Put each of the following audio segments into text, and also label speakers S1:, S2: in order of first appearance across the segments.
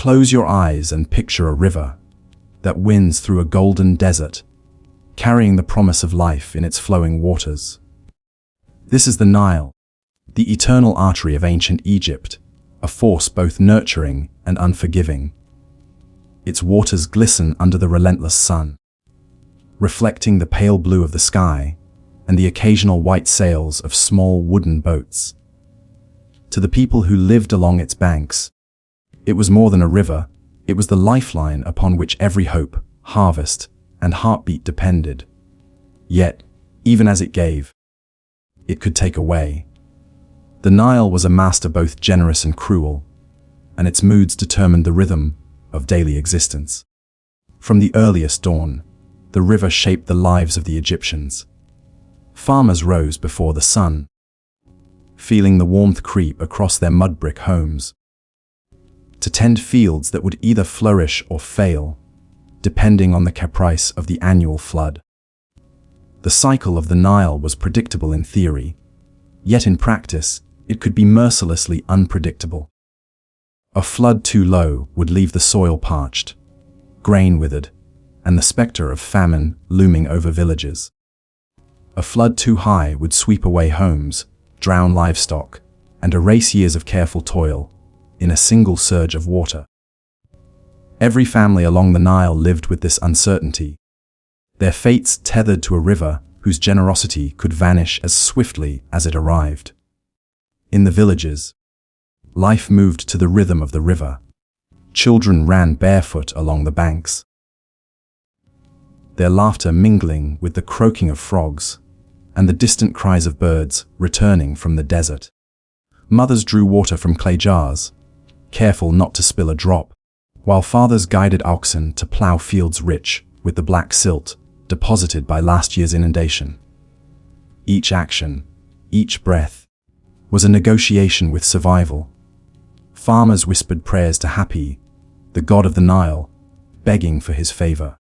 S1: Close your eyes and picture a river that winds through a golden desert, carrying the promise of life in its flowing waters. This is the Nile, the eternal artery of ancient Egypt, a force both nurturing and unforgiving. Its waters glisten under the relentless sun, reflecting the pale blue of the sky and the occasional white sails of small wooden boats. To the people who lived along its banks, it was more than a river, it was the lifeline upon which every hope, harvest, and heartbeat depended. Yet, even as it gave, it could take away. The Nile was a master both generous and cruel, and its moods determined the rhythm of daily existence. From the earliest dawn, the river shaped the lives of the Egyptians. Farmers rose before the sun, feeling the warmth creep across their mud-brick homes, to tend fields that would either flourish or fail, depending on the caprice of the annual flood. The cycle of the Nile was predictable in theory, yet in practice, it could be mercilessly unpredictable. A flood too low would leave the soil parched, grain withered, and the specter of famine looming over villages. A flood too high would sweep away homes, drown livestock, and erase years of careful toil in a single surge of water. Every family along the Nile lived with this uncertainty, their fates tethered to a river whose generosity could vanish as swiftly as it arrived. In the villages, life moved to the rhythm of the river. Children ran barefoot along the banks, their laughter mingling with the croaking of frogs and the distant cries of birds returning from the desert. Mothers drew water from clay jars, careful not to spill a drop, while fathers guided oxen to plow fields rich with the black silt deposited by last year's inundation. Each action, each breath, was a negotiation with survival. Farmers whispered prayers to Hapi, the god of the Nile, begging for his favor,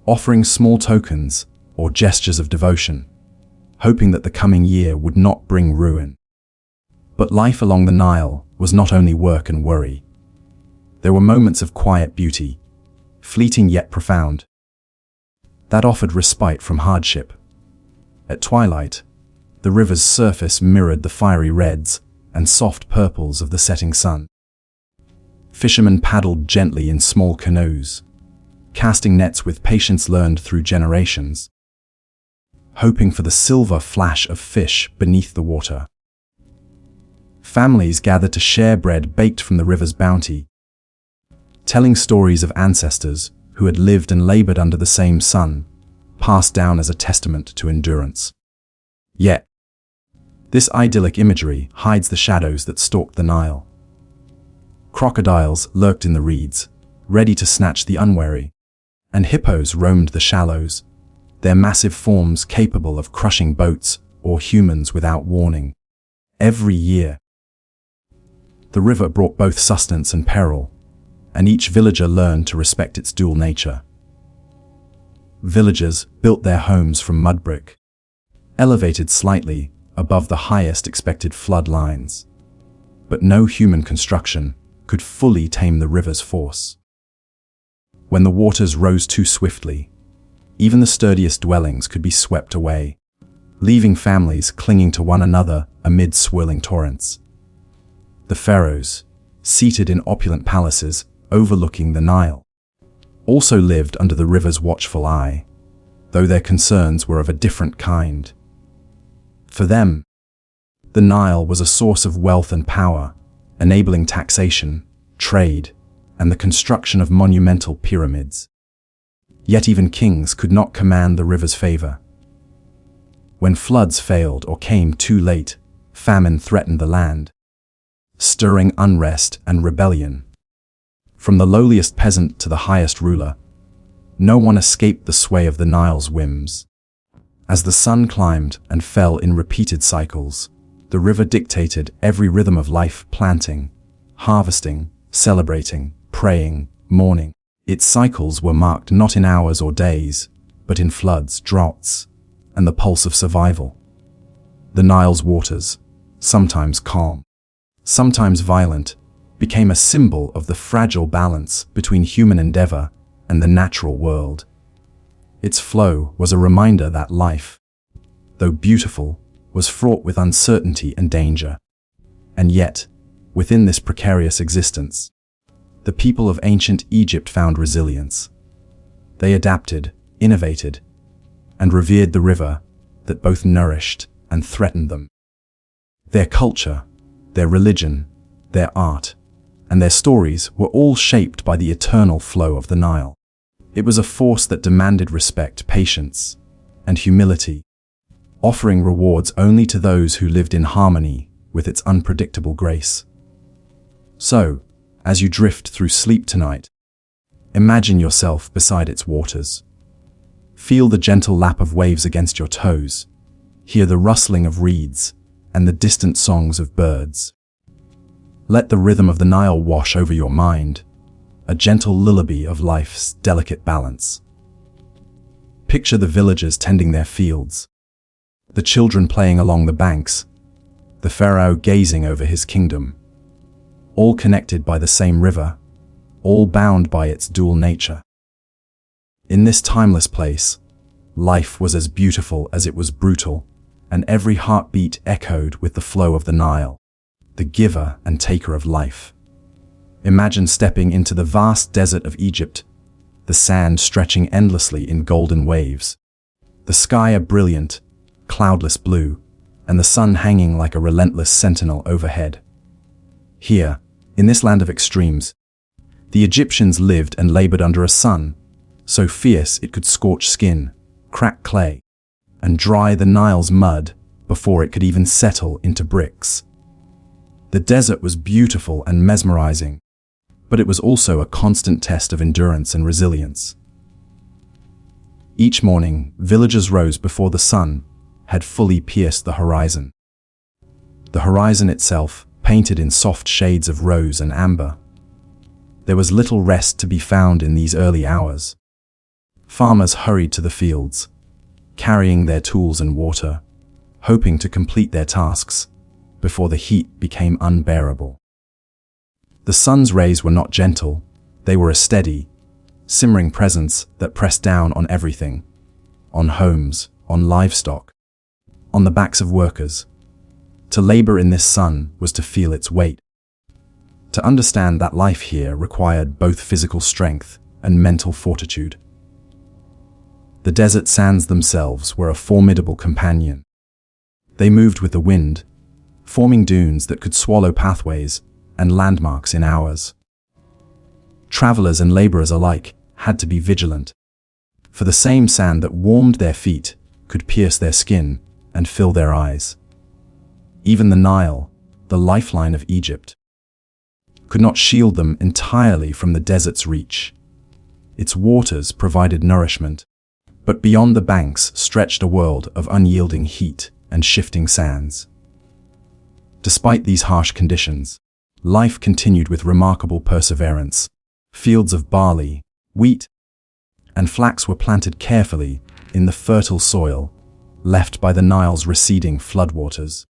S1: offering small tokens or gestures of devotion, hoping that the coming year would not bring ruin. But life along the Nile was not only work and worry. There were moments of quiet beauty, fleeting yet profound, that offered respite from hardship. At twilight, the river's surface mirrored the fiery reds and soft purples of the setting sun. Fishermen paddled gently in small canoes, casting nets with patience learned through generations, hoping for the silver flash of fish beneath the water. Families gathered to share bread baked from the river's bounty, telling stories of ancestors who had lived and labored under the same sun, passed down as a testament to endurance. Yet, this idyllic imagery hides the shadows that stalked the Nile. Crocodiles lurked in the reeds, ready to snatch the unwary, and hippos roamed the shallows, their massive forms capable of crushing boats or humans without warning. Every year, the river brought both sustenance and peril, and each villager learned to respect its dual nature. Villagers built their homes from mud brick, elevated slightly above the highest expected flood lines. But no human construction could fully tame the river's force. When the waters rose too swiftly, even the sturdiest dwellings could be swept away, leaving families clinging to one another amid swirling torrents. The pharaohs, seated in opulent palaces overlooking the Nile, also lived under the river's watchful eye, though their concerns were of a different kind. For them, the Nile was a source of wealth and power, enabling taxation, trade, and the construction of monumental pyramids. Yet even kings could not command the river's favor. When floods failed or came too late, famine threatened the land, stirring unrest and rebellion. From the lowliest peasant to the highest ruler, no one escaped the sway of the Nile's whims. As the sun climbed and fell in repeated cycles, the river dictated every rhythm of life: planting, harvesting, celebrating, praying, mourning. Its cycles were marked not in hours or days, but in floods, droughts, and the pulse of survival. The Nile's waters, sometimes calm, sometimes violent, became a symbol of the fragile balance between human endeavor and the natural world. Its flow was a reminder that life, though beautiful, was fraught with uncertainty and danger. And yet, within this precarious existence, the people of ancient Egypt found resilience. They adapted, innovated, and revered the river that both nourished and threatened them. Their culture, their religion, their art, and their stories were all shaped by the eternal flow of the Nile. It was a force that demanded respect, patience, and humility, offering rewards only to those who lived in harmony with its unpredictable grace. So, as you drift through sleep tonight, imagine yourself beside its waters. Feel the gentle lap of waves against your toes, hear the rustling of reeds and the distant songs of birds. Let the rhythm of the Nile wash over your mind, a gentle lullaby of life's delicate balance. Picture the villagers tending their fields, the children playing along the banks, the pharaoh gazing over his kingdom, all connected by the same river, all bound by its dual nature. In this timeless place, life was as beautiful as it was brutal, and every heartbeat echoed with the flow of the Nile, the giver and taker of life. Imagine stepping into the vast desert of Egypt, the sand stretching endlessly in golden waves, the sky a brilliant, cloudless blue, and the sun hanging like a relentless sentinel overhead. Here, in this land of extremes, the Egyptians lived and labored under a sun so fierce it could scorch skin, crack clay, and dry the Nile's mud before it could even settle into bricks. The desert was beautiful and mesmerizing, but it was also a constant test of endurance and resilience. Each morning, villagers rose before the sun had fully pierced the horizon. The horizon itself, painted in soft shades of rose and amber. There was little rest to be found in these early hours. Farmers hurried to the fields, carrying their tools and water, hoping to complete their tasks before the heat became unbearable. The sun's rays were not gentle, they were a steady, simmering presence that pressed down on everything, on homes, on livestock, on the backs of workers. To labor in this sun was to feel its weight. To understand that life here required both physical strength and mental fortitude. The desert sands themselves were a formidable companion. They moved with the wind, forming dunes that could swallow pathways and landmarks in hours. Travelers and laborers alike had to be vigilant, for the same sand that warmed their feet could pierce their skin and fill their eyes. Even the Nile, the lifeline of Egypt, could not shield them entirely from the desert's reach. Its waters provided nourishment, but beyond the banks stretched a world of unyielding heat and shifting sands. Despite these harsh conditions, life continued with remarkable perseverance. Fields of barley, wheat, and flax were planted carefully in the fertile soil left by the Nile's receding floodwaters.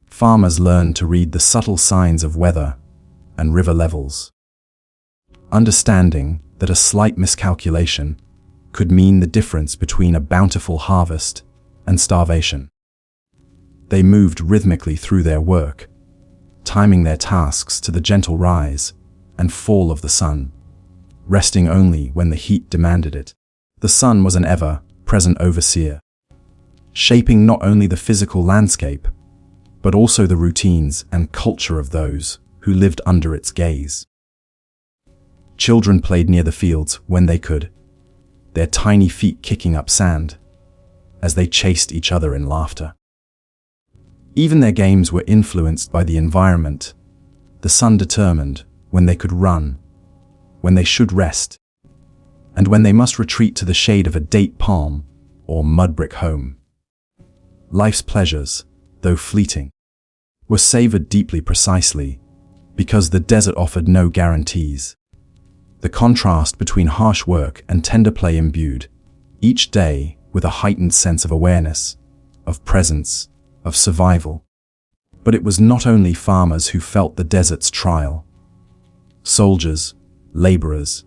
S1: Farmers learned to read the subtle signs of weather and river levels, understanding that a slight miscalculation could mean the difference between a bountiful harvest and starvation. They moved rhythmically through their work, timing their tasks to the gentle rise and fall of the sun, resting only when the heat demanded it. The sun was an ever-present overseer, shaping not only the physical landscape, but also the routines and culture of those who lived under its gaze. Children played near the fields when they could, their tiny feet kicking up sand as they chased each other in laughter. Even their games were influenced by the environment. The sun determined when they could run, when they should rest, and when they must retreat to the shade of a date palm or mud brick home. Life's pleasures, though fleeting, were savored deeply precisely because the desert offered no guarantees. The contrast between harsh work and tender play imbued each day with a heightened sense of awareness, of presence, of survival. But it was not only farmers who felt the desert's trial. Soldiers, laborers,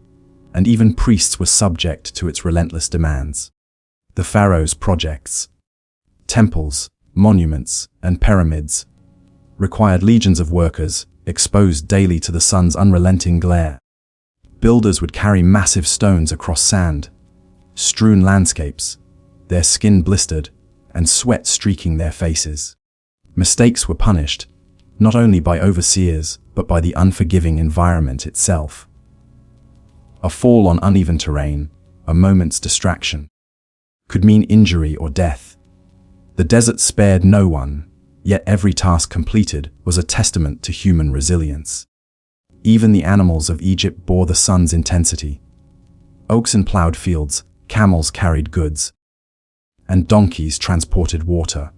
S1: and even priests were subject to its relentless demands. The Pharaohs' projects, temples, monuments, and pyramids, required legions of workers exposed daily to the sun's unrelenting glare. Builders would carry massive stones across sand-strewn landscapes, their skin blistered and sweat streaking their faces. Mistakes were punished, not only by overseers, but by the unforgiving environment itself. A fall on uneven terrain, a moment's distraction, could mean injury or death. The desert spared no one, yet every task completed was a testament to human resilience. Even the animals of Egypt bore the sun's intensity. Oxen plowed fields, camels carried goods, and donkeys transported water,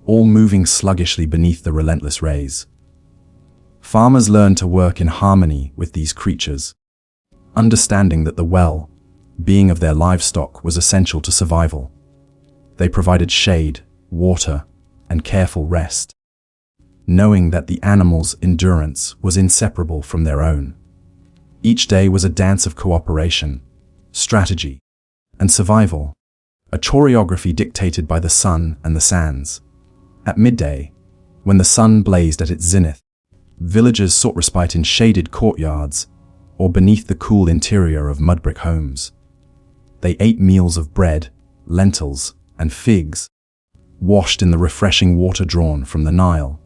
S1: all moving sluggishly beneath the relentless rays. Farmers learned to work in harmony with these creatures, understanding that the well-being of their livestock was essential to survival. They provided shade, water, and careful rest, knowing that the animals' endurance was inseparable from their own. Each day was a dance of cooperation, strategy, and survival, a choreography dictated by the sun and the sands. At midday, when the sun blazed at its zenith, villagers sought respite in shaded courtyards or beneath the cool interior of mud-brick homes. They ate meals of bread, lentils, and figs, washed in the refreshing water drawn from the Nile.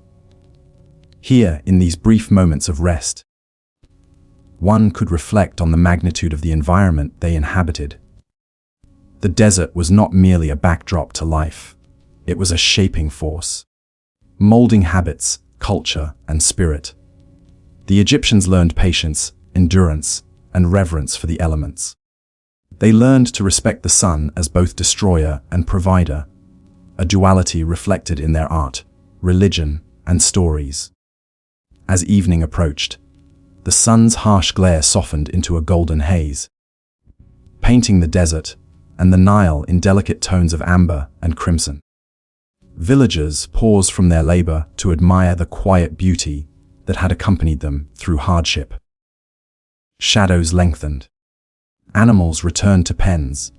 S1: Here, in these brief moments of rest, one could reflect on the magnitude of the environment they inhabited. The desert was not merely a backdrop to life. It was a shaping force, molding habits, culture, and spirit. The Egyptians learned patience, endurance, and reverence for the elements. They learned to respect the sun as both destroyer and provider, a duality reflected in their art, religion, and stories. As evening approached, the sun's harsh glare softened into a golden haze, painting the desert and the Nile in delicate tones of amber and crimson. Villagers paused from their labor to admire the quiet beauty that had accompanied them through hardship. Shadows lengthened, animals returned to pens,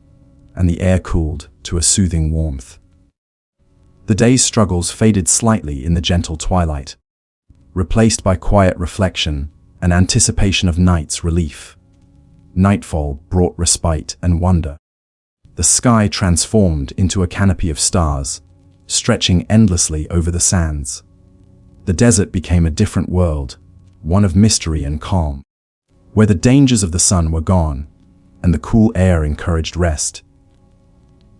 S1: and the air cooled to a soothing warmth. The day's struggles faded slightly in the gentle twilight, replaced by quiet reflection and anticipation of night's relief. Nightfall brought respite and wonder. The sky transformed into a canopy of stars, stretching endlessly over the sands. The desert became a different world, one of mystery and calm, where the dangers of the sun were gone and the cool air encouraged rest.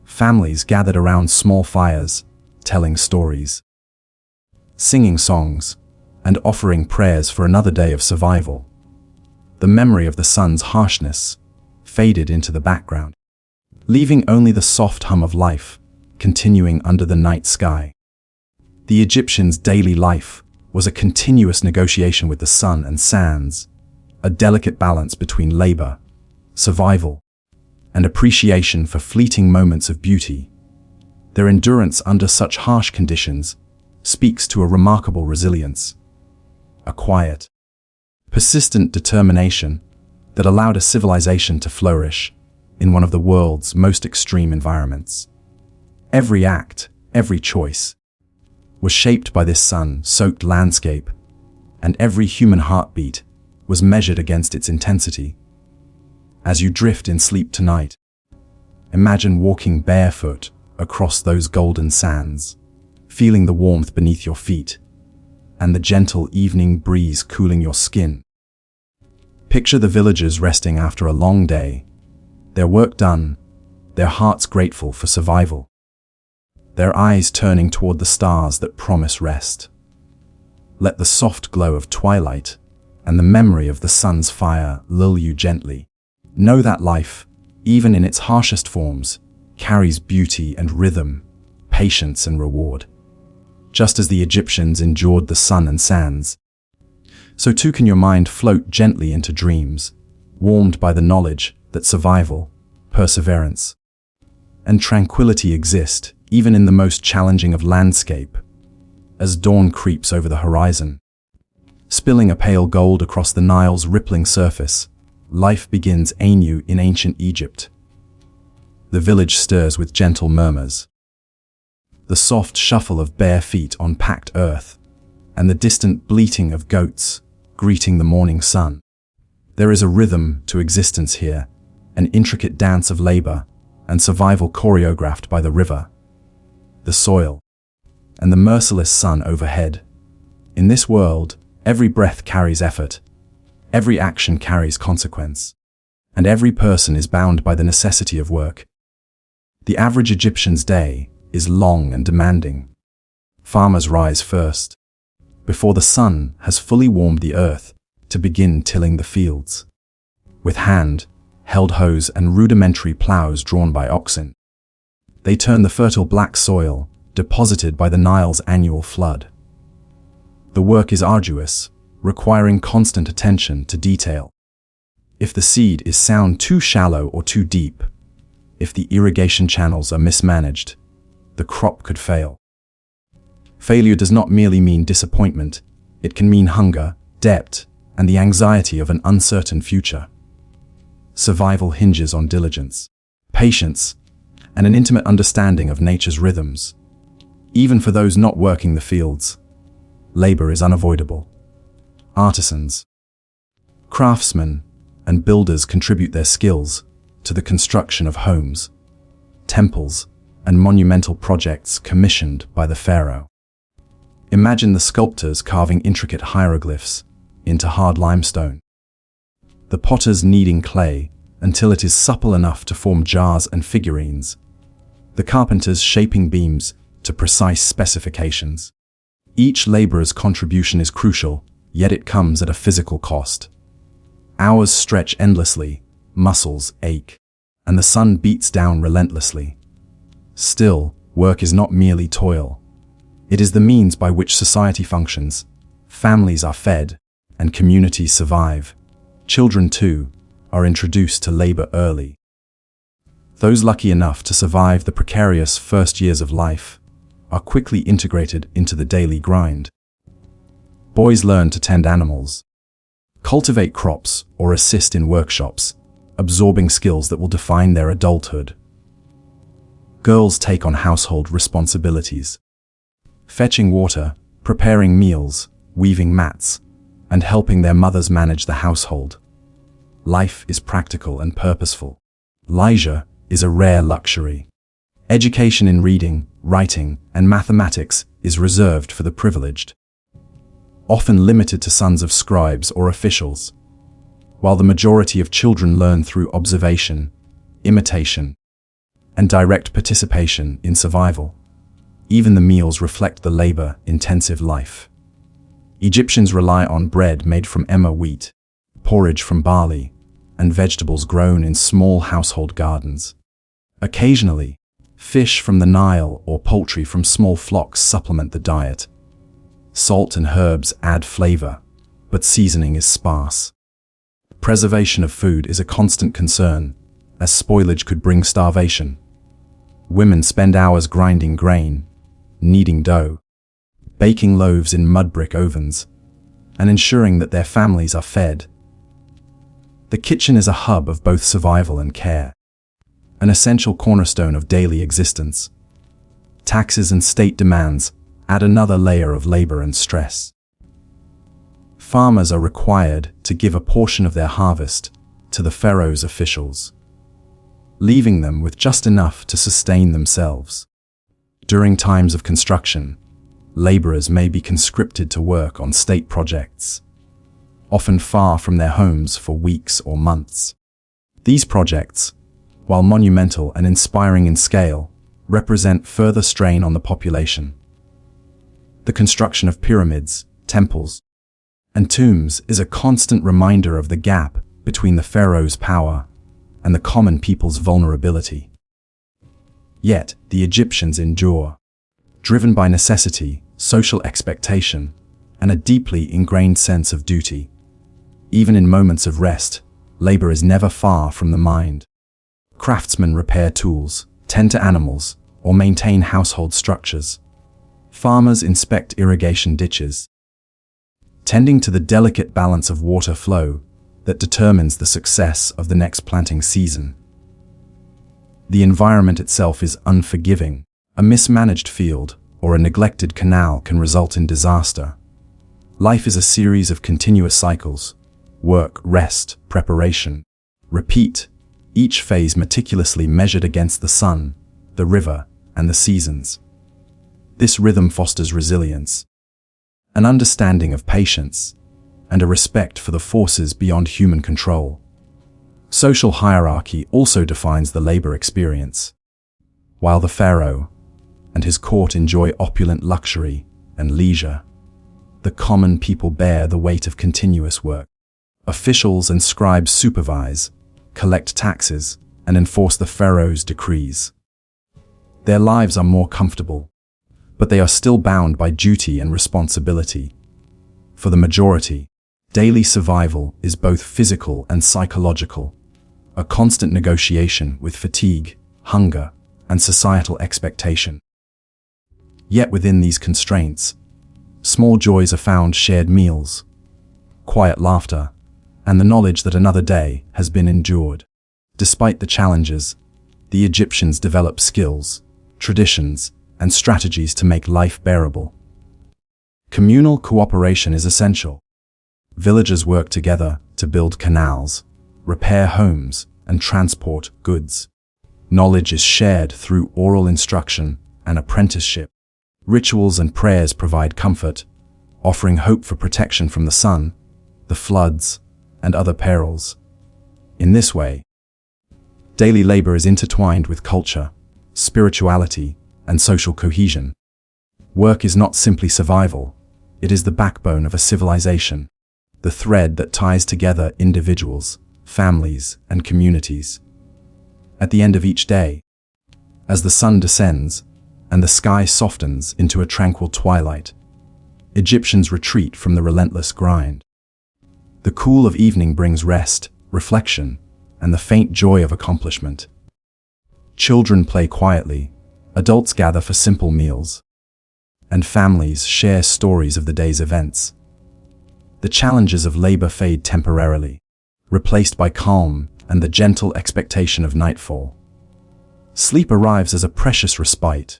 S1: Families gathered around small fires, telling stories, singing songs, and offering prayers for another day of survival. The memory of the sun's harshness faded into the background, leaving only the soft hum of life continuing under the night sky. The Egyptians' daily life was a continuous negotiation with the sun and sands, a delicate balance between labor, survival, and appreciation for fleeting moments of beauty. Their endurance under such harsh conditions speaks to a remarkable resilience, a quiet, persistent determination that allowed a civilization to flourish in one of the world's most extreme environments. Every act, every choice, was shaped by this sun-soaked landscape, and every human heartbeat was measured against its intensity. As you drift in sleep tonight, imagine walking barefoot across those golden sands, feeling the warmth beneath your feet and the gentle evening breeze cooling your skin. Picture the villagers resting after a long day, their work done, their hearts grateful for survival, their eyes turning toward the stars that promise rest. Let the soft glow of twilight and the memory of the sun's fire lull you gently. Know that life, even in its harshest forms, carries beauty and rhythm, patience and reward. Just as the Egyptians endured the sun and sands, so too can your mind float gently into dreams, warmed by the knowledge that survival, perseverance, and tranquility exist even in the most challenging of landscape. As dawn creeps over the horizon, spilling a pale gold across the Nile's rippling surface. Life begins anew in ancient Egypt. The village stirs with gentle murmurs. The soft shuffle of bare feet on packed earth, and the distant bleating of goats greeting the morning sun. There is a rhythm to existence here, an intricate dance of labor and survival choreographed by the river, the soil, and the merciless sun overhead. In this world, every breath carries effort, every action carries consequence, and every person is bound by the necessity of work. The average Egyptian's day is long and demanding. Farmers rise first, before the sun has fully warmed the earth, to begin tilling the fields. With hand-held hoes and rudimentary plows drawn by oxen, they turn the fertile black soil deposited by the Nile's annual flood. The work is arduous, requiring constant attention to detail. If the seed is sown too shallow or too deep, if the irrigation channels are mismanaged, the crop could fail. Failure does not merely mean disappointment, it can mean hunger, debt, and the anxiety of an uncertain future. Survival hinges on diligence, patience, and an intimate understanding of nature's rhythms. Even for those not working the fields, labor is unavoidable. Artisans, craftsmen, and builders contribute their skills to the construction of homes, temples, and monumental projects commissioned by the pharaoh. Imagine the sculptors carving intricate hieroglyphs into hard limestone, the potters kneading clay until it is supple enough to form jars and figurines, the carpenters shaping beams to precise specifications. Each laborer's contribution is crucial, yet it comes at a physical cost. Hours stretch endlessly, muscles ache, and the sun beats down relentlessly. Still, work is not merely toil. It is the means by which society functions. Families are fed, and communities survive. Children, too, are introduced to labor early. Those lucky enough to survive the precarious first years of life are quickly integrated into the daily grind. Boys learn to tend animals, cultivate crops, or assist in workshops, absorbing skills that will define their adulthood. Girls take on household responsibilities, fetching water, preparing meals, weaving mats, and helping their mothers manage the household. Life is practical and purposeful. Leisure is a rare luxury. Education in reading, writing, and mathematics is reserved for the privileged, often limited to sons of scribes or officials, while the majority of children learn through observation, imitation, and direct participation in survival. Even the meals reflect the labor-intensive life. Egyptians rely on bread made from emmer wheat, porridge from barley, and vegetables grown in small household gardens. Occasionally, fish from the Nile or poultry from small flocks supplement the diet. Salt and herbs add flavor, but seasoning is sparse. Preservation of food is a constant concern, as spoilage could bring starvation. Women spend hours grinding grain, kneading dough, baking loaves in mud brick ovens, and ensuring that their families are fed. The kitchen is a hub of both survival and care, an essential cornerstone of daily existence. Taxes and state demands add another layer of labor and stress. Farmers are required to give a portion of their harvest to the Pharaohs' officials, leaving them with just enough to sustain themselves. During times of construction, laborers may be conscripted to work on state projects, often far from their homes for weeks or months. These projects, while monumental and inspiring in scale, represent further strain on the population. The construction of pyramids, temples, and tombs is a constant reminder of the gap between the pharaoh's power and the common people's vulnerability. Yet, the Egyptians endure, driven by necessity, social expectation, and a deeply ingrained sense of duty. Even in moments of rest, labor is never far from the mind. Craftsmen repair tools, tend to animals, or maintain household structures. Farmers inspect irrigation ditches, tending to the delicate balance of water flow that determines the success of the next planting season. The environment itself is unforgiving. A mismanaged field or a neglected canal can result in disaster. Life is a series of continuous cycles: work, rest, preparation, repeat, each phase meticulously measured against the sun, the river, and the seasons. This rhythm fosters resilience, an understanding of patience, and a respect for the forces beyond human control. Social hierarchy also defines the labor experience. While the pharaoh and his court enjoy opulent luxury and leisure, the common people bear the weight of continuous work. Officials and scribes supervise, collect taxes, and enforce the pharaoh's decrees. Their lives are more comfortable, but they are still bound by duty and responsibility. For the majority, daily survival is both physical and psychological, a constant negotiation with fatigue, hunger, and societal expectation. Yet within these constraints, small joys are found: shared meals, quiet laughter, and the knowledge that another day has been endured. Despite the challenges, the Egyptians developed skills, traditions, and strategies to make life bearable. Communal cooperation is essential. Villagers work together to build canals, repair homes, and transport goods. Knowledge is shared through oral instruction and apprenticeship. Rituals and prayers provide comfort, offering hope for protection from the sun, the floods, and other perils. In this way, daily labor is intertwined with culture, spirituality, and social cohesion. Work is not simply survival, it is the backbone of a civilization, the thread that ties together individuals, families, and communities. At the end of each day, as the sun descends and the sky softens into a tranquil twilight, Egyptians retreat from the relentless grind. The cool of evening brings rest, reflection, and the faint joy of accomplishment. Children play quietly, adults gather for simple meals, and families share stories of the day's events. The challenges of labor fade temporarily, replaced by calm and the gentle expectation of nightfall. Sleep arrives as a precious respite,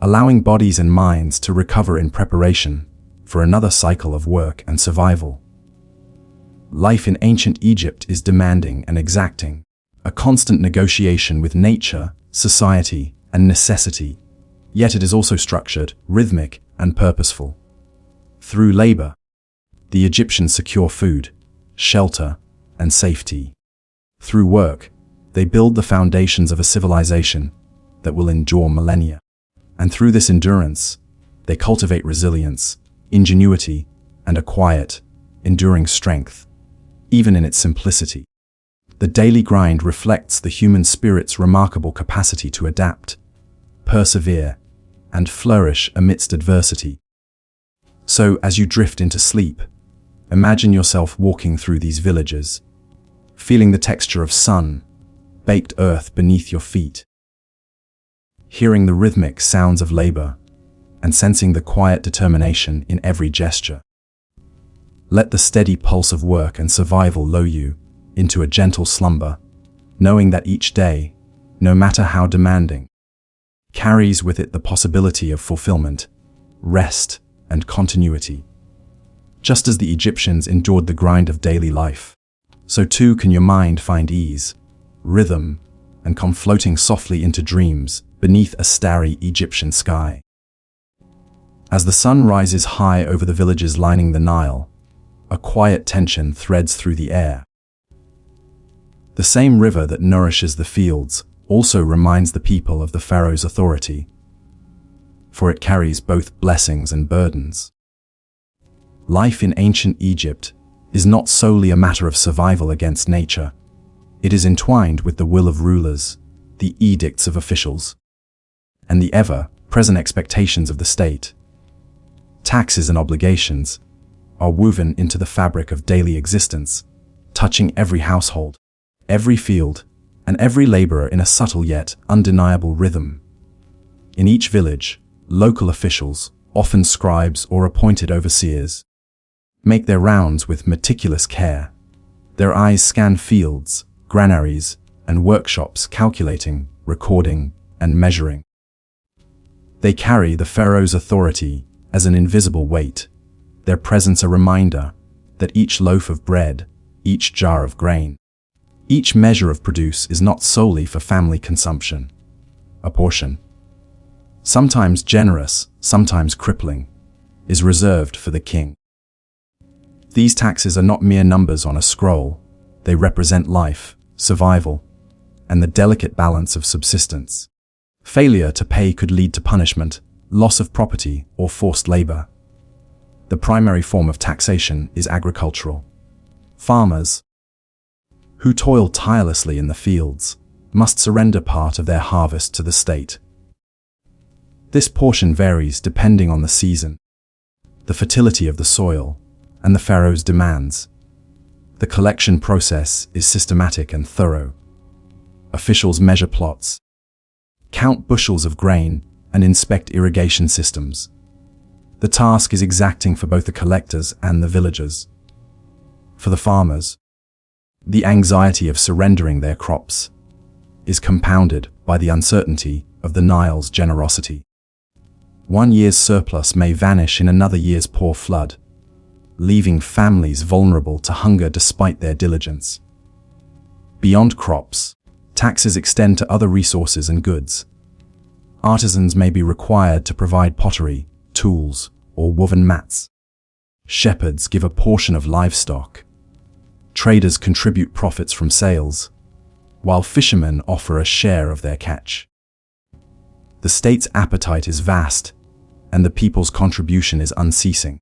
S1: allowing bodies and minds to recover in preparation for another cycle of work and survival. Life in ancient Egypt is demanding and exacting, a constant negotiation with nature, society, and necessity, yet it is also structured, rhythmic, and purposeful. Through labor, the Egyptians secure food, shelter, and safety. Through work, they build the foundations of a civilization that will endure millennia. And through this endurance, they cultivate resilience, ingenuity, and a quiet, enduring strength, even in its simplicity. The daily grind reflects the human spirit's remarkable capacity to adapt, persevere, and flourish amidst adversity. So, as you drift into sleep, imagine yourself walking through these villages, feeling the texture of sun, baked earth beneath your feet, hearing the rhythmic sounds of labor, and sensing the quiet determination in every gesture. Let the steady pulse of work and survival lull you into a gentle slumber, knowing that each day, no matter how demanding, carries with it the possibility of fulfillment, rest, and continuity. Just as the Egyptians endured the grind of daily life, so too can your mind find ease, rhythm, and come floating softly into dreams beneath a starry Egyptian sky. As the sun rises high over the villages lining the Nile, a quiet tension threads through the air. The same river that nourishes the fields also reminds the people of the pharaoh's authority, for it carries both blessings and burdens. Life in ancient Egypt is not solely a matter of survival against nature. It is entwined with the will of rulers, the edicts of officials, and the ever-present expectations of the state. Taxes and obligations are woven into the fabric of daily existence, touching every household, every field, and every laborer in a subtle yet undeniable rhythm. In each village, local officials, often scribes or appointed overseers, make their rounds with meticulous care. Their eyes scan fields, granaries, and workshops, calculating, recording, and measuring. They carry the pharaoh's authority as an invisible weight, their presence a reminder that each loaf of bread, each jar of grain, each measure of produce is not solely for family consumption. A portion, sometimes generous, sometimes crippling, is reserved for the king. These taxes are not mere numbers on a scroll. They represent life, survival, and the delicate balance of subsistence. Failure to pay could lead to punishment, loss of property, or forced labor. The primary form of taxation is agricultural. Farmers, who toil tirelessly in the fields, must surrender part of their harvest to the state. This portion varies depending on the season, the fertility of the soil, and the pharaoh's demands. The collection process is systematic and thorough. Officials measure plots, count bushels of grain, and inspect irrigation systems. The task is exacting for both the collectors and the villagers. For the farmers, the anxiety of surrendering their crops is compounded by the uncertainty of the Nile's generosity. One year's surplus may vanish in another year's poor flood, leaving families vulnerable to hunger despite their diligence. Beyond crops, taxes extend to other resources and goods. Artisans may be required to provide pottery, tools, or woven mats. Shepherds give a portion of livestock. Traders contribute profits from sales, while fishermen offer a share of their catch. The state's appetite is vast, and the people's contribution is unceasing.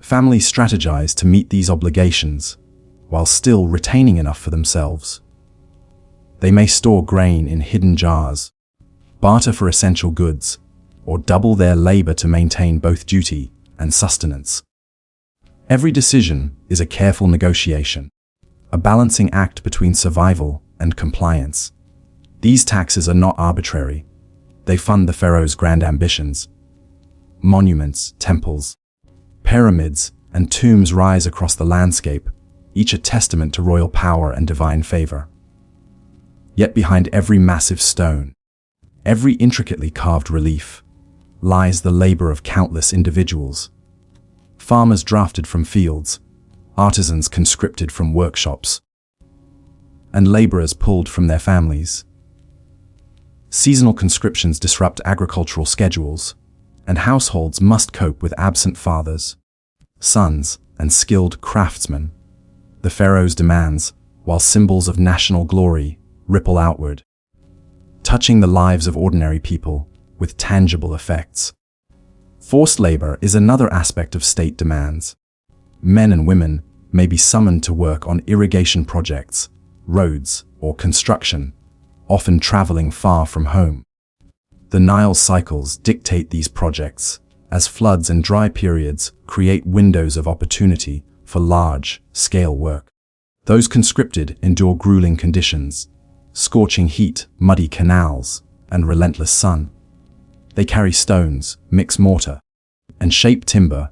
S1: Families strategize to meet these obligations, while still retaining enough for themselves. They may store grain in hidden jars, barter for essential goods, or double their labor to maintain both duty and sustenance. Every decision is a careful negotiation, a balancing act between survival and compliance. These taxes are not arbitrary. They fund the pharaoh's grand ambitions. Monuments, temples, pyramids, and tombs rise across the landscape, each a testament to royal power and divine favor. Yet behind every massive stone, every intricately carved relief, lies the labor of countless individuals. Farmers drafted from fields, artisans conscripted from workshops, and laborers pulled from their families. Seasonal conscriptions disrupt agricultural schedules, and households must cope with absent fathers, sons, and skilled craftsmen. The pharaoh's demands, while symbols of national glory, ripple outward, touching the lives of ordinary people with tangible effects. Forced labor is another aspect of state demands. Men and women may be summoned to work on irrigation projects, roads, or construction, often traveling far from home. The Nile's cycles dictate these projects, as floods and dry periods create windows of opportunity for large-scale work. Those conscripted endure grueling conditions, scorching heat, muddy canals, and relentless sun. They carry stones, mix mortar, and shape timber,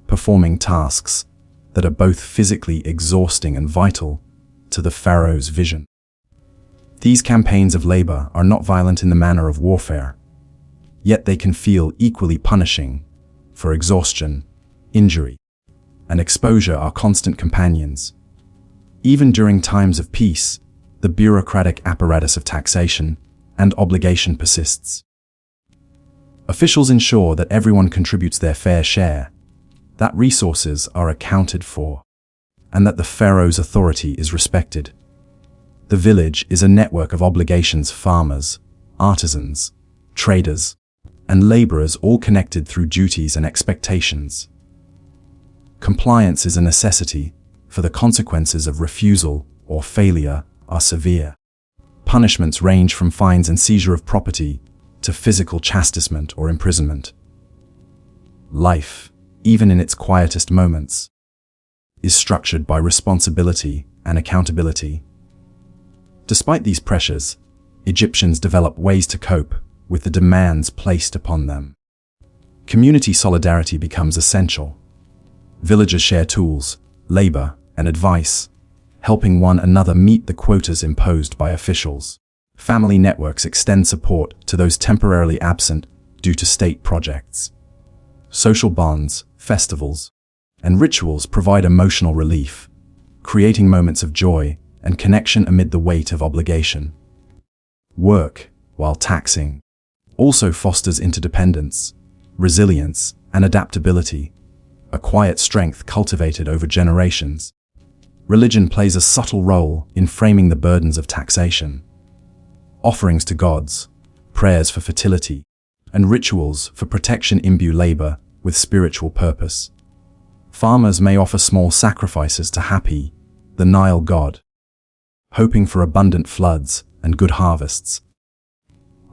S1: performing tasks that are both physically exhausting and vital to the pharaoh's vision. These campaigns of labor are not violent in the manner of warfare, yet they can feel equally punishing, for exhaustion, injury, and exposure are constant companions. Even during times of peace, the bureaucratic apparatus of taxation and obligation persists. Officials ensure that everyone contributes their fair share, that resources are accounted for, and that the pharaoh's authority is respected. The village is a network of obligations: farmers, artisans, traders, and laborers, all connected through duties and expectations. Compliance is a necessity, for the consequences of refusal or failure are severe. Punishments range from fines and seizure of property to physical chastisement or imprisonment. Life, even in its quietest moments, is structured by responsibility and accountability. Despite these pressures, Egyptians develop ways to cope with the demands placed upon them. Community solidarity becomes essential. Villagers share tools, labor, and advice, helping one another meet the quotas imposed by officials. Family networks extend support to those temporarily absent due to state projects. Social bonds, festivals, and rituals provide emotional relief, creating moments of joy and connection amid the weight of obligation. Work, while taxing, also fosters interdependence, resilience, and adaptability, a quiet strength cultivated over generations. Religion plays a subtle role in framing the burdens of taxation. Offerings to gods, prayers for fertility, and rituals for protection imbue labor with spiritual purpose. Farmers may offer small sacrifices to Hapi, the Nile god, hoping for abundant floods and good harvests.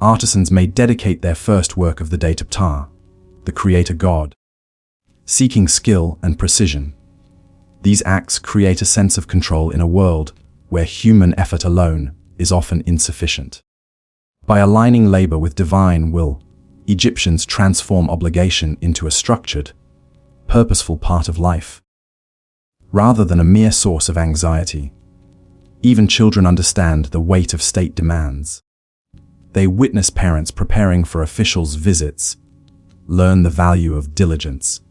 S1: Artisans may dedicate their first work of the day to Ptah, the creator god, seeking skill and precision. These acts create a sense of control in a world where human effort alone is often insufficient. By aligning labor with divine will, Egyptians transform obligation into a structured, purposeful part of life, rather than a mere source of anxiety. Even children understand the weight of state demands. They witness parents preparing for officials' visits, learn the value of diligence,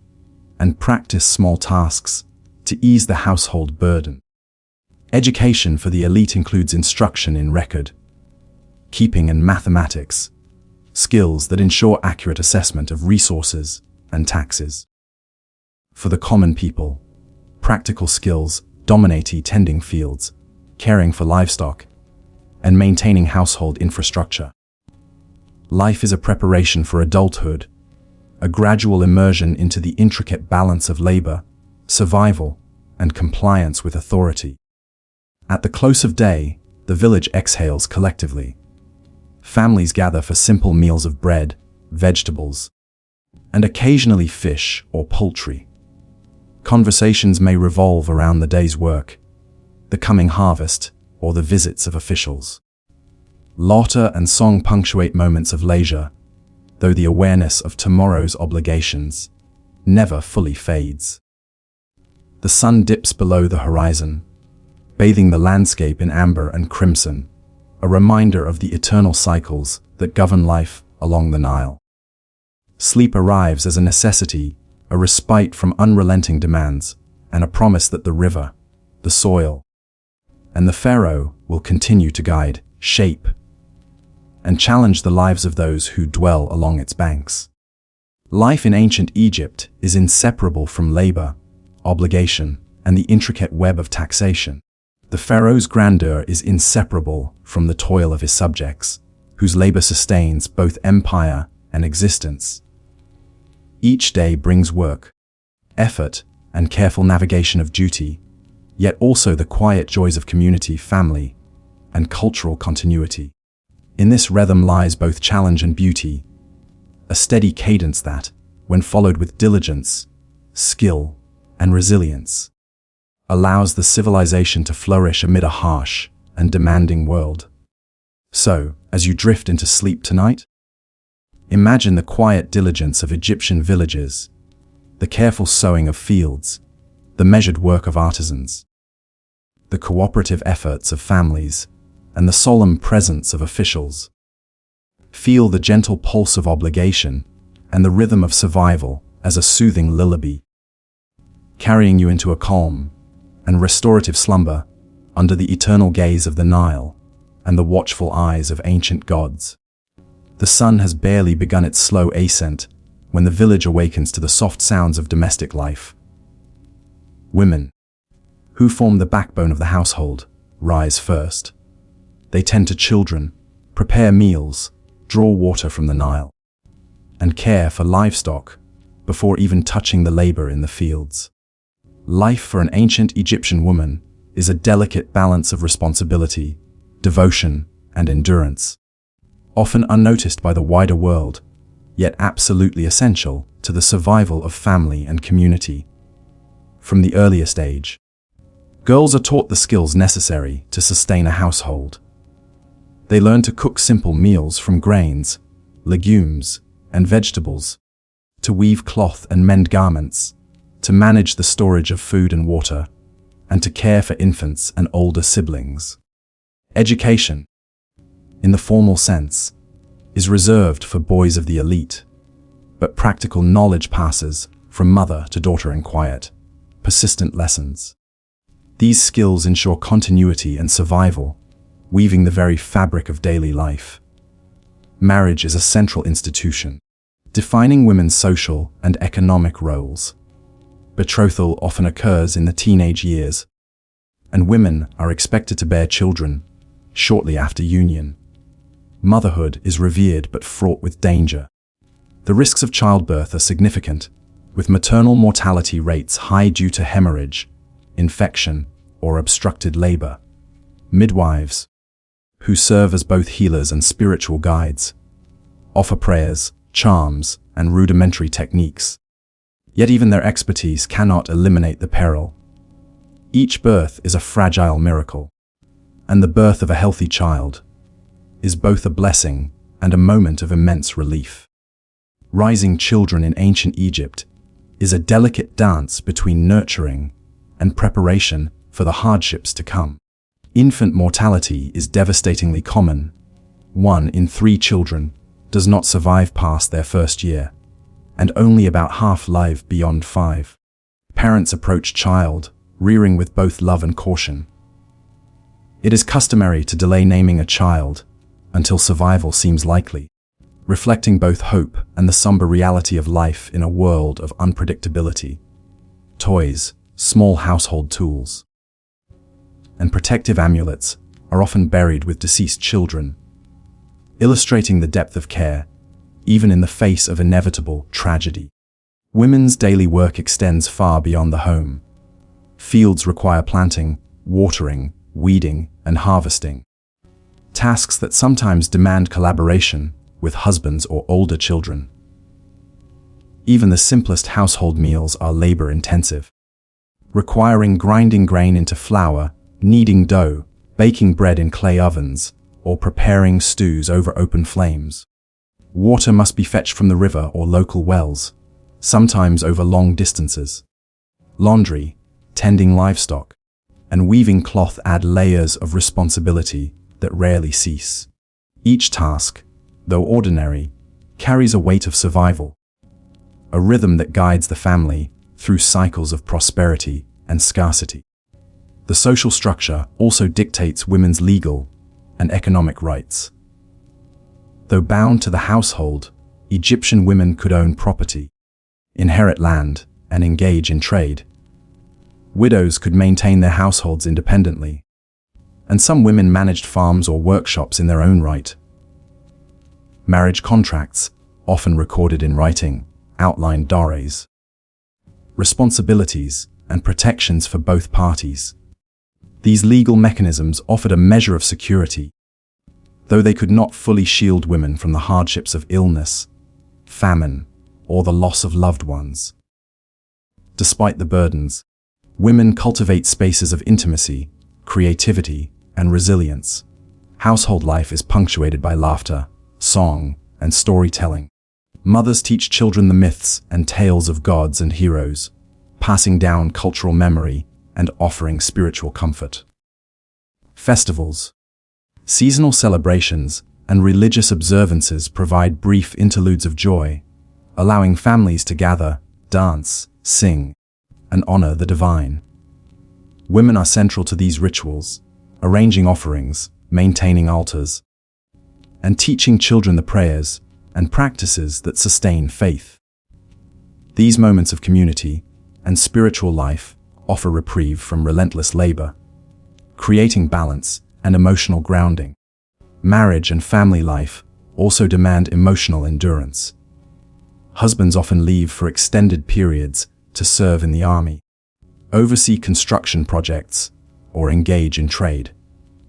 S1: and practice small tasks to ease the household burden. Education for the elite includes instruction in record keeping and mathematics, skills that ensure accurate assessment of resources and taxes. For the common people, practical skills dominate tending fields, caring for livestock, and maintaining household infrastructure. Life is a preparation for adulthood, a gradual immersion into the intricate balance of labor, survival, and compliance with authority. At the close of day, the village exhales collectively. Families gather for simple meals of bread, vegetables, and occasionally fish or poultry. Conversations may revolve around the day's work, the coming harvest, or the visits of officials. Laughter and song punctuate moments of leisure, though the awareness of tomorrow's obligations never fully fades. The sun dips below the horizon, bathing the landscape in amber and crimson, a reminder of the eternal cycles that govern life along the Nile. Sleep arrives as a necessity, a respite from unrelenting demands, and a promise that the river, the soil, and the Pharaoh will continue to guide, shape, and challenge the lives of those who dwell along its banks. Life in ancient Egypt is inseparable from labor, obligation, and the intricate web of taxation. The pharaoh's grandeur is inseparable from the toil of his subjects, whose labor sustains both empire and existence. Each day brings work, effort, and careful navigation of duty, yet also the quiet joys of community, family, and cultural continuity. In this rhythm lies both challenge and beauty, a steady cadence that, when followed with diligence, skill, and resilience, allows the civilization to flourish amid a harsh and demanding world. So, as you drift into sleep tonight, imagine the quiet diligence of Egyptian villages, the careful sowing of fields, the measured work of artisans, the cooperative efforts of families, and the solemn presence of officials. Feel the gentle pulse of obligation and the rhythm of survival as a soothing lullaby, carrying you into a calm and restorative slumber under the eternal gaze of the Nile and the watchful eyes of ancient gods. The sun has barely begun its slow ascent when the village awakens to the soft sounds of domestic life. Women, who form the backbone of the household, rise first. They tend to children, prepare meals, draw water from the Nile, and care for livestock before even touching the labor in the fields. Life for an ancient Egyptian woman is a delicate balance of responsibility, devotion, and endurance, often unnoticed by the wider world, yet absolutely essential to the survival of family and community. From the earliest age, girls are taught the skills necessary to sustain a household. They learn to cook simple meals from grains, legumes, and vegetables, to weave cloth and mend garments, to manage the storage of food and water, and to care for infants and older siblings. Education, in the formal sense, is reserved for boys of the elite, but practical knowledge passes from mother to daughter in quiet, persistent lessons. These skills ensure continuity and survival, weaving the very fabric of daily life. Marriage is a central institution, defining women's social and economic roles. Betrothal often occurs in the teenage years, and women are expected to bear children shortly after union. Motherhood is revered but fraught with danger. The risks of childbirth are significant, with maternal mortality rates high due to hemorrhage, infection, or obstructed labor. Midwives, who serve as both healers and spiritual guides, offer prayers, charms, and rudimentary techniques. Yet even their expertise cannot eliminate the peril. Each birth is a fragile miracle, and the birth of a healthy child is both a blessing and a moment of immense relief. Rising children in ancient Egypt is a delicate dance between nurturing and preparation for the hardships to come. Infant mortality is devastatingly common. 1 in 3 children does not survive past their first year, and only about half live beyond 5. Parents approach child rearing with both love and caution. It is customary to delay naming a child until survival seems likely, reflecting both hope and the somber reality of life in a world of unpredictability. Toys, small household tools, and protective amulets are often buried with deceased children, illustrating the depth of care, even in the face of inevitable tragedy. Women's daily work extends far beyond the home. Fields require planting, watering, weeding, and harvesting. Tasks that sometimes demand collaboration with husbands or older children. Even the simplest household meals are labor-intensive, requiring grinding grain into flour, kneading dough, baking bread in clay ovens, or preparing stews over open flames. Water must be fetched from the river or local wells, sometimes over long distances. Laundry, tending livestock, and weaving cloth add layers of responsibility that rarely cease. Each task, though ordinary, carries a weight of survival, a rhythm that guides the family through cycles of prosperity and scarcity. The social structure also dictates women's legal and economic rights. Though bound to the household, Egyptian women could own property, inherit land, and engage in trade. Widows could maintain their households independently, and some women managed farms or workshops in their own right. Marriage contracts, often recorded in writing, outlined dowries, responsibilities, and protections for both parties. These legal mechanisms offered a measure of security, though they could not fully shield women from the hardships of illness, famine, or the loss of loved ones. Despite the burdens, women cultivate spaces of intimacy, creativity, and resilience. Household life is punctuated by laughter, song, and storytelling. Mothers teach children the myths and tales of gods and heroes, passing down cultural memory and offering spiritual comfort. Festivals, seasonal celebrations, and religious observances provide brief interludes of joy, allowing families to gather, dance, sing, and honor the divine. Women are central to these rituals, arranging offerings, maintaining altars, and teaching children the prayers and practices that sustain faith. These moments of community and spiritual life offer reprieve from relentless labor, creating balance and emotional grounding. Marriage and family life also demand emotional endurance. Husbands often leave for extended periods to serve in the army, oversee construction projects, or engage in trade.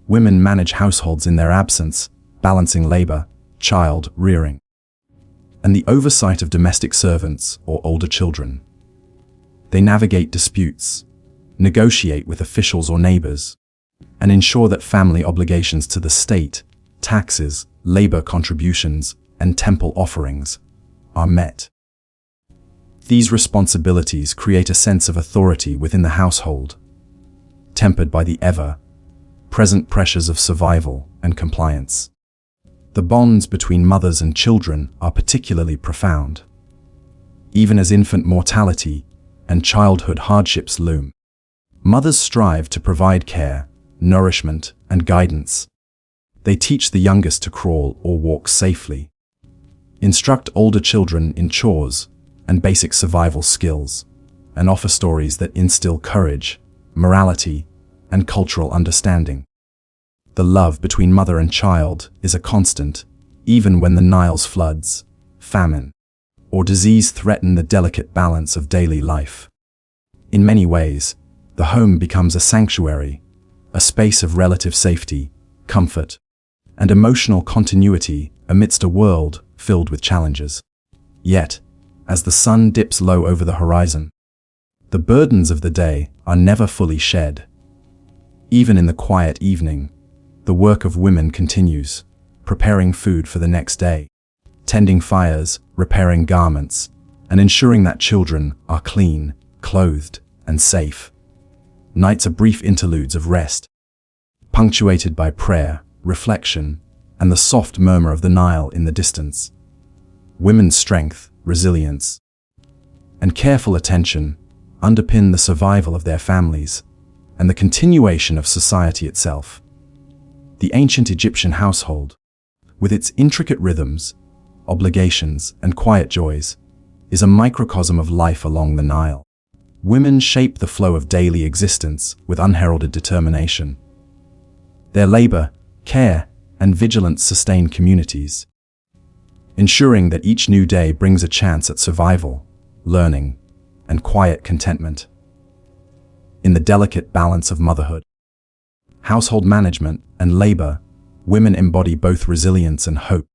S1: Women manage households in their absence, balancing labor, child rearing, and the oversight of domestic servants or older children. They navigate disputes, negotiate with officials or neighbors, and ensure that family obligations to the state, taxes, labor contributions, and temple offerings are met. These responsibilities create a sense of authority within the household, tempered by the ever-present pressures of survival and compliance. The bonds between mothers and children are particularly profound, even as infant mortality and childhood hardships loom. Mothers strive to provide care, nourishment, and guidance. They teach the youngest to crawl or walk safely, instruct older children in chores and basic survival skills, and offer stories that instill courage, morality, and cultural understanding. The love between mother and child is a constant, even when the Nile's floods, famine, or disease threaten the delicate balance of daily life. In many ways, the home becomes a sanctuary, a space of relative safety, comfort, and emotional continuity amidst a world filled with challenges. Yet, as the sun dips low over the horizon, the burdens of the day are never fully shed. Even in the quiet evening, the work of women continues, preparing food for the next day, tending fires, repairing garments, and ensuring that children are clean, clothed, and safe. Nights are brief interludes of rest, punctuated by prayer, reflection, and the soft murmur of the Nile in the distance. Women's strength, resilience, and careful attention underpin the survival of their families and the continuation of society itself. The ancient Egyptian household, with its intricate rhythms, obligations, and quiet joys, is a microcosm of life along the Nile. Women shape the flow of daily existence with unheralded determination. Their labor, care, and vigilance sustain communities, ensuring that each new day brings a chance at survival, learning, and quiet contentment. In the delicate balance of motherhood, household management, and labor, women embody both resilience and hope.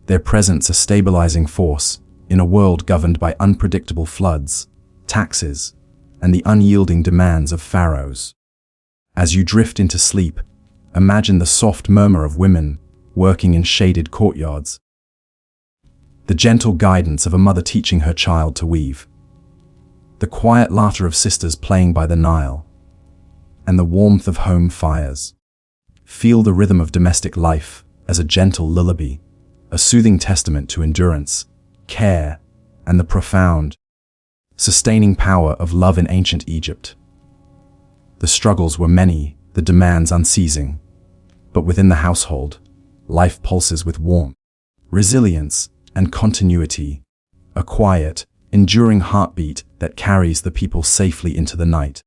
S1: Their presence a stabilizing force in a world governed by unpredictable floods, taxes, and the unyielding demands of pharaohs. As you drift into sleep, imagine the soft murmur of women working in shaded courtyards, the gentle guidance of a mother teaching her child to weave, the quiet laughter of sisters playing by the Nile, and the warmth of home fires. Feel the rhythm of domestic life as a gentle lullaby, a soothing testament to endurance, care, and the profound, sustaining power of love in ancient Egypt. The struggles were many, the demands unceasing, but within the household, life pulses with warmth, resilience, and continuity, a quiet, enduring heartbeat that carries the people safely into the night.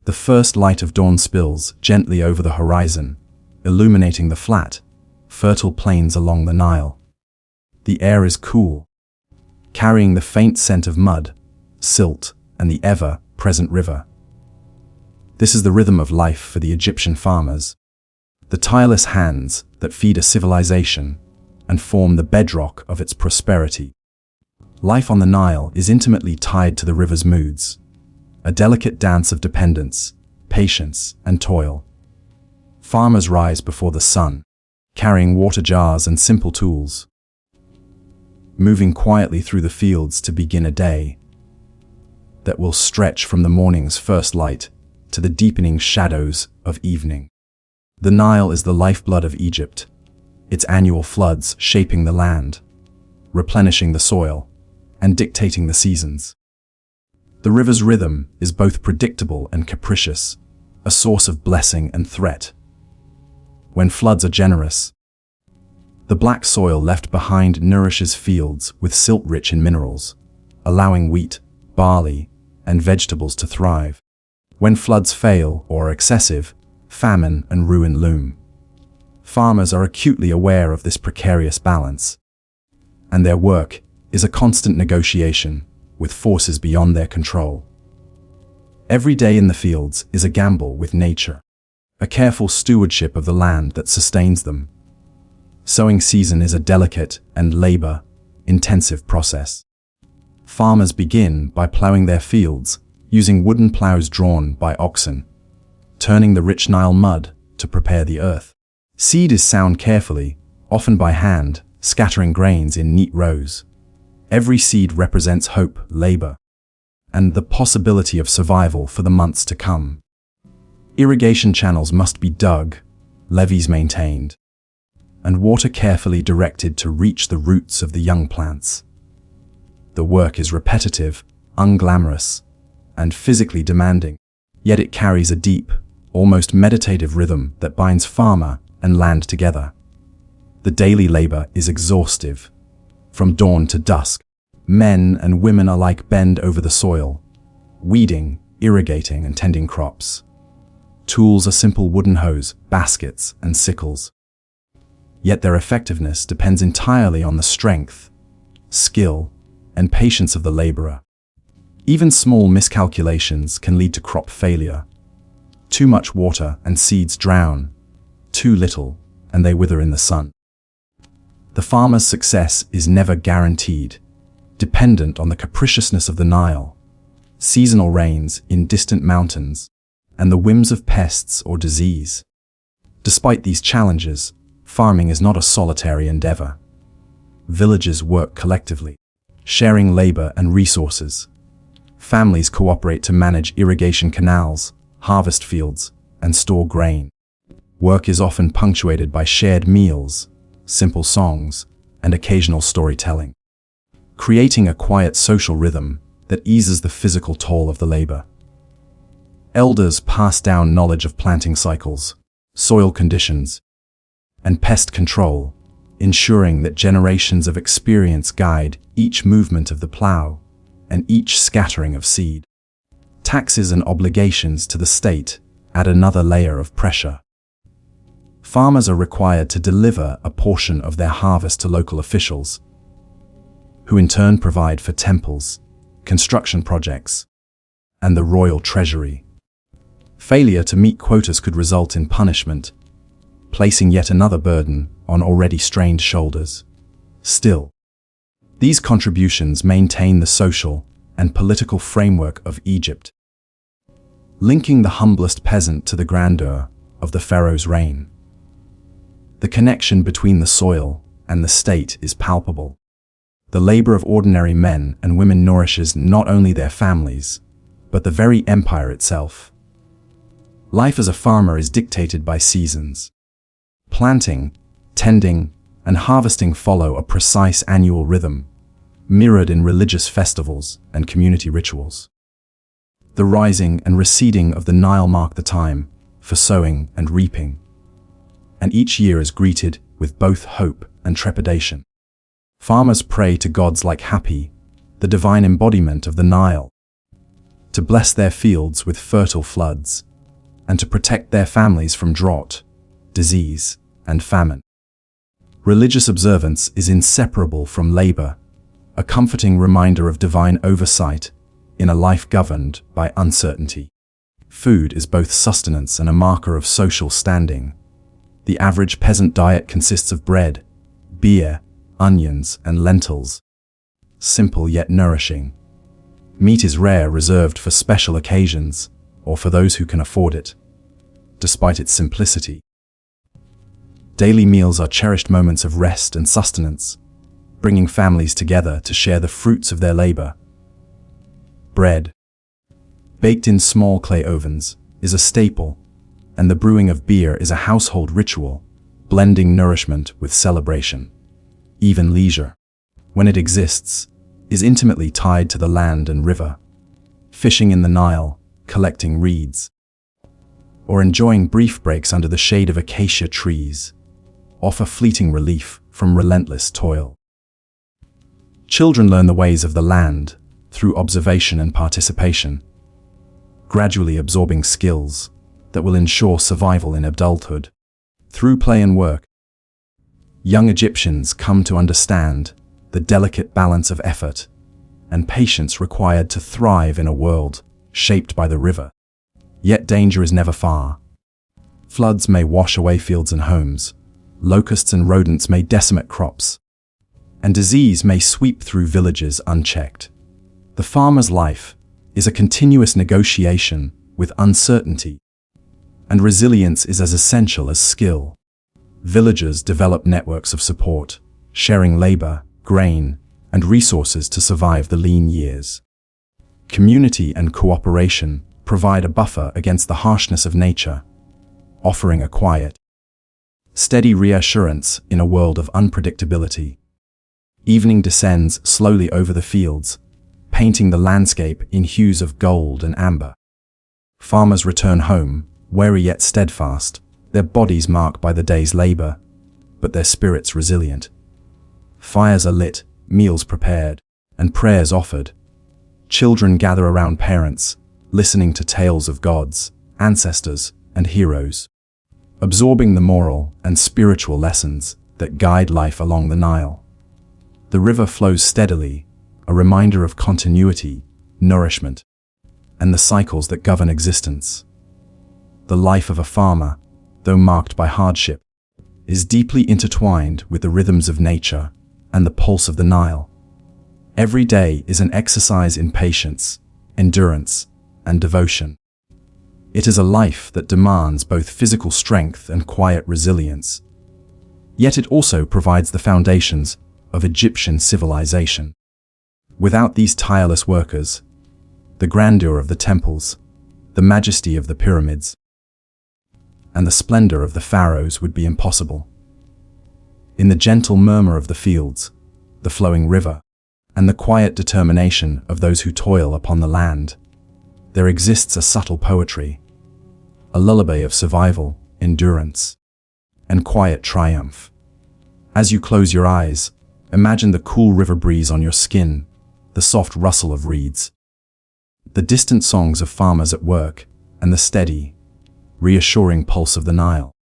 S1: The first light of dawn spills gently over the horizon, illuminating the flat, fertile plains along the Nile. The air is cool, carrying the faint scent of mud, silt, and the ever-present river. This is the rhythm of life for the Egyptian farmers, the tireless hands that feed a civilization and form the bedrock of its prosperity. Life on the Nile is intimately tied to the river's moods, a delicate dance of dependence, patience, and toil. Farmers rise before the sun, carrying water jars and simple tools, moving quietly through the fields to begin a day that will stretch from the morning's first light to the deepening shadows of evening. The Nile is the lifeblood of Egypt, its annual floods shaping the land, replenishing the soil, and dictating the seasons. The river's rhythm is both predictable and capricious, a source of blessing and threat. When floods are generous, the black soil left behind nourishes fields with silt rich in minerals, allowing wheat, barley, and vegetables to thrive. When floods fail or are excessive, famine and ruin loom. Farmers are acutely aware of this precarious balance, and their work is a constant negotiation with forces beyond their control. Every day in the fields is a gamble with nature, a careful stewardship of the land that sustains them. Sowing season is a delicate and labor-intensive process. Farmers begin by plowing their fields using wooden plows drawn by oxen, turning the rich Nile mud to prepare the earth. Seed is sown carefully, often by hand, scattering grains in neat rows. Every seed represents hope, labor, and the possibility of survival for the months to come. Irrigation channels must be dug, levees maintained, and water carefully directed to reach the roots of the young plants. The work is repetitive, unglamorous, and physically demanding, yet it carries a deep, almost meditative rhythm that binds farmer and land together. The daily labor is exhaustive. From dawn to dusk, men and women alike bend over the soil, weeding, irrigating, and tending crops. Tools are simple wooden hoes, baskets, and sickles. Yet their effectiveness depends entirely on the strength, skill, and patience of the laborer. Even small miscalculations can lead to crop failure. Too much water and seeds drown. Too little, and they wither in the sun. The farmer's success is never guaranteed, dependent on the capriciousness of the Nile, seasonal rains in distant mountains, and the whims of pests or disease. Despite these challenges, farming is not a solitary endeavor. Villages work collectively, sharing labor and resources. Families cooperate to manage irrigation canals, harvest fields, and store grain. Work is often punctuated by shared meals, simple songs, and occasional storytelling, creating a quiet social rhythm that eases the physical toll of the labor. Elders pass down knowledge of planting cycles, soil conditions, and pest control, ensuring that generations of experience guide each movement of the plow and each scattering of seed. Taxes and obligations to the state add another layer of pressure. Farmers are required to deliver a portion of their harvest to local officials, who in turn provide for temples, construction projects, and the royal treasury. Failure to meet quotas could result in punishment, placing yet another burden on already strained shoulders. Still, these contributions maintain the social and political framework of Egypt, linking the humblest peasant to the grandeur of the pharaoh's reign. The connection between the soil and the state is palpable. The labor of ordinary men and women nourishes not only their families, but the very empire itself. Life as a farmer is dictated by seasons. Planting, tending, and harvesting follow a precise annual rhythm, mirrored in religious festivals and community rituals. The rising and receding of the Nile mark the time for sowing and reaping, and each year is greeted with both hope and trepidation. Farmers pray to gods like Hapi, the divine embodiment of the Nile, to bless their fields with fertile floods, and to protect their families from drought, disease, and famine. Religious observance is inseparable from labor, a comforting reminder of divine oversight in a life governed by uncertainty. Food is both sustenance and a marker of social standing. The average peasant diet consists of bread, beer, onions, and lentils. Simple yet nourishing. Meat is rare, reserved for special occasions, or for those who can afford it. Despite its simplicity, daily meals are cherished moments of rest and sustenance, bringing families together to share the fruits of their labor. Bread, baked in small clay ovens, is a staple, and the brewing of beer is a household ritual, blending nourishment with celebration. Even leisure, when it exists, is intimately tied to the land and river. Fishing in the Nile, collecting reeds, or enjoying brief breaks under the shade of acacia trees, offer fleeting relief from relentless toil. Children learn the ways of the land through observation and participation, gradually absorbing skills that will ensure survival in adulthood. Through play and work, young Egyptians come to understand the delicate balance of effort and patience required to thrive in a world shaped by the river. Yet danger is never far. Floods may wash away fields and homes, locusts and rodents may decimate crops, and disease may sweep through villages unchecked. The farmer's life is a continuous negotiation with uncertainty, and resilience is as essential as skill. Villagers develop networks of support, sharing labor, grain, and resources to survive the lean years. Community and cooperation provide a buffer against the harshness of nature, offering a quiet, steady reassurance in a world of unpredictability. Evening descends slowly over the fields, painting the landscape in hues of gold and amber. Farmers return home, weary yet steadfast, their bodies marked by the day's labor, but their spirits resilient. Fires are lit, meals prepared, and prayers offered. Children gather around parents, listening to tales of gods, ancestors, and heroes, absorbing the moral and spiritual lessons that guide life along the Nile. The river flows steadily, a reminder of continuity, nourishment, and the cycles that govern existence. The life of a farmer, though marked by hardship, is deeply intertwined with the rhythms of nature and the pulse of the Nile. Every day is an exercise in patience, endurance, and devotion. It is a life that demands both physical strength and quiet resilience. Yet it also provides the foundations of Egyptian civilization. Without these tireless workers, the grandeur of the temples, the majesty of the pyramids, and the splendor of the pharaohs would be impossible. In the gentle murmur of the fields, the flowing river, and the quiet determination of those who toil upon the land, there exists a subtle poetry, a lullaby of survival, endurance, and quiet triumph. As you close your eyes, imagine the cool river breeze on your skin, the soft rustle of reeds, the distant songs of farmers at work, and the steady, reassuring pulse of the Nile.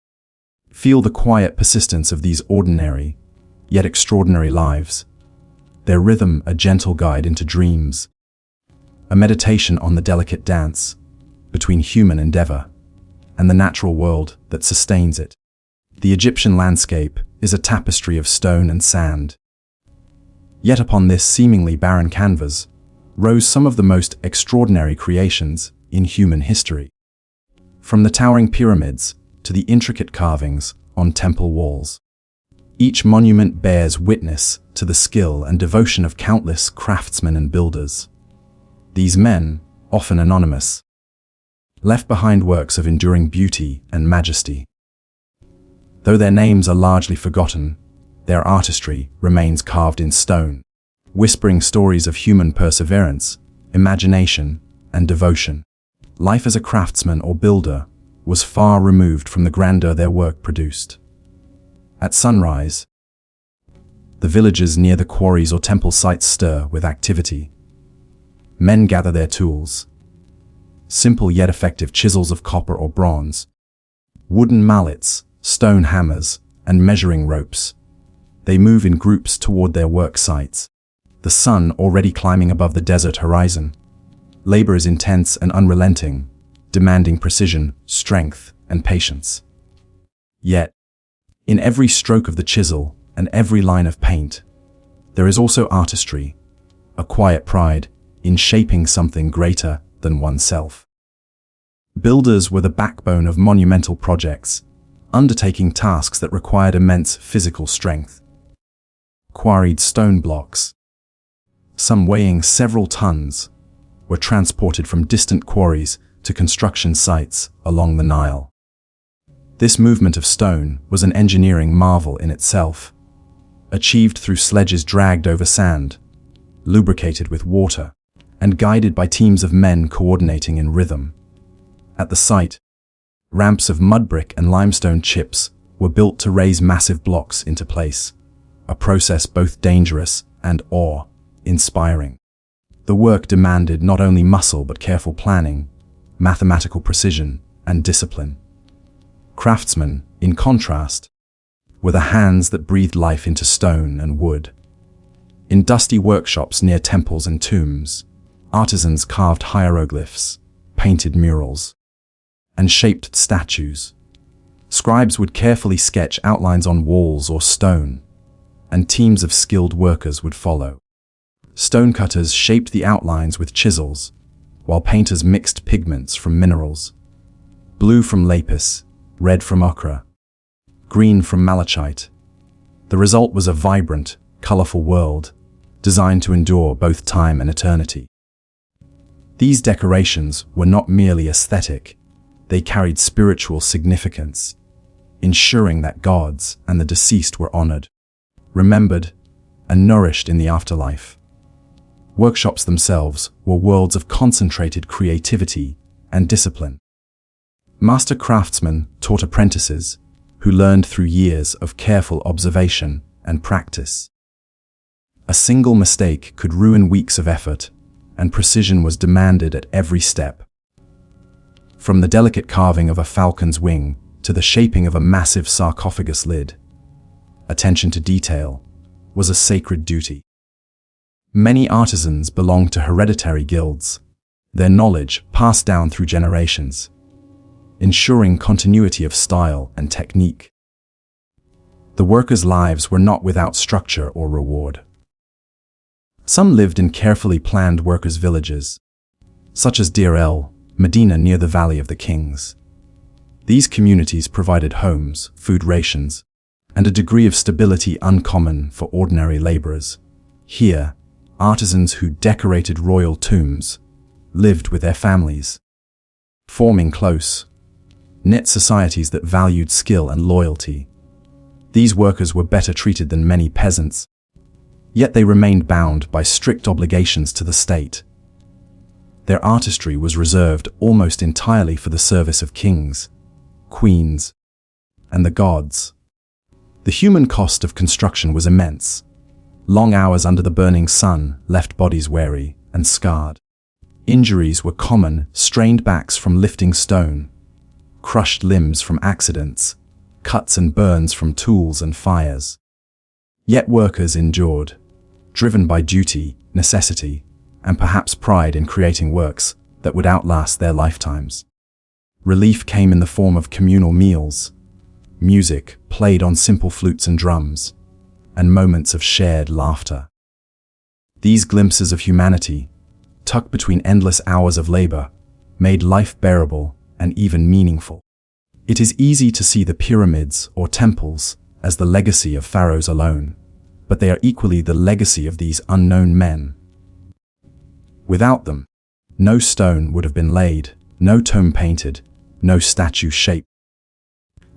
S1: Feel the quiet persistence of these ordinary, yet extraordinary lives, their rhythm a gentle guide into dreams, a meditation on the delicate dance between human endeavor and the natural world that sustains it. The Egyptian landscape is a tapestry of stone and sand. Yet upon this seemingly barren canvas rose some of the most extraordinary creations in human history. From the towering pyramids to the intricate carvings on temple walls, each monument bears witness to the skill and devotion of countless craftsmen and builders. These men, often anonymous, left behind works of enduring beauty and majesty. Though their names are largely forgotten, their artistry remains carved in stone, whispering stories of human perseverance, imagination, and devotion. Life as a craftsman or builder was far removed from the grandeur their work produced. At sunrise, the villages near the quarries or temple sites stir with activity. Men gather their tools, simple yet effective chisels of copper or bronze, wooden mallets, stone hammers, and measuring ropes. They move in groups toward their work sites, the sun already climbing above the desert horizon. Labor is intense and unrelenting, demanding precision, strength, and patience. Yet, in every stroke of the chisel and every line of paint, there is also artistry, a quiet pride in shaping something greater than oneself. Builders were the backbone of monumental projects, undertaking tasks that required immense physical strength. Quarried stone blocks, some weighing several tons, were transported from distant quarries to construction sites along the Nile. This movement of stone was an engineering marvel in itself, achieved through sledges dragged over sand, lubricated with water, and guided by teams of men coordinating in rhythm. At the site, ramps of mud brick and limestone chips were built to raise massive blocks into place, a process both dangerous and awe-inspiring. The work demanded not only muscle but careful planning, mathematical precision, and discipline. Craftsmen, in contrast, were the hands that breathed life into stone and wood. In dusty workshops near temples and tombs, artisans carved hieroglyphs, painted murals, and shaped statues. Scribes would carefully sketch outlines on walls or stone, and teams of skilled workers would follow. Stonecutters shaped the outlines with chisels, while painters mixed pigments from minerals. Blue from lapis, red from ochre, green from malachite. The result was a vibrant, colorful world, designed to endure both time and eternity. These decorations were not merely aesthetic, they carried spiritual significance, ensuring that gods and the deceased were honored, remembered, and nourished in the afterlife. Workshops themselves were worlds of concentrated creativity and discipline. Master craftsmen taught apprentices, who learned through years of careful observation and practice. A single mistake could ruin weeks of effort, and precision was demanded at every step. From the delicate carving of a falcon's wing to the shaping of a massive sarcophagus lid, attention to detail was a sacred duty. Many artisans belonged to hereditary guilds, their knowledge passed down through generations, ensuring continuity of style and technique. The workers' lives were not without structure or reward. Some lived in carefully planned workers' villages, such as Deir el Medina near the Valley of the Kings. These communities provided homes, food rations, and a degree of stability uncommon for ordinary laborers. Here, artisans who decorated royal tombs lived with their families, forming close, knit societies that valued skill and loyalty. These workers were better treated than many peasants, yet they remained bound by strict obligations to the state. Their artistry was reserved almost entirely for the service of kings, queens, and the gods. The human cost of construction was immense. Long hours under the burning sun left bodies weary and scarred. Injuries were common: strained backs from lifting stone, crushed limbs from accidents, cuts and burns from tools and fires. Yet workers endured, driven by duty, necessity, and perhaps pride in creating works that would outlast their lifetimes. Relief came in the form of communal meals, music played on simple flutes and drums, and moments of shared laughter. These glimpses of humanity, tucked between endless hours of labor, made life bearable and even meaningful. It is easy to see the pyramids or temples as the legacy of pharaohs alone, but they are equally the legacy of these unknown men. Without them, no stone would have been laid, no tomb painted, no statue shaped.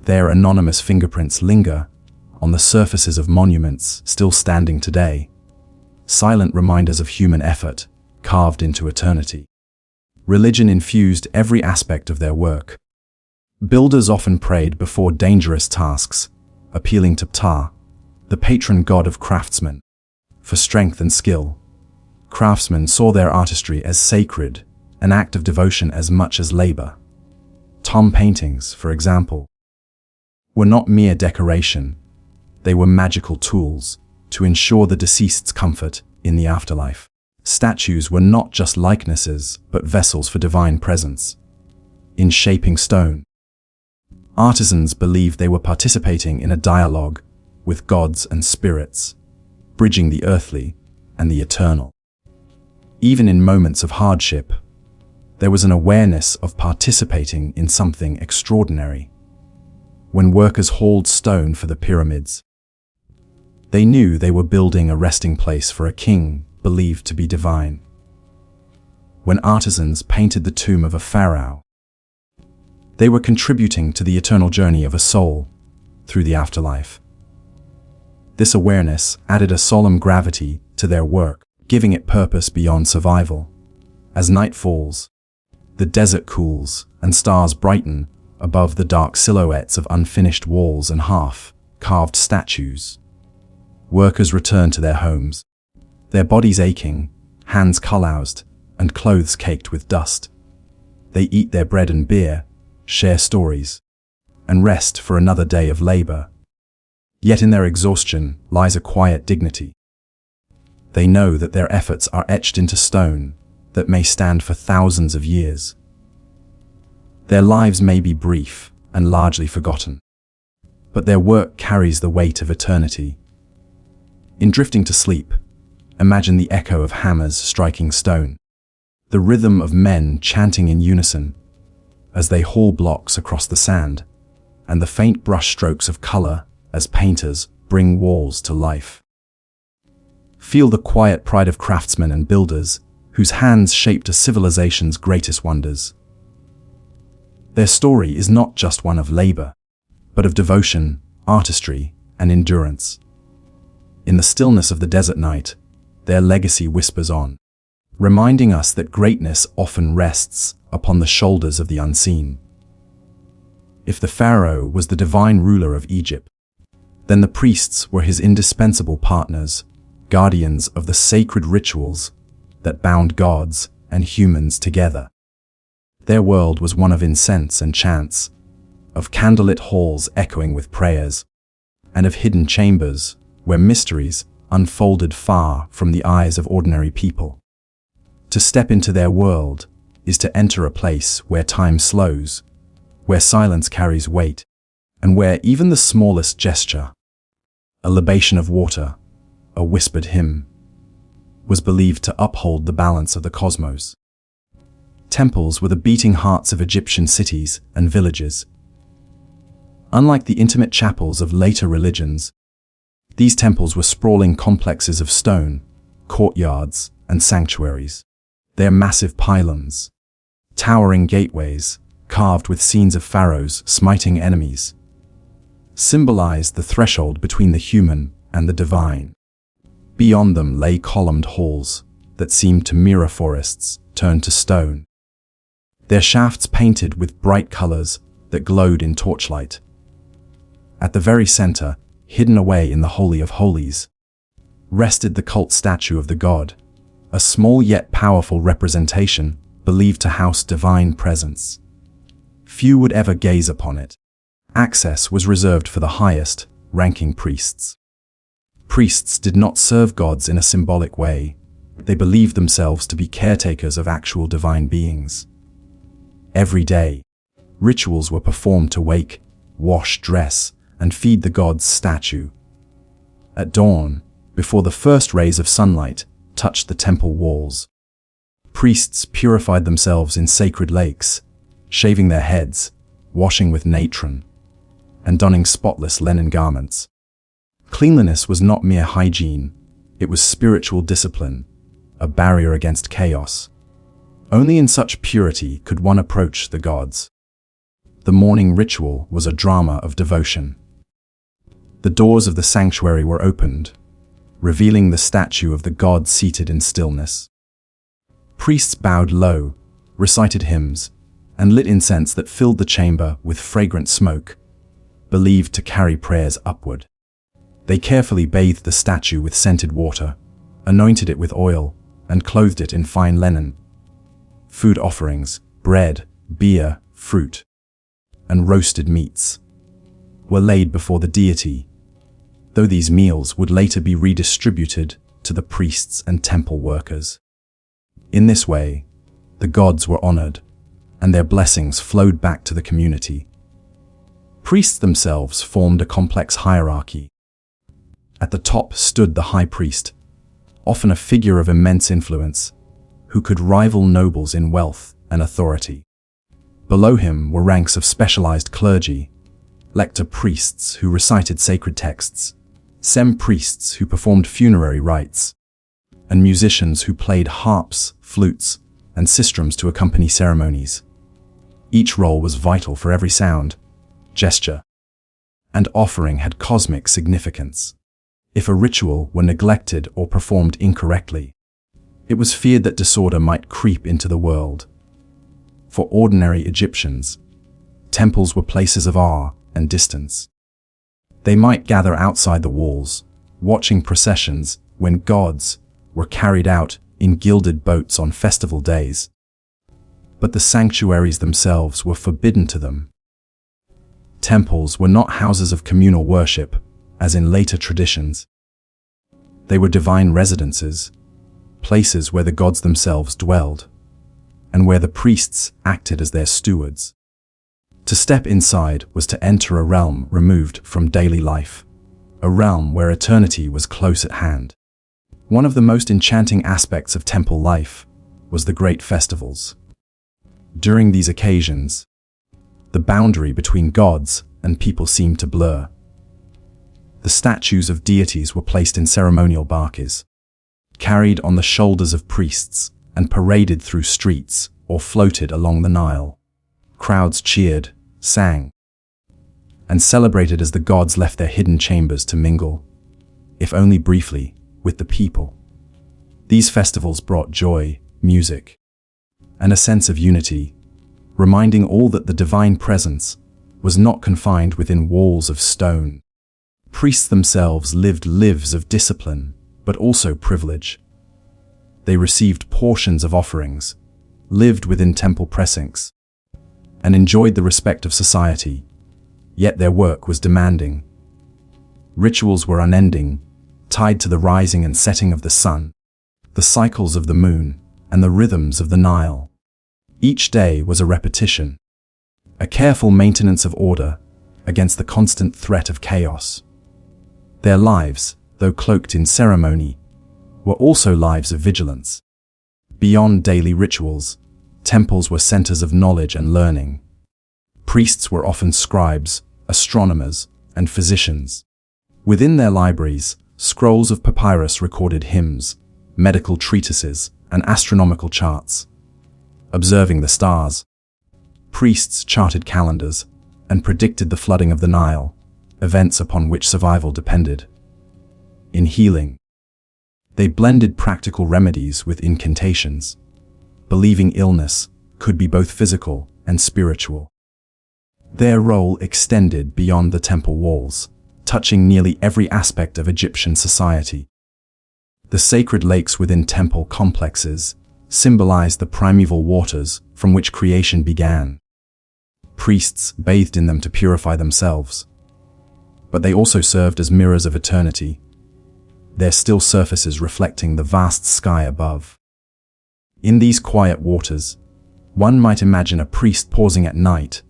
S1: Their anonymous fingerprints linger on the surfaces of monuments still standing today, silent reminders of human effort carved into eternity. Religion infused every aspect of their work. Builders often prayed before dangerous tasks, appealing to Ptah, the patron god of craftsmen, for strength and skill. Craftsmen saw their artistry as sacred, an act of devotion as much as labor. Tomb paintings, for example, were not mere decoration. They were magical tools to ensure the deceased's comfort in the afterlife. Statues were not just likenesses, but vessels for divine presence. In shaping stone, artisans believed they were participating in a dialogue with gods and spirits, bridging the earthly and the eternal. Even in moments of hardship, there was an awareness of participating in something extraordinary. When workers hauled stone for the pyramids, they knew they were building a resting place for a king believed to be divine. When artisans painted the tomb of a pharaoh, they were contributing to the eternal journey of a soul through the afterlife. This awareness added a solemn gravity to their work, giving it purpose beyond survival. As night falls, the desert cools and stars brighten above the dark silhouettes of unfinished walls and half-carved statues. Workers return to their homes, their bodies aching, hands calloused, and clothes caked with dust. They eat their bread and beer, share stories, and rest for another day of labor. Yet in their exhaustion lies a quiet dignity. They know that their efforts are etched into stone that may stand for thousands of years. Their lives may be brief and largely forgotten, but their work carries the weight of eternity. In drifting to sleep, imagine the echo of hammers striking stone, the rhythm of men chanting in unison as they haul blocks across the sand, and the faint brush strokes of color as painters bring walls to life. Feel the quiet pride of craftsmen and builders whose hands shaped a civilization's greatest wonders. Their story is not just one of labor, but of devotion, artistry, and endurance. In the stillness of the desert night, their legacy whispers on, reminding us that greatness often rests upon the shoulders of the unseen. If the Pharaoh was the divine ruler of Egypt, then the priests were his indispensable partners, guardians of the sacred rituals that bound gods and humans together. Their world was one of incense and chants, of candlelit halls echoing with prayers, and of hidden chambers where mysteries unfolded far from the eyes of ordinary people. To step into their world is to enter a place where time slows, where silence carries weight, and where even the smallest gesture, a libation of water, a whispered hymn, was believed to uphold the balance of the cosmos. Temples were the beating hearts of Egyptian cities and villages. Unlike the intimate chapels of later religions, these temples were sprawling complexes of stone, courtyards, and sanctuaries. Their massive pylons, towering gateways, carved with scenes of pharaohs smiting enemies, symbolized the threshold between the human and the divine. Beyond them lay columned halls that seemed to mirror forests turned to stone, their shafts painted with bright colors that glowed in torchlight. At the very center, hidden away in the Holy of Holies, rested the cult statue of the god, a small yet powerful representation believed to house divine presence. Few would ever gaze upon it. Access was reserved for the highest ranking priests. Priests did not serve gods in a symbolic way. They believed themselves to be caretakers of actual divine beings. Every day, rituals were performed to wake, wash, dress, and feed the god's statue. At dawn, before the first rays of sunlight touched the temple walls, priests purified themselves in sacred lakes, shaving their heads, washing with natron, and donning spotless linen garments. Cleanliness was not mere hygiene, it was spiritual discipline, a barrier against chaos. Only in such purity could one approach the gods. The morning ritual was a drama of devotion. The doors of the sanctuary were opened, revealing the statue of the god seated in stillness. Priests bowed low, recited hymns, and lit incense that filled the chamber with fragrant smoke, believed to carry prayers upward. They carefully bathed the statue with scented water, anointed it with oil, and clothed it in fine linen. Food offerings, bread, beer, fruit, and roasted meats, were laid before the deity, though these meals would later be redistributed to the priests and temple workers. In this way, the gods were honored, and their blessings flowed back to the community. Priests themselves formed a complex hierarchy. At the top stood the high priest, often a figure of immense influence, who could rival nobles in wealth and authority. Below him were ranks of specialized clergy, lector priests who recited sacred texts, sem-priests who performed funerary rites, and musicians who played harps, flutes, and sistrums to accompany ceremonies. Each role was vital, for every sound, gesture, and offering had cosmic significance. If a ritual were neglected or performed incorrectly, it was feared that disorder might creep into the world. For ordinary Egyptians, temples were places of awe and distance. They might gather outside the walls, watching processions when gods were carried out in gilded boats on festival days. But the sanctuaries themselves were forbidden to them. Temples were not houses of communal worship, as in later traditions. They were divine residences, places where the gods themselves dwelled, and where the priests acted as their stewards. To step inside was to enter a realm removed from daily life, a realm where eternity was close at hand. One of the most enchanting aspects of temple life was the great festivals. During these occasions, the boundary between gods and people seemed to blur. The statues of deities were placed in ceremonial barques, carried on the shoulders of priests and paraded through streets or floated along the Nile. Crowds cheered, sang, and celebrated as the gods left their hidden chambers to mingle, if only briefly, with the people. These festivals brought joy, music, and a sense of unity, reminding all that the divine presence was not confined within walls of stone. Priests themselves lived lives of discipline, but also privilege. They received portions of offerings, lived within temple precincts, and enjoyed the respect of society, yet their work was demanding. Rituals were unending, tied to the rising and setting of the sun, the cycles of the moon, and the rhythms of the Nile. Each day was a repetition, a careful maintenance of order against the constant threat of chaos. Their lives, though cloaked in ceremony, were also lives of vigilance. Beyond daily rituals, temples were centers of knowledge and learning. Priests were often scribes, astronomers, and physicians. Within their libraries, scrolls of papyrus recorded hymns, medical treatises, and astronomical charts. Observing the stars, priests charted calendars and predicted the flooding of the Nile, events upon which survival depended. In healing, they blended practical remedies with incantations, believing illness could be both physical and spiritual. Their role extended beyond the temple walls, touching nearly every aspect of Egyptian society. The sacred lakes within temple complexes symbolized the primeval waters from which creation began. Priests bathed in them to purify themselves, but they also served as mirrors of eternity, their still surfaces reflecting the vast sky above. In these quiet waters, one might imagine a priest pausing at night,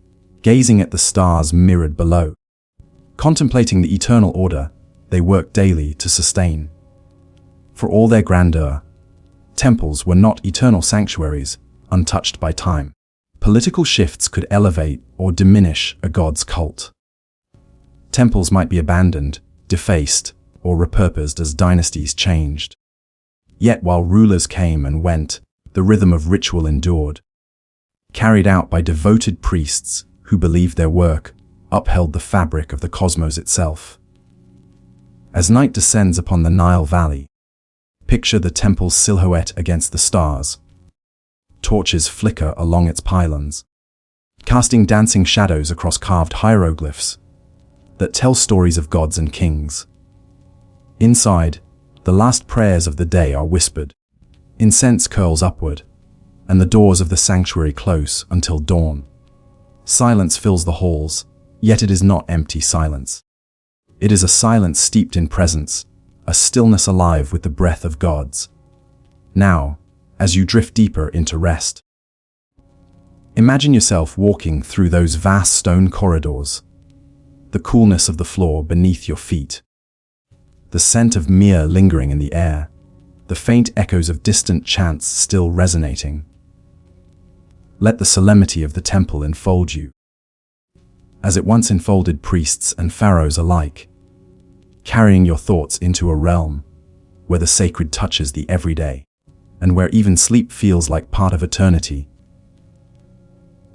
S1: gazing at the stars mirrored below. Contemplating the eternal order they worked daily to sustain. For all their grandeur, temples were not eternal sanctuaries, untouched by time. Political shifts could elevate or diminish a god's cult. Temples might be abandoned, defaced, or repurposed as dynasties changed. Yet while rulers came and went, the rhythm of ritual endured, carried out by devoted priests who believed their work upheld the fabric of the cosmos itself. As night descends upon the Nile Valley, picture the temple's silhouette against the stars. Torches flicker along its pylons, casting dancing shadows across carved hieroglyphs that tell stories of gods and kings. Inside, the last prayers of the day are whispered. Incense curls upward, and the doors of the sanctuary close until dawn. Silence fills the halls, yet it is not empty silence. It is a silence steeped in presence, a stillness alive with the breath of gods. Now, as you drift deeper into rest, imagine yourself walking through those vast stone corridors, the coolness of the floor beneath your feet, the scent of myrrh lingering in the air, the faint echoes of distant chants still resonating. Let the solemnity of the temple enfold you, as it once enfolded priests and pharaohs alike, carrying your thoughts into a realm where the sacred touches the everyday, and where even sleep feels like part of eternity.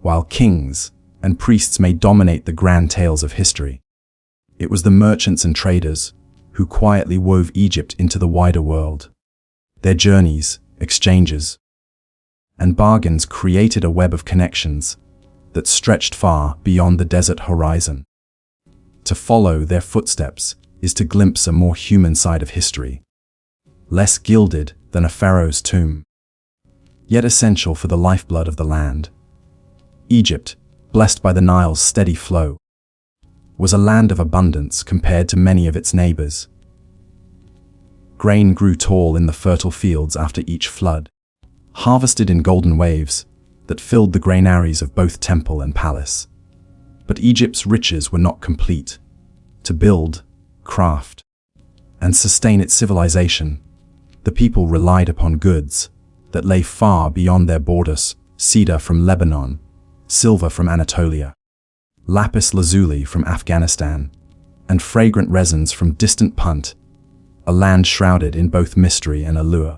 S1: While kings and priests may dominate the grand tales of history, it was the merchants and traders who quietly wove Egypt into the wider world. Their journeys, exchanges, and bargains created a web of connections that stretched far beyond the desert horizon. To follow their footsteps is to glimpse a more human side of history, less gilded than a pharaoh's tomb, yet essential for the lifeblood of the land. Egypt, blessed by the Nile's steady flow, was a land of abundance compared to many of its neighbors. Grain grew tall in the fertile fields after each flood, harvested in golden waves that filled the granaries of both temple and palace. But Egypt's riches were not complete. To build, craft, and sustain its civilization, the people relied upon goods that lay far beyond their borders: cedar from Lebanon, silver from Anatolia, lapis lazuli from Afghanistan, and fragrant resins from distant Punt, a land shrouded in both mystery and allure.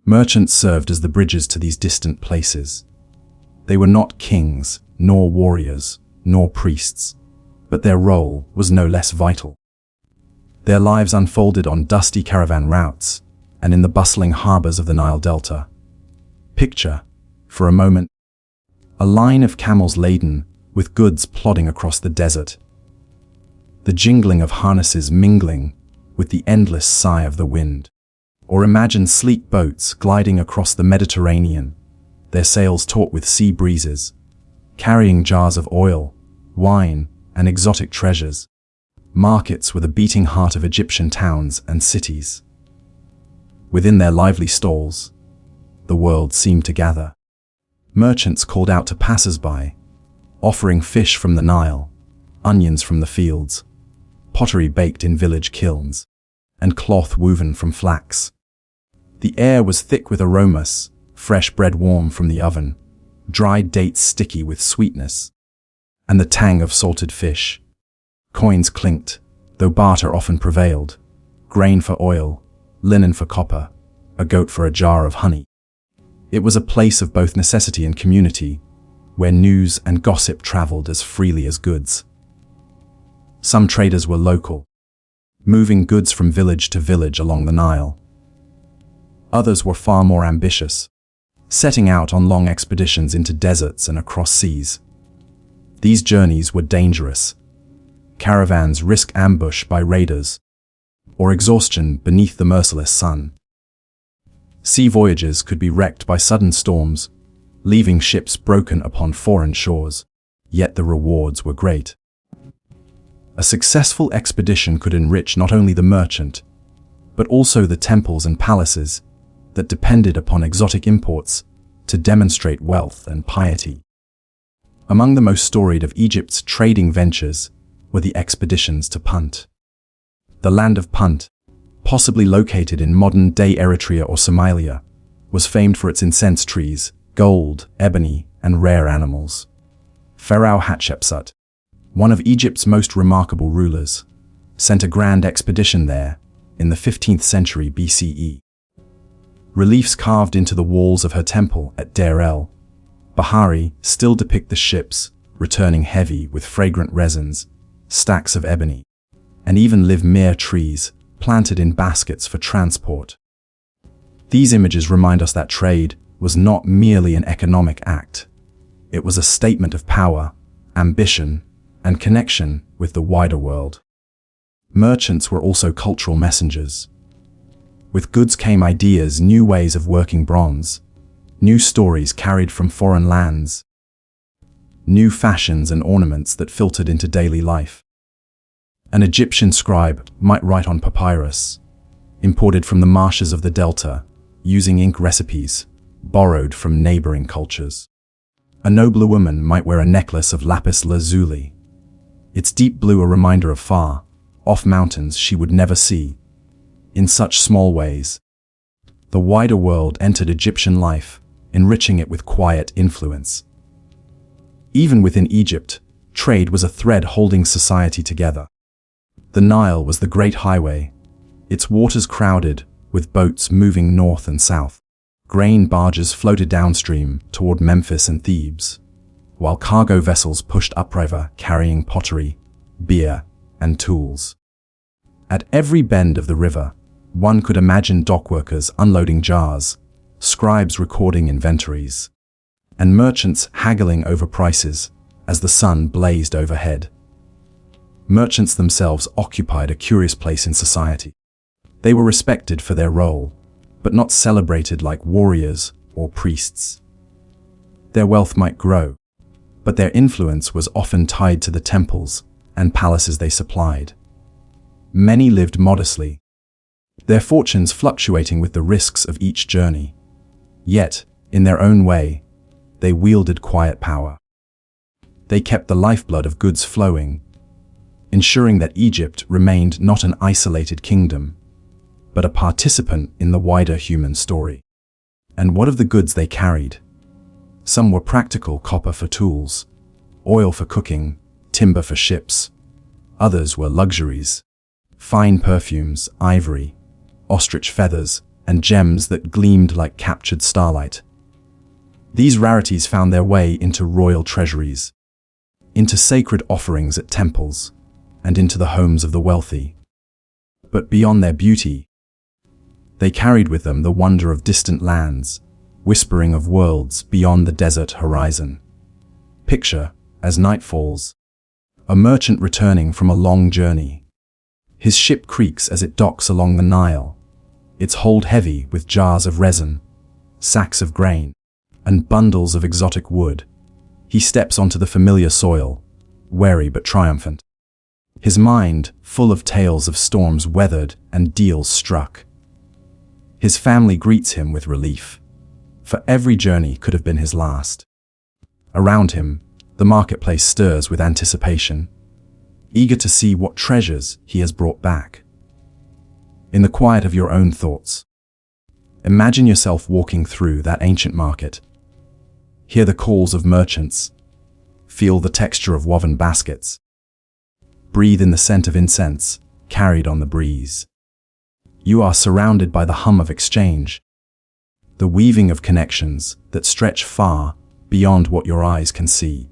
S1: Merchants served as the bridges to these distant places. They were not kings, nor warriors, nor priests, but their role was no less vital. Their lives unfolded on dusty caravan routes and in the bustling harbors of the Nile Delta. Picture, for a moment, a line of camels laden with goods plodding across the desert, the jingling of harnesses mingling with the endless sigh of the wind. Or imagine sleek boats gliding across the Mediterranean, their sails taut with sea breezes, carrying jars of oil, wine, and exotic treasures. Markets were the beating heart of Egyptian towns and cities. Within their lively stalls, the world seemed to gather. Merchants called out to passers-by, offering fish from the Nile, onions from the fields, pottery baked in village kilns, and cloth woven from flax. The air was thick with aromas, fresh bread warm from the oven, dried dates sticky with sweetness, and the tang of salted fish. Coins clinked, though barter often prevailed, grain for oil, linen for copper, a goat for a jar of honey. It was a place of both necessity and community, where news and gossip traveled as freely as goods. Some traders were local, moving goods from village to village along the Nile. Others were far more ambitious, setting out on long expeditions into deserts and across seas. These journeys were dangerous. Caravans risked ambush by raiders, or exhaustion beneath the merciless sun. Sea voyages could be wrecked by sudden storms, leaving ships broken upon foreign shores, yet the rewards were great. A successful expedition could enrich not only the merchant, but also the temples and palaces that depended upon exotic imports to demonstrate wealth and piety. Among the most storied of Egypt's trading ventures were the expeditions to Punt. The land of Punt, possibly located in modern-day Eritrea or Somalia, was famed for its incense trees, gold, ebony, and rare animals. Pharaoh Hatshepsut, one of Egypt's most remarkable rulers, sent a grand expedition there in the 15th century BCE. Reliefs carved into the walls of her temple at Deir el-Bahari still depict the ships returning heavy with fragrant resins, stacks of ebony, and even live mere trees planted in baskets for transport. These images remind us that trade was not merely an economic act. It was a statement of power, ambition, and connection with the wider world. Merchants were also cultural messengers. With goods came ideas, new ways of working bronze, new stories carried from foreign lands, new fashions and ornaments that filtered into daily life. An Egyptian scribe might write on papyrus, imported from the marshes of the Delta, using ink recipes borrowed from neighboring cultures. A nobler woman might wear a necklace of lapis lazuli, its deep blue a reminder of far off mountains she would never see. In such small ways, the wider world entered Egyptian life, enriching it with quiet influence. Even within Egypt, trade was a thread holding society together. The Nile was the great highway, its waters crowded with boats moving north and south. Grain barges floated downstream toward Memphis and Thebes, while cargo vessels pushed upriver carrying pottery, beer, and tools. At every bend of the river, one could imagine dockworkers unloading jars, scribes recording inventories, and merchants haggling over prices as the sun blazed overhead. Merchants themselves occupied a curious place in society. They were respected for their role, but not celebrated like warriors or priests. Their wealth might grow, but their influence was often tied to the temples and palaces they supplied. Many lived modestly, their fortunes fluctuating with the risks of each journey. Yet, in their own way, they wielded quiet power. They kept the lifeblood of goods flowing, ensuring that Egypt remained not an isolated kingdom, but a participant in the wider human story. And what of the goods they carried? Some were practical: copper for tools, oil for cooking, timber for ships. Others were luxuries: fine perfumes, ivory, ostrich feathers, and gems that gleamed like captured starlight. These rarities found their way into royal treasuries, into sacred offerings at temples, and into the homes of the wealthy. But beyond their beauty, they carried with them the wonder of distant lands, whispering of worlds beyond the desert horizon. Picture, as night falls, a merchant returning from a long journey. His ship creaks as it docks along the Nile, its hold heavy with jars of resin, sacks of grain, and bundles of exotic wood. He steps onto the familiar soil, wary but triumphant. His mind full of tales of storms weathered and deals struck. His family greets him with relief, for every journey could have been his last. Around him, the marketplace stirs with anticipation, eager to see what treasures he has brought back. In the quiet of your own thoughts, imagine yourself walking through that ancient market. Hear the calls of merchants, feel the texture of woven baskets, breathe in the scent of incense carried on the breeze. You are surrounded by the hum of exchange, the weaving of connections that stretch far beyond what your eyes can see.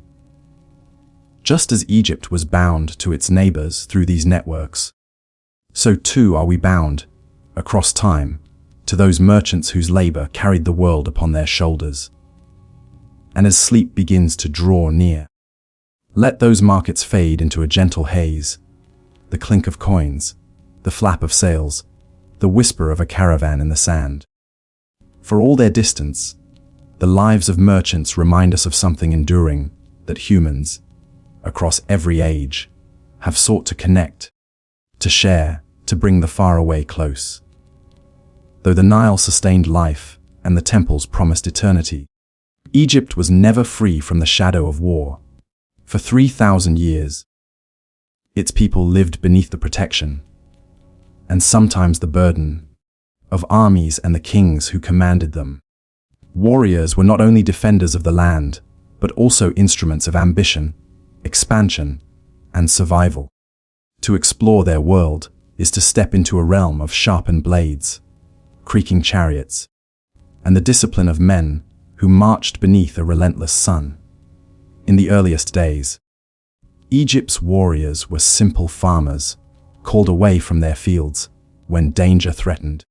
S1: Just as Egypt was bound to its neighbors through these networks, so too are we bound, across time, to those merchants whose labor carried the world upon their shoulders. And as sleep begins to draw near, let those markets fade into a gentle haze, the clink of coins, the flap of sails, the whisper of a caravan in the sand. For all their distance, the lives of merchants remind us of something enduring, that humans, across every age, have sought to connect, to share, to bring the far away close. Though the Nile sustained life and the temples promised eternity, Egypt was never free from the shadow of war. For 3,000 years, its people lived beneath the protection, and sometimes the burden, of armies and the kings who commanded them. Warriors were not only defenders of the land, but also instruments of ambition, expansion, and survival. To explore their world is to step into a realm of sharpened blades, creaking chariots, and the discipline of men who marched beneath a relentless sun. In the earliest days, Egypt's warriors were simple farmers, called away from their fields when danger threatened.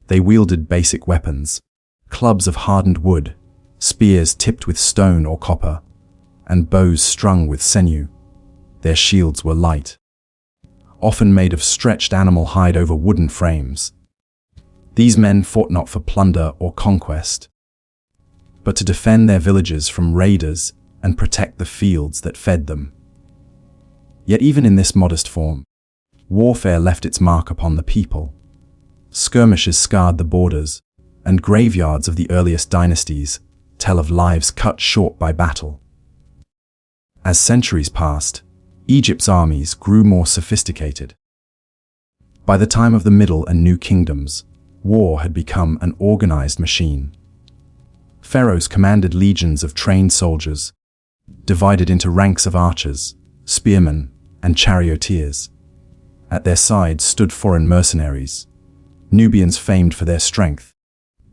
S1: They wielded basic weapons, clubs of hardened wood, spears tipped with stone or copper, and bows strung with sinew. Their shields were light, often made of stretched animal hide over wooden frames. These men fought not for plunder or conquest, but to defend their villages from raiders and protect the fields that fed them. Yet even in this modest form, warfare left its mark upon the people. Skirmishes scarred the borders, and graveyards of the earliest dynasties tell of lives cut short by battle. As centuries passed, Egypt's armies grew more sophisticated. By the time of the Middle and New Kingdoms, war had become an organized machine. Pharaohs commanded legions of trained soldiers, divided into ranks of archers, spearmen, and charioteers. At their sides stood foreign mercenaries, Nubians famed for their strength,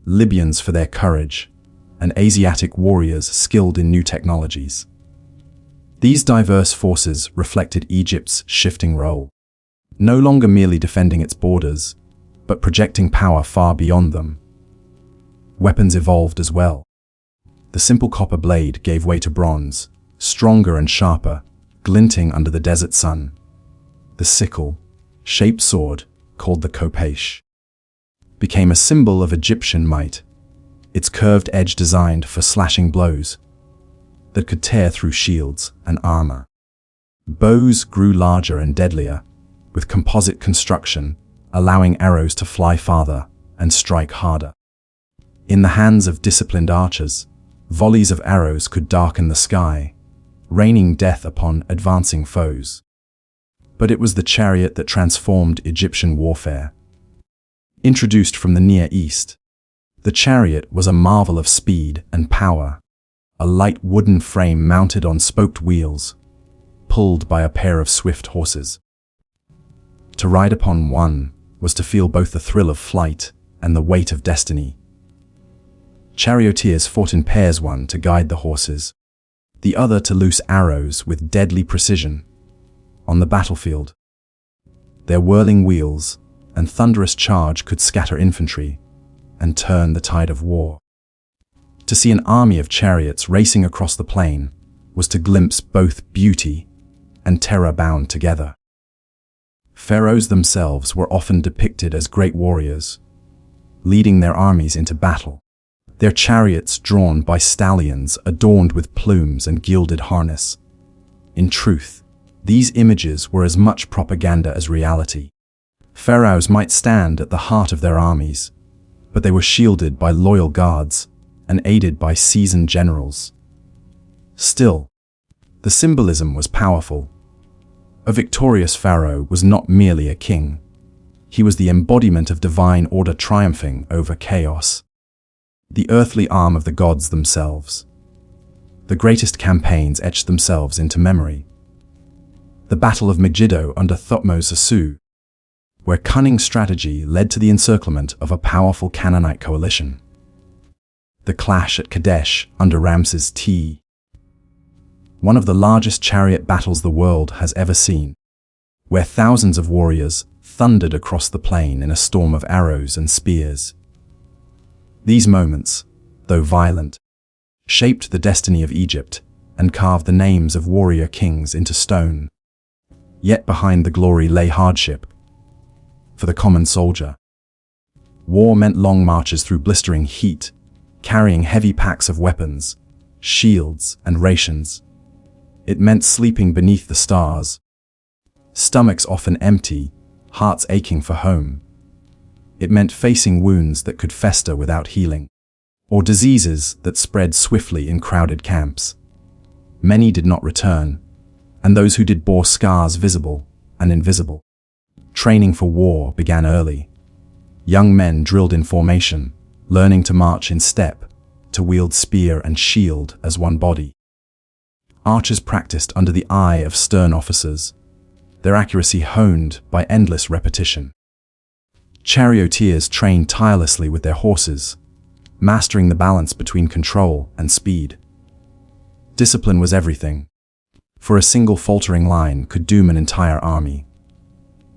S1: Libyans for their courage, and Asiatic warriors skilled in new technologies. These diverse forces reflected Egypt's shifting role, no longer merely defending its borders, but projecting power far beyond them. Weapons evolved as well. The simple copper blade gave way to bronze, stronger and sharper, glinting under the desert sun. The sickle, shaped sword, called the khopesh, became a symbol of Egyptian might, its curved edge designed for slashing blows that could tear through shields and armor. Bows grew larger and deadlier, with composite construction allowing arrows to fly farther and strike harder. In the hands of disciplined archers, volleys of arrows could darken the sky, raining death upon advancing foes. But it was the chariot that transformed Egyptian warfare. Introduced from the Near East, the chariot was a marvel of speed and power, a light wooden frame mounted on spoked wheels, pulled by a pair of swift horses. To ride upon one was to feel both the thrill of flight and the weight of destiny. Charioteers fought in pairs, one to guide the horses, the other to loose arrows with deadly precision. On the battlefield, their whirling wheels and thunderous charge could scatter infantry and turn the tide of war. To see an army of chariots racing across the plain was to glimpse both beauty and terror bound together. Pharaohs themselves were often depicted as great warriors, leading their armies into battle, their chariots drawn by stallions adorned with plumes and gilded harness. In truth, these images were as much propaganda as reality. Pharaohs might stand at the heart of their armies, but they were shielded by loyal guards and aided by seasoned generals. Still, the symbolism was powerful. A victorious pharaoh was not merely a king. He was the embodiment of divine order triumphing over chaos, the earthly arm of the gods themselves. The greatest campaigns etched themselves into memory. The Battle of Megiddo under Thutmose II, where cunning strategy led to the encirclement of a powerful Canaanite coalition. The clash at Kadesh under Ramses II, one of the largest chariot battles the world has ever seen, where thousands of warriors thundered across the plain in a storm of arrows and spears. These moments, though violent, shaped the destiny of Egypt and carved the names of warrior kings into stone. Yet behind the glory lay hardship. For the common soldier, war meant long marches through blistering heat, carrying heavy packs of weapons, shields, and rations. It meant sleeping beneath the stars, stomachs often empty, hearts aching for home. It meant facing wounds that could fester without healing, or diseases that spread swiftly in crowded camps. Many did not return, and those who did bore scars visible and invisible. Training for war began early. Young men drilled in formation, learning to march in step, to wield spear and shield as one body. Archers practiced under the eye of stern officers, their accuracy honed by endless repetition. Charioteers trained tirelessly with their horses, mastering the balance between control and speed. Discipline was everything, for a single faltering line could doom an entire army.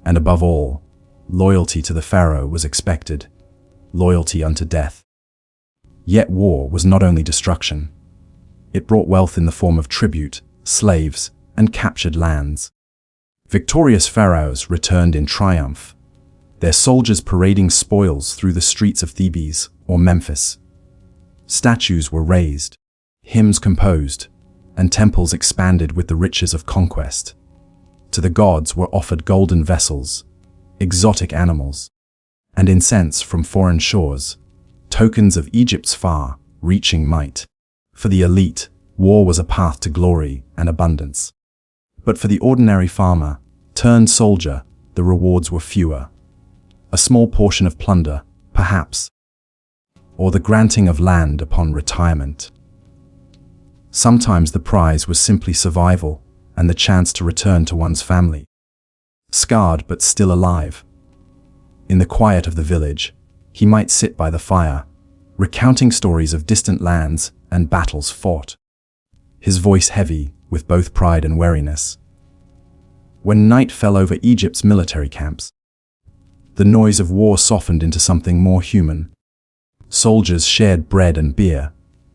S1: And above all, loyalty to the pharaoh was expected, loyalty unto death. Yet war was not only destruction. It brought wealth in the form of tribute, slaves, and captured lands. Victorious pharaohs returned in triumph, their soldiers parading spoils through the streets of Thebes or Memphis. Statues were raised, hymns composed, and temples expanded with the riches of conquest. To the gods were offered golden vessels, exotic animals, and incense from foreign shores, tokens of Egypt's far-reaching might. For the elite, war was a path to glory and abundance. But for the ordinary farmer turned soldier, the rewards were fewer. A small portion of plunder, perhaps, or the granting of land upon retirement. Sometimes the prize was simply survival and the chance to return to one's family, scarred but still alive. In the quiet of the village, he might sit by the fire, recounting stories of distant lands and battles fought, his voice heavy with both pride and weariness. When night fell over Egypt's military camps, the noise of war softened into something more human. Soldiers shared bread and beer,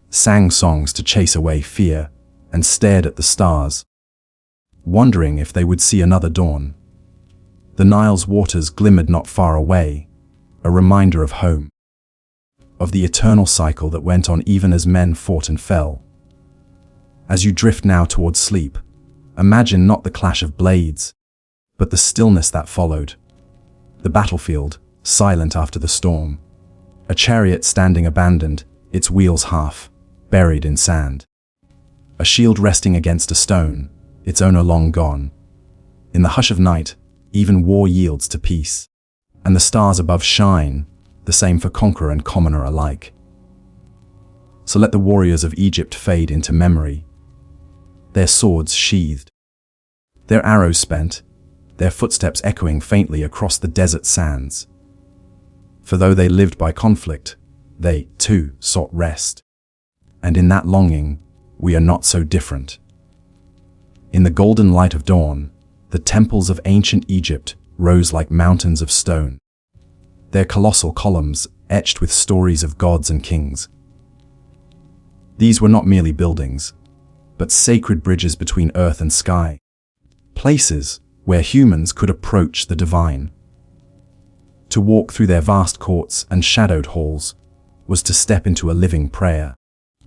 S1: sang songs to chase away fear, and stared at the stars, wondering if they would see another dawn. The Nile's waters glimmered not far away, a reminder of home, of the eternal cycle that went on even as men fought and fell. As you drift now towards sleep, imagine not the clash of blades, but the stillness that followed. The battlefield, silent after the storm. A chariot standing abandoned, its wheels half buried in sand. A shield resting against a stone, its owner long gone. In the hush of night, even war yields to peace, and the stars above shine, the same for conqueror and commoner alike. So let the warriors of Egypt fade into memory, their swords sheathed, their arrows spent, their footsteps echoing faintly across the desert sands. For though they lived by conflict, they, too, sought rest. And in that longing, we are not so different. In the golden light of dawn, the temples of ancient Egypt rose like mountains of stone, their colossal columns etched with stories of gods and kings. These were not merely buildings, but sacred bridges between earth and sky, places where humans could approach the divine. To walk through their vast courts and shadowed halls was to step into a living prayer,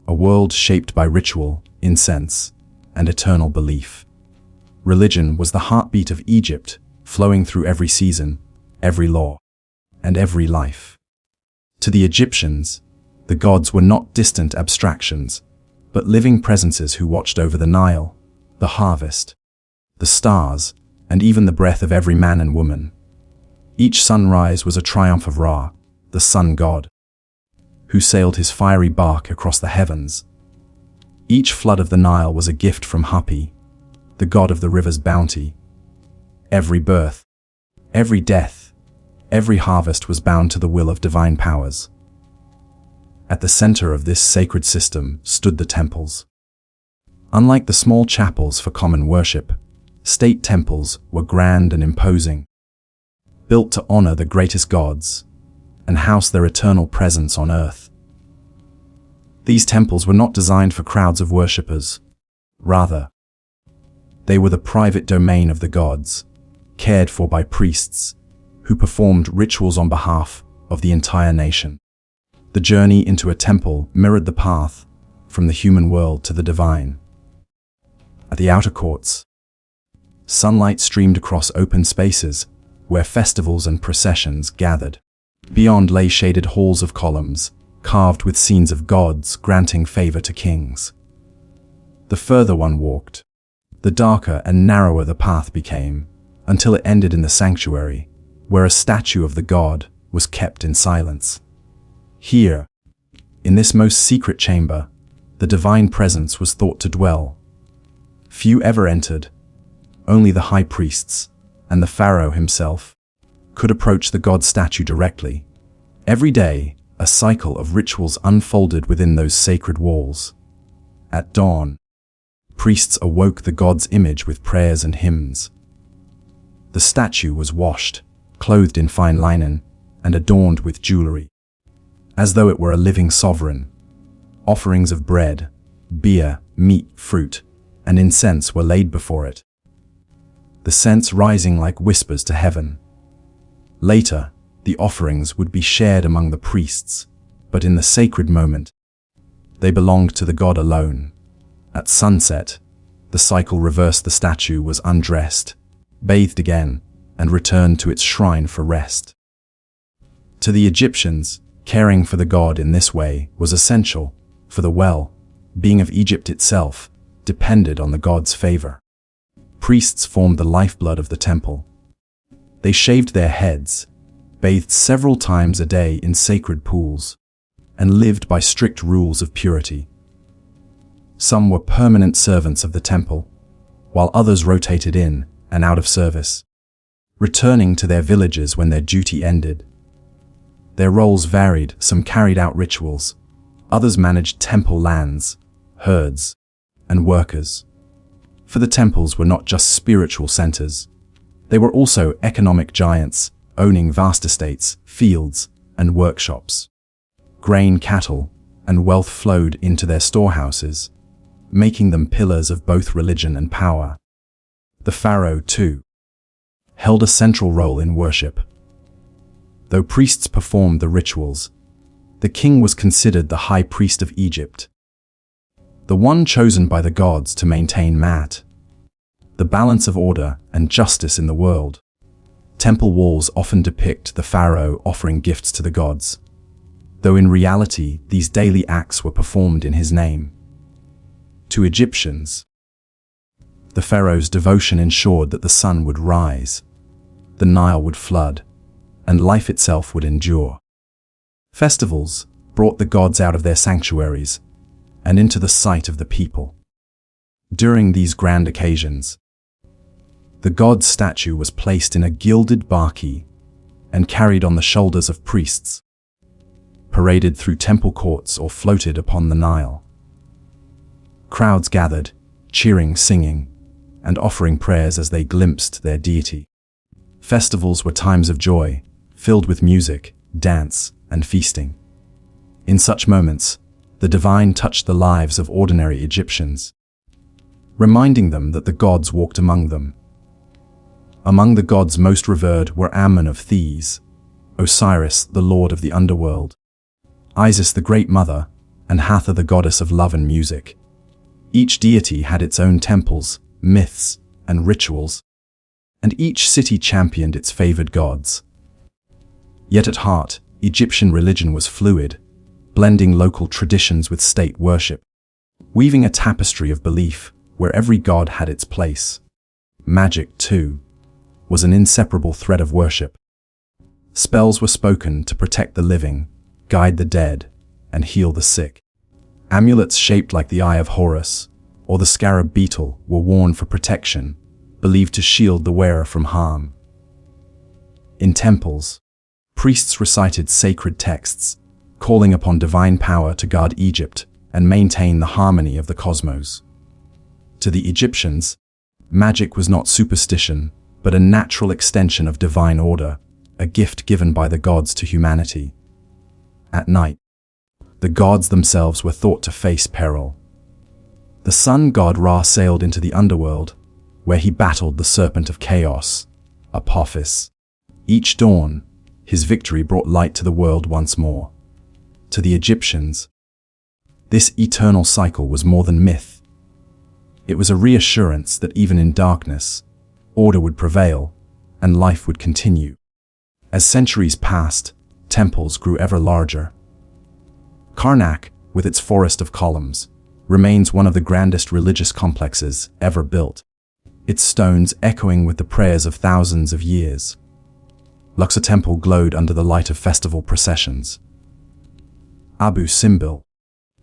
S1: a world shaped by ritual, incense, and eternal belief. Religion was the heartbeat of Egypt, flowing through every season, every law, and every life. To the Egyptians, the gods were not distant abstractions, but living presences who watched over the Nile, the harvest, the stars, and even the breath of every man and woman. Each sunrise was a triumph of Ra, the sun god, who sailed his fiery bark across the heavens. Each flood of the Nile was a gift from Hapi, the god of the river's bounty. Every birth, every death, every harvest was bound to the will of divine powers. At the center of this sacred system stood the temples. Unlike the small chapels for common worship, state temples were grand and imposing, built to honor the greatest gods and house their eternal presence on earth. These temples were not designed for crowds of worshippers. Rather, they were the private domain of the gods, cared for by priests who performed rituals on behalf of the entire nation. The journey into a temple mirrored the path from the human world to the divine. At the outer courts, sunlight streamed across open spaces where festivals and processions gathered. Beyond lay shaded halls of columns, carved with scenes of gods granting favor to kings. The further one walked, the darker and narrower the path became, until it ended in the sanctuary, where a statue of the god was kept in silence. Here, in this most secret chamber, the divine presence was thought to dwell. Few ever entered. Only the high priests and the pharaoh himself could approach the god statue directly. Every day, a cycle of rituals unfolded within those sacred walls. At dawn, priests awoke the god's image with prayers and hymns. The statue was washed, clothed in fine linen, and adorned with jewelry, as though it were a living sovereign. Offerings of bread, beer, meat, fruit, and incense were laid before it, the scents rising like whispers to heaven. Later, the offerings would be shared among the priests, but in the sacred moment, they belonged to the god alone. At sunset, the cycle reversed. The statue was undressed, bathed again, and returned to its shrine for rest. To the Egyptians, caring for the god in this way was essential, for the well-being of Egypt itself depended on the god's favor. Priests formed the lifeblood of the temple. They shaved their heads, bathed several times a day in sacred pools, and lived by strict rules of purity. Some were permanent servants of the temple, while others rotated in and out of service, returning to their villages when their duty ended. Their roles varied. Some carried out rituals, others managed temple lands, herds, and workers. For the temples were not just spiritual centers, they were also economic giants, owning vast estates, fields, and workshops. Grain, cattle, and wealth flowed into their storehouses, making them pillars of both religion and power. The pharaoh, too, held a central role in worship. Though priests performed the rituals, the king was considered the high priest of Egypt, the one chosen by the gods to maintain the balance of order and justice in the world. Temple walls often depict the pharaoh offering gifts to the gods, though in reality these daily acts were performed in his name. To Egyptians, the pharaoh's devotion ensured that the sun would rise, the Nile would flood, and life itself would endure. Festivals brought the gods out of their sanctuaries and into the sight of the people. During these grand occasions, The god's statue was placed in a gilded barki and carried on the shoulders of priests, paraded through temple courts or floated upon the Nile. Crowds gathered, cheering, singing, and offering prayers as they glimpsed their deity. Festivals were times of joy, filled with music, dance, and feasting. In such moments, the divine touched the lives of ordinary Egyptians, reminding them that the gods walked among them. Among the gods most revered were Ammon of Thebes, Osiris, the lord of the underworld, Isis, the great mother, and Hathor, the goddess of love and music. Each deity had its own temples, myths, and rituals, and each city championed its favored gods. Yet at heart, Egyptian religion was fluid, blending local traditions with state worship, weaving a tapestry of belief where every god had its place. Magic, too, was an inseparable thread of worship. Spells were spoken to protect the living, guide the dead, and heal the sick. Amulets shaped like the eye of Horus or the scarab beetle were worn for protection, believed to shield the wearer from harm. In temples, priests recited sacred texts, calling upon divine power to guard Egypt and maintain the harmony of the cosmos. To the Egyptians, magic was not superstition, but a natural extension of divine order, a gift given by the gods to humanity. At night, the gods themselves were thought to face peril. The sun god Ra sailed into the underworld, where he battled the serpent of chaos, Apophis. Each dawn, his victory brought light to the world once more. To the Egyptians, this eternal cycle was more than myth. It was a reassurance that even in darkness, order would prevail and life would continue. As centuries passed, temples grew ever larger. Karnak, with its forest of columns, remains one of the grandest religious complexes ever built, its stones echoing with the prayers of thousands of years. Luxor Temple glowed under the light of festival processions. Abu Simbel,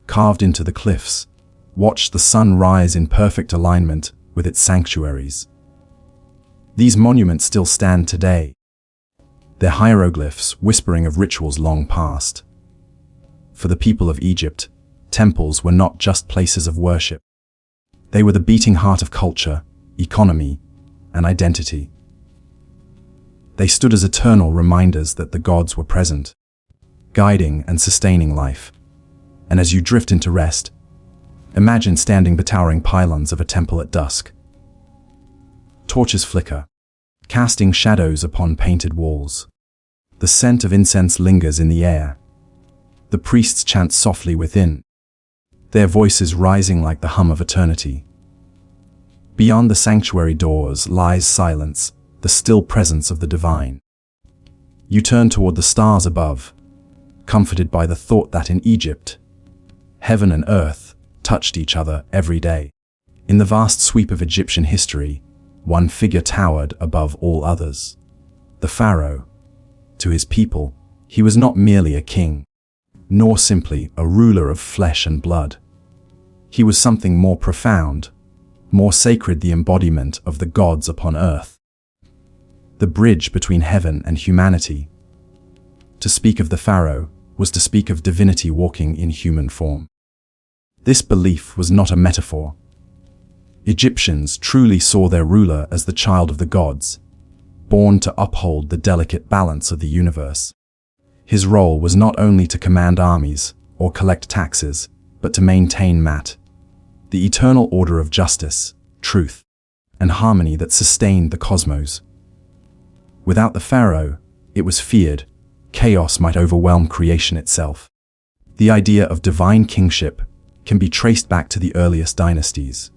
S1: carved into the cliffs, watched the sun rise in perfect alignment with its sanctuaries. These monuments still stand today, their hieroglyphs whispering of rituals long past. For the people of Egypt, temples were not just places of worship. They were the beating heart of culture, economy, and identity. They stood as eternal reminders that the gods were present, guiding and sustaining life. And as you drift into rest, imagine standing the towering pylons of a temple at dusk. Torches flicker, casting shadows upon painted walls. The scent of incense lingers in the air. The priests chant softly within, their voices rising like the hum of eternity. Beyond the sanctuary doors lies silence, the still presence of the divine. You turn toward the stars above, comforted by the thought that in Egypt, heaven and earth touched each other every day. In the vast sweep of Egyptian history, one figure towered above all others: the Pharaoh. To his people, he was not merely a king, nor simply a ruler of flesh and blood. He was something more profound, more sacred, the embodiment of the gods upon earth, the bridge between heaven and humanity. To speak of the Pharaoh was to speak of divinity walking in human form. This belief was not a metaphor. Egyptians truly saw their ruler as the child of the gods, born to uphold the delicate balance of the universe. His role was not only to command armies or collect taxes, but to maintain Mat, the eternal order of justice, truth, and harmony that sustained the cosmos. Without the Pharaoh, it was feared, chaos might overwhelm creation itself. The idea of divine kingship can be traced back to the earliest dynasties.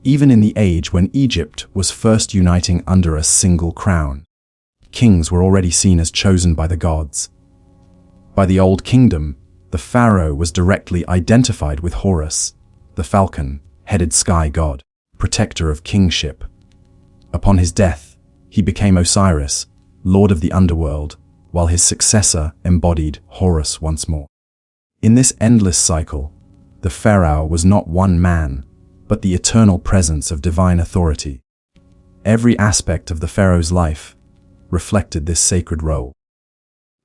S1: Even in the age when Egypt was first uniting under a single crown, kings were already seen as chosen by the gods. By the Old Kingdom, the Pharaoh was directly identified with Horus, the falcon-headed sky god, protector of kingship. Upon his death, he became Osiris, lord of the underworld, while his successor embodied Horus once more. In this endless cycle, the Pharaoh was not one man, but the eternal presence of divine authority. Every aspect of the pharaoh's life reflected this sacred role.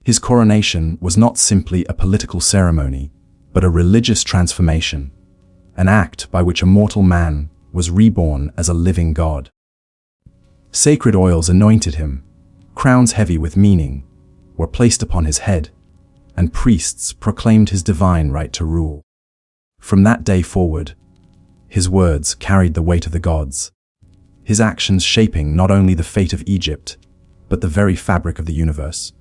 S1: His coronation was not simply a political ceremony, but a religious transformation, an act by which a mortal man was reborn as a living god. Sacred oils anointed him, crowns heavy with meaning were placed upon his head, and priests proclaimed his divine right to rule. From that day forward, his words carried the weight of the gods, his actions shaping not only the fate of Egypt, but the very fabric of the universe.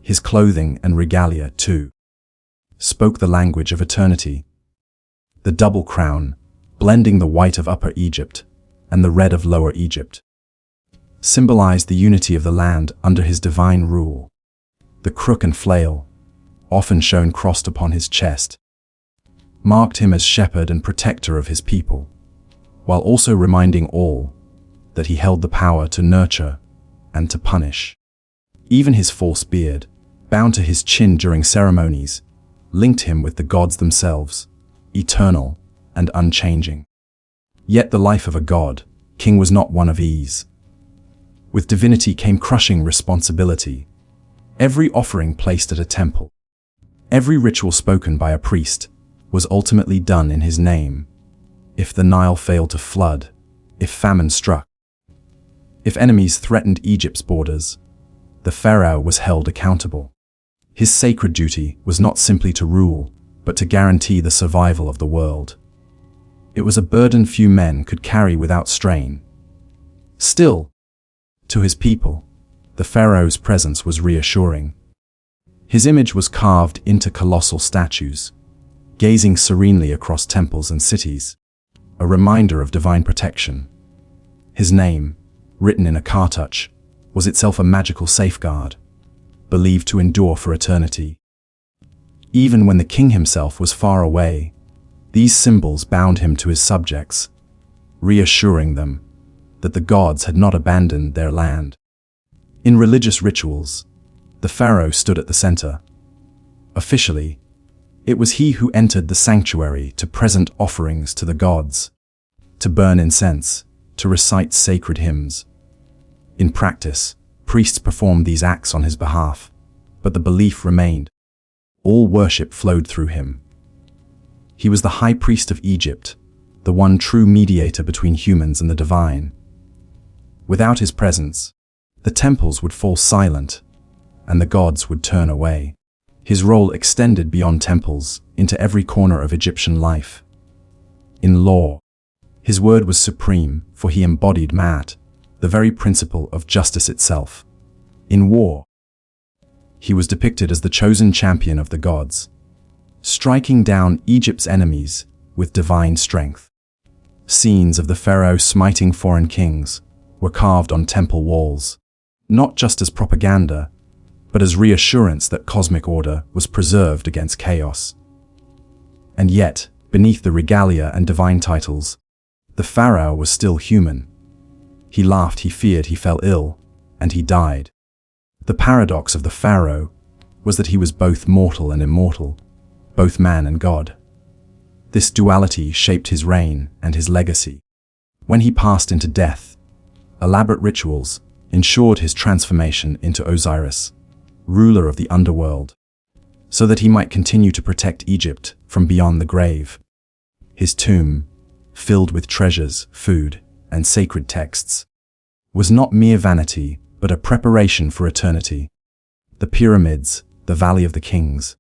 S1: His clothing and regalia, too, spoke the language of eternity. The double crown, blending the white of Upper Egypt and the red of Lower Egypt, symbolized the unity of the land under his divine rule. The crook and flail, often shown crossed upon his chest, marked him as shepherd and protector of his people, while also reminding all that he held the power to nurture and to punish. Even his false beard, bound to his chin during ceremonies, linked him with the gods themselves, eternal and unchanging. Yet the life of a god king was not one of ease. With divinity came crushing responsibility. Every offering placed at a temple, every ritual spoken by a priest, was ultimately done in his name. If the Nile failed to flood, if famine struck, if enemies threatened Egypt's borders, the pharaoh was held accountable. His sacred duty was not simply to rule, but to guarantee the survival of the world. It was a burden few men could carry without strain. Still, to his people, the pharaoh's presence was reassuring. His image was carved into colossal statues, gazing serenely across temples and cities, a reminder of divine protection. His name, written in a cartouche, was itself a magical safeguard, believed to endure for eternity. Even when the king himself was far away, these symbols bound him to his subjects, reassuring them that the gods had not abandoned their land. In religious rituals, the pharaoh stood at the center. Officially, it was he who entered the sanctuary to present offerings to the gods, to burn incense, to recite sacred hymns. In practice, priests performed these acts on his behalf, but the belief remained. All worship flowed through him. He was the high priest of Egypt, the one true mediator between humans and the divine. Without his presence, the temples would fall silent, and the gods would turn away. His role extended beyond temples into every corner of Egyptian life. In law, his word was supreme, for he embodied Ma'at, the very principle of justice itself. In war, he was depicted as the chosen champion of the gods, striking down Egypt's enemies with divine strength. Scenes of the pharaoh smiting foreign kings were carved on temple walls, not just as propaganda, but as reassurance that cosmic order was preserved against chaos. And yet, beneath the regalia and divine titles, the pharaoh was still human. He laughed, he feared, he fell ill, and he died. The paradox of the pharaoh was that he was both mortal and immortal, both man and god. This duality shaped his reign and his legacy. When he passed into death, elaborate rituals ensured his transformation into Osiris, ruler of the underworld, so that he might continue to protect Egypt from beyond the grave. His tomb, filled with treasures, food, and sacred texts, was not mere vanity, but a preparation for eternity. The pyramids, the Valley of the Kings,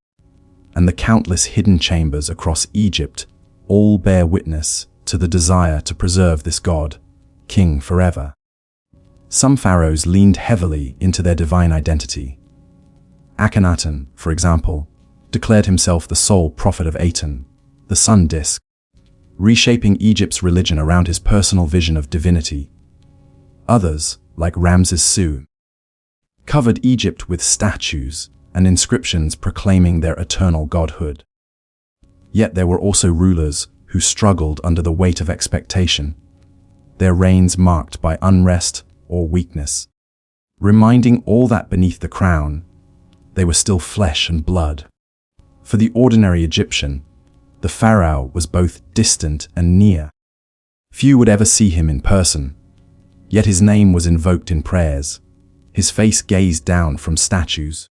S1: and the countless hidden chambers across Egypt all bear witness to the desire to preserve this god, king forever. Some pharaohs leaned heavily into their divine identity. Akhenaten, for example, declared himself the sole prophet of Aten, the sun disk, reshaping Egypt's religion around his personal vision of divinity. Others, like Ramses II, covered Egypt with statues and inscriptions proclaiming their eternal godhood. Yet there were also rulers who struggled under the weight of expectation, their reigns marked by unrest or weakness, reminding all that beneath the crown, they were still flesh and blood. For the ordinary Egyptian, the pharaoh was both distant and near. Few would ever see him in person, Yet his name was invoked in prayers, his face gazed down from statues,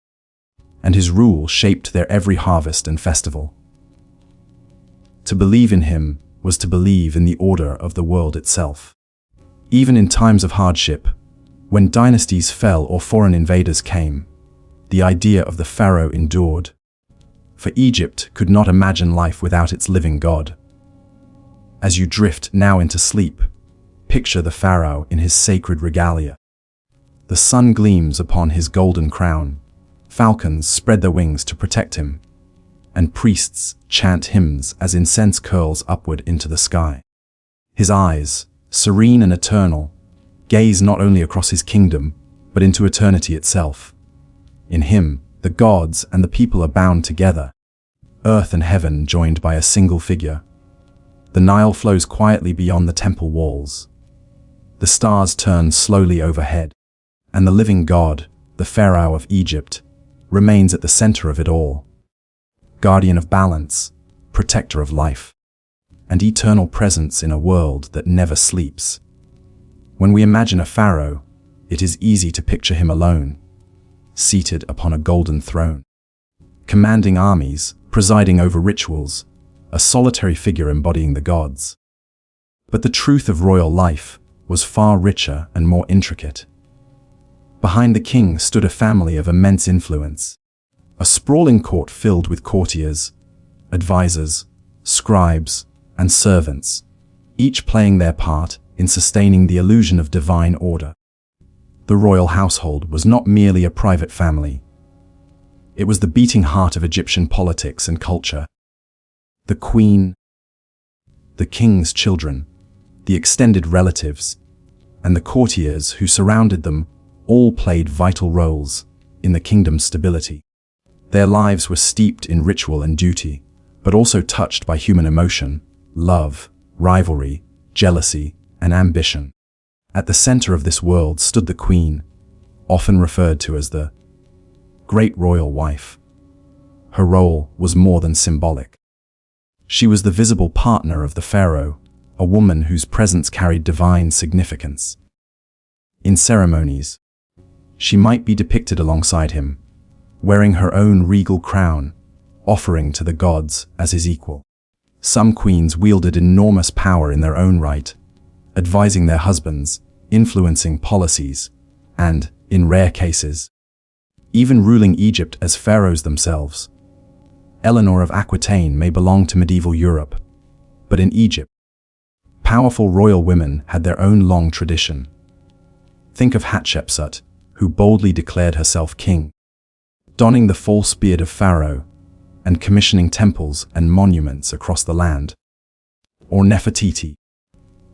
S1: and his rule shaped their every harvest and festival. To believe in him was to believe in the order of the world itself. Even in times of hardship, when dynasties fell or foreign invaders came, the idea of the pharaoh endured. For Egypt could not imagine life without its living God. As you drift now into sleep, picture the pharaoh in his sacred regalia. The sun gleams upon his golden crown, falcons spread their wings to protect him, and priests chant hymns as incense curls upward into the sky. His eyes, serene and eternal, gaze not only across his kingdom, but into eternity itself. In him, the gods and the people are bound together, earth and heaven joined by a single figure. The Nile flows quietly beyond the temple walls. The stars turn slowly overhead, and the living God, the Pharaoh of Egypt, remains at the center of it all. Guardian of balance, protector of life, and eternal presence in a world that never sleeps. When we imagine a pharaoh, it is easy to picture him alone, seated upon a golden throne, commanding armies, presiding over rituals, a solitary figure embodying the gods. But the truth of royal life was far richer and more intricate. Behind the king stood a family of immense influence, a sprawling court filled with courtiers, advisors, scribes, and servants, each playing their part in sustaining the illusion of divine order. The royal household was not merely a private family. It was the beating heart of Egyptian politics and culture. The queen, the king's children, the extended relatives, and the courtiers who surrounded them all played vital roles in the kingdom's stability. Their lives were steeped in ritual and duty, but also touched by human emotion, love, rivalry, jealousy, and ambition. At the center of this world stood the queen, often referred to as the great royal wife. Her role was more than symbolic. She was the visible partner of the pharaoh, a woman whose presence carried divine significance. In ceremonies, she might be depicted alongside him, wearing her own regal crown, offering to the gods as his equal. Some queens wielded enormous power in their own right, advising their husbands, influencing policies, and, in rare cases, even ruling Egypt as pharaohs themselves. Eleanor of Aquitaine may belong to medieval Europe, but in Egypt, powerful royal women had their own long tradition. Think of Hatshepsut, who boldly declared herself king, donning the false beard of Pharaoh and commissioning temples and monuments across the land. Or Nefertiti,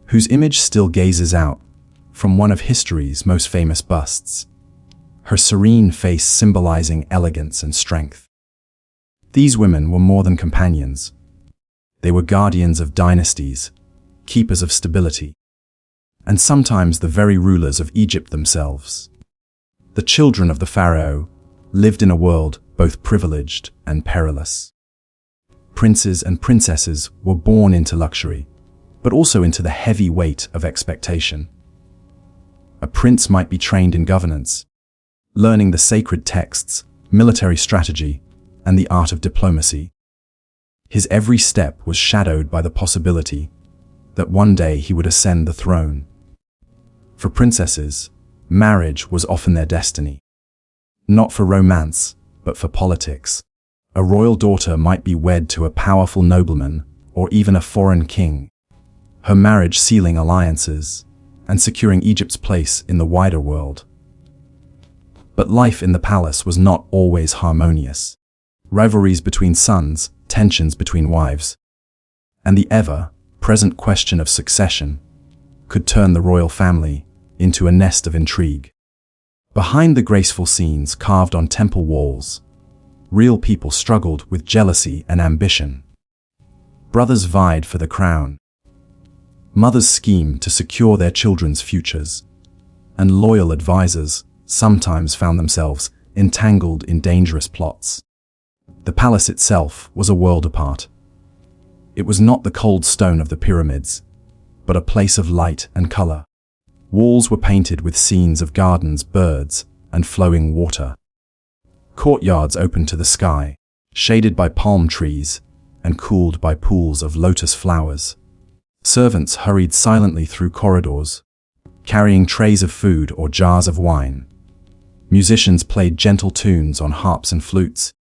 S1: whose image still gazes out from one of history's most famous busts, her serene face symbolizing elegance and strength. These women were more than companions. They were guardians of dynasties, keepers of stability, and sometimes the very rulers of Egypt themselves. The children of the pharaoh lived in a world both privileged and perilous. Princes and princesses were born into luxury, but also into the heavy weight of expectation. A prince might be trained in governance, learning the sacred texts, military strategy, and the art of diplomacy. His every step was shadowed by the possibility that one day he would ascend the throne. For princesses, marriage was often their destiny. Not for romance, but for politics. A royal daughter might be wed to a powerful nobleman or even a foreign king, her marriage sealing alliances and securing Egypt's place in the wider world. But life in the palace was not always harmonious. Rivalries between sons, tensions between wives, and the ever-present question of succession could turn the royal family into a nest of intrigue. Behind the graceful scenes carved on temple walls, real people struggled with jealousy and ambition. Brothers vied for the crown. Mothers schemed to secure their children's futures, and loyal advisors sometimes found themselves entangled in dangerous plots. The palace itself was a world apart. It was not the cold stone of the pyramids, but a place of light and color. Walls were painted with scenes of gardens, birds, and flowing water. Courtyards opened to the sky, shaded by palm trees and cooled by pools of lotus flowers. Servants hurried silently through corridors, carrying trays of food or jars of wine. Musicians played gentle tunes on harps and flutes,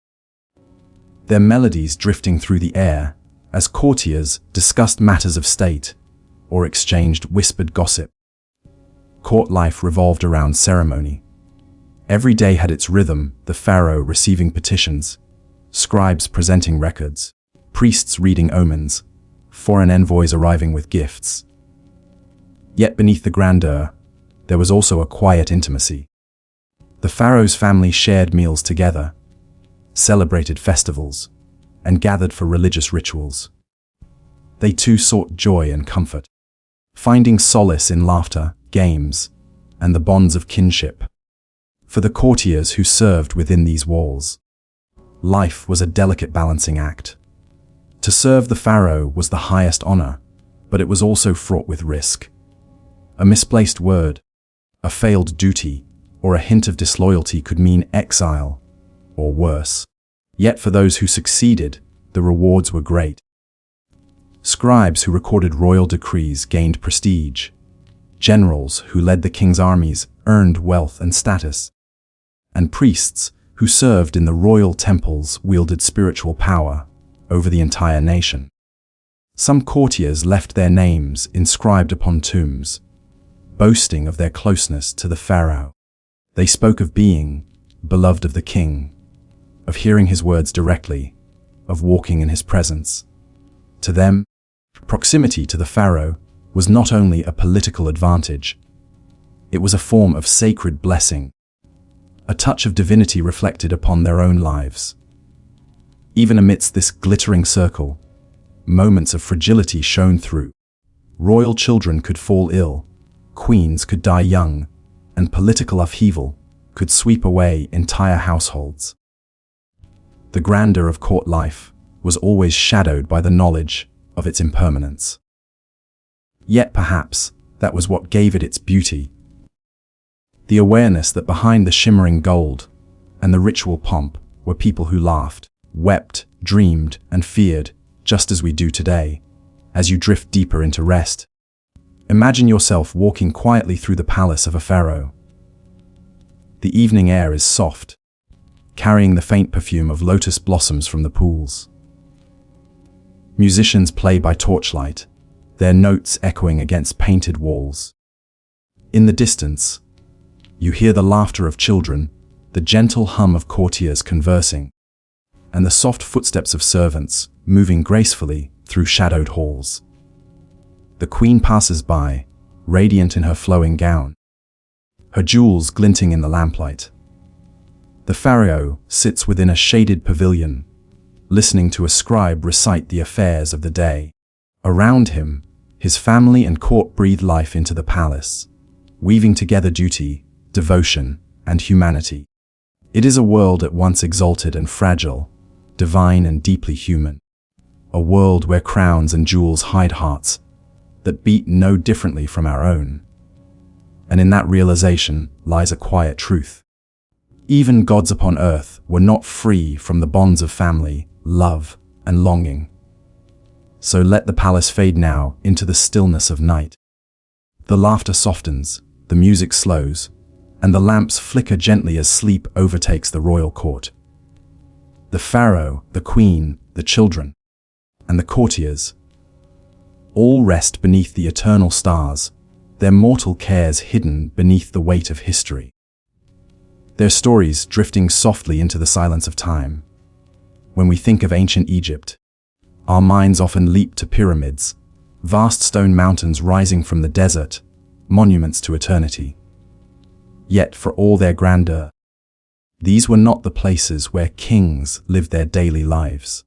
S1: their melodies drifting through the air as courtiers discussed matters of state or exchanged whispered gossip. Court life revolved around ceremony. Every day had its rhythm, the pharaoh receiving petitions, scribes presenting records, priests reading omens, foreign envoys arriving with gifts. Yet beneath the grandeur, there was also a quiet intimacy. The pharaoh's family shared meals together, celebrated festivals, and gathered for religious rituals. They too sought joy and comfort, finding solace in laughter, games, and the bonds of kinship. For the courtiers who served within these walls, life was a delicate balancing act. To serve the pharaoh was the highest honor, but it was also fraught with risk. A misplaced word, a failed duty, or a hint of disloyalty could mean exile, or worse. Yet for those who succeeded, the rewards were great. Scribes who recorded royal decrees gained prestige. Generals who led the king's armies earned wealth and status. And priests who served in the royal temples wielded spiritual power over the entire nation. Some courtiers left their names inscribed upon tombs, boasting of their closeness to the pharaoh. They spoke of being beloved of the king, of hearing his words directly, of walking in his presence. To them, proximity to the pharaoh was not only a political advantage, it was a form of sacred blessing, a touch of divinity reflected upon their own lives. Even amidst this glittering circle, moments of fragility shone through. Royal children could fall ill, queens could die young, and political upheaval could sweep away entire households. The grandeur of court life was always shadowed by the knowledge of its impermanence. Yet perhaps that was what gave it its beauty. The awareness that behind the shimmering gold and the ritual pomp were people who laughed, wept, dreamed, and feared, just as we do today. As you drift deeper into rest, imagine yourself walking quietly through the palace of a pharaoh. The evening air is soft, carrying the faint perfume of lotus blossoms from the pools. Musicians play by torchlight, their notes echoing against painted walls. In the distance, you hear the laughter of children, the gentle hum of courtiers conversing, and the soft footsteps of servants moving gracefully through shadowed halls. The queen passes by, radiant in her flowing gown, her jewels glinting in the lamplight. The pharaoh sits within a shaded pavilion, listening to a scribe recite the affairs of the day. Around him, his family and court breathe life into the palace, weaving together duty, devotion, and humanity. It is a world at once exalted and fragile, divine and deeply human. A world where crowns and jewels hide hearts that beat no differently from our own. And in that realization lies a quiet truth. Even gods upon earth were not free from the bonds of family, love, and longing. So let the palace fade now into the stillness of night. The laughter softens, the music slows, and the lamps flicker gently as sleep overtakes the royal court. The pharaoh, the queen, the children, and the courtiers all rest beneath the eternal stars, their mortal cares hidden beneath the weight of history. Their stories drifting softly into the silence of time. When we think of ancient Egypt, our minds often leap to pyramids, vast stone mountains rising from the desert, monuments to eternity. Yet for all their grandeur, these were not the places where kings lived their daily lives.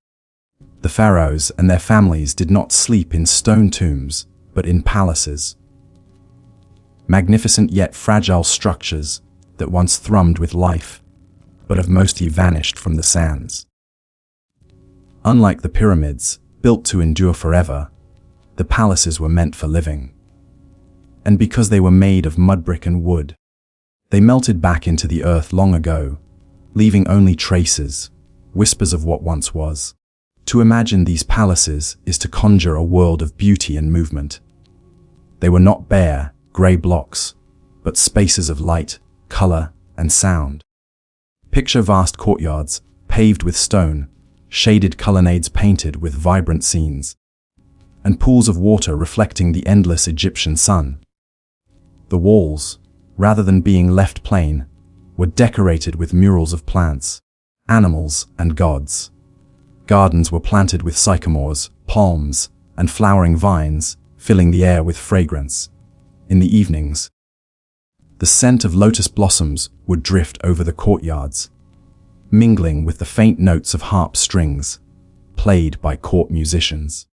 S1: The pharaohs and their families did not sleep in stone tombs, but in palaces. Magnificent yet fragile structures that once thrummed with life, but have mostly vanished from the sands. Unlike the pyramids, built to endure forever, the palaces were meant for living. and because they were made of mud brick and wood. They melted back into the earth long ago, leaving only traces, whispers of what once was. To imagine these palaces is to conjure a world of beauty and movement. They were not bare, grey blocks, but spaces of light, colour, and sound. Picture vast courtyards, paved with stone, shaded colonnades painted with vibrant scenes, and pools of water reflecting the endless Egyptian sun. The walls, rather than being left plain, were decorated with murals of plants, animals, and gods. Gardens were planted with sycamores, palms, and flowering vines, filling the air with fragrance. In the evenings, the scent of lotus blossoms would drift over the courtyards, mingling with the faint notes of harp strings, played by court musicians.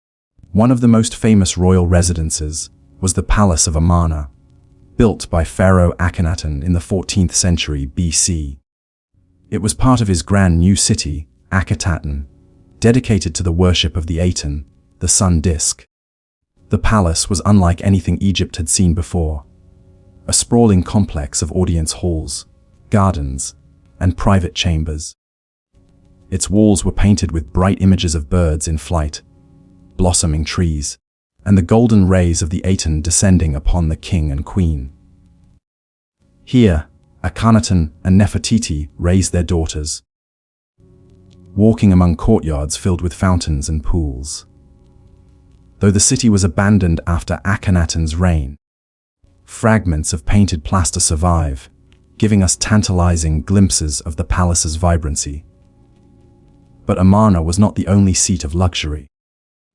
S1: One of the most famous royal residences was the Palace of Amarna, built by Pharaoh Akhenaten in the 14th century BC. It was part of his grand new city, Akhetaten, dedicated to the worship of the Aten, the sun disk. The palace was unlike anything Egypt had seen before, a sprawling complex of audience halls, gardens, and private chambers. Its walls were painted with bright images of birds in flight, blossoming trees, and the golden rays of the Aten descending upon the king and queen. Here, Akhenaten and Nefertiti raised their daughters, walking among courtyards filled with fountains and pools. Though the city was abandoned after Akhenaten's reign, fragments of painted plaster survive, giving us tantalizing glimpses of the palace's vibrancy. But Amarna was not the only seat of luxury.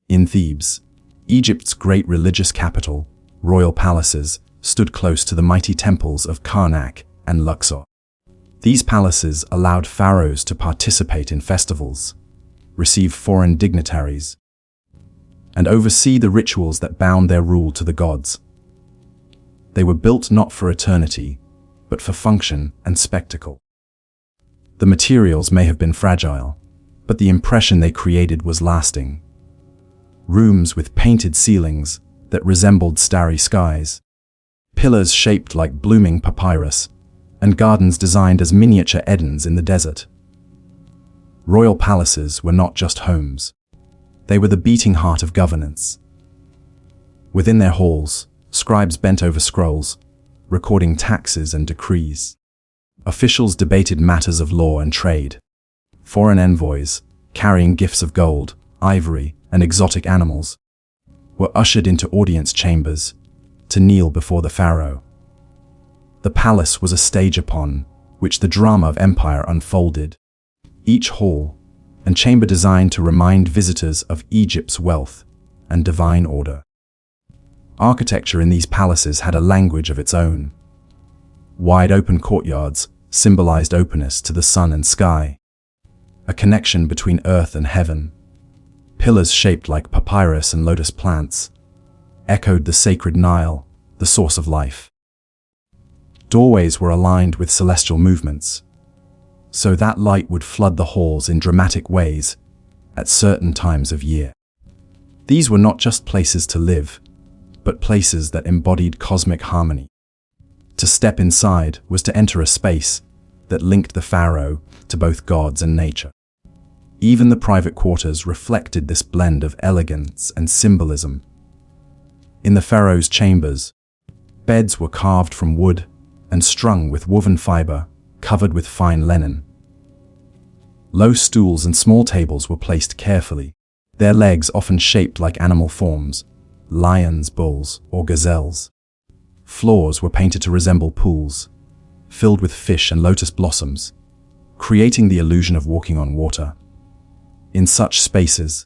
S1: In Thebes, Egypt's great religious capital, royal palaces stood close to the mighty temples of Karnak and Luxor. These palaces allowed pharaohs to participate in festivals, receive foreign dignitaries, and oversee the rituals that bound their rule to the gods. They were built not for eternity, but for function and spectacle. The materials may have been fragile, but the impression they created was lasting. Rooms with painted ceilings that resembled starry skies, pillars shaped like blooming papyrus, and gardens designed as miniature Edens in the desert. Royal palaces were not just homes. They were the beating heart of governance. Within their halls, scribes bent over scrolls, recording taxes and decrees. Officials debated matters of law and trade. Foreign envoys, carrying gifts of gold, ivory, and exotic animals, were ushered into audience chambers to kneel before the pharaoh. The palace was a stage upon which the drama of empire unfolded. Each hall and chamber designed to remind visitors of Egypt's wealth and divine order. Architecture in these palaces had a language of its own. Wide open courtyards symbolized openness to the sun and sky, a connection between earth and heaven. Pillars shaped like papyrus and lotus plants echoed the sacred Nile, the source of life. Doorways were aligned with celestial movements, so that light would flood the halls in dramatic ways at certain times of year. These were not just places to live, but places that embodied cosmic harmony. To step inside was to enter a space that linked the pharaoh to both gods and nature. Even the private quarters reflected this blend of elegance and symbolism. In the pharaoh's chambers, beds were carved from wood and strung with woven fiber, covered with fine linen. Low stools and small tables were placed carefully, their legs often shaped like animal forms, lions, bulls, or gazelles. Floors were painted to resemble pools, filled with fish and lotus blossoms, creating the illusion of walking on water. In such spaces,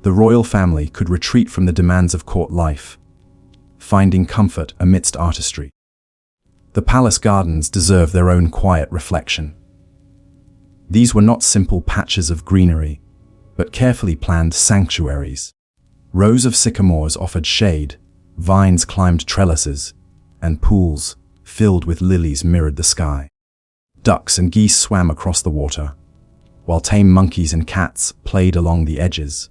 S1: the royal family could retreat from the demands of court life, finding comfort amidst artistry. The palace gardens deserve their own quiet reflection. These were not simple patches of greenery, but carefully planned sanctuaries. Rows of sycamores offered shade, vines climbed trellises, and pools filled with lilies mirrored the sky. Ducks and geese swam across the water, while tame monkeys and cats played along the edges.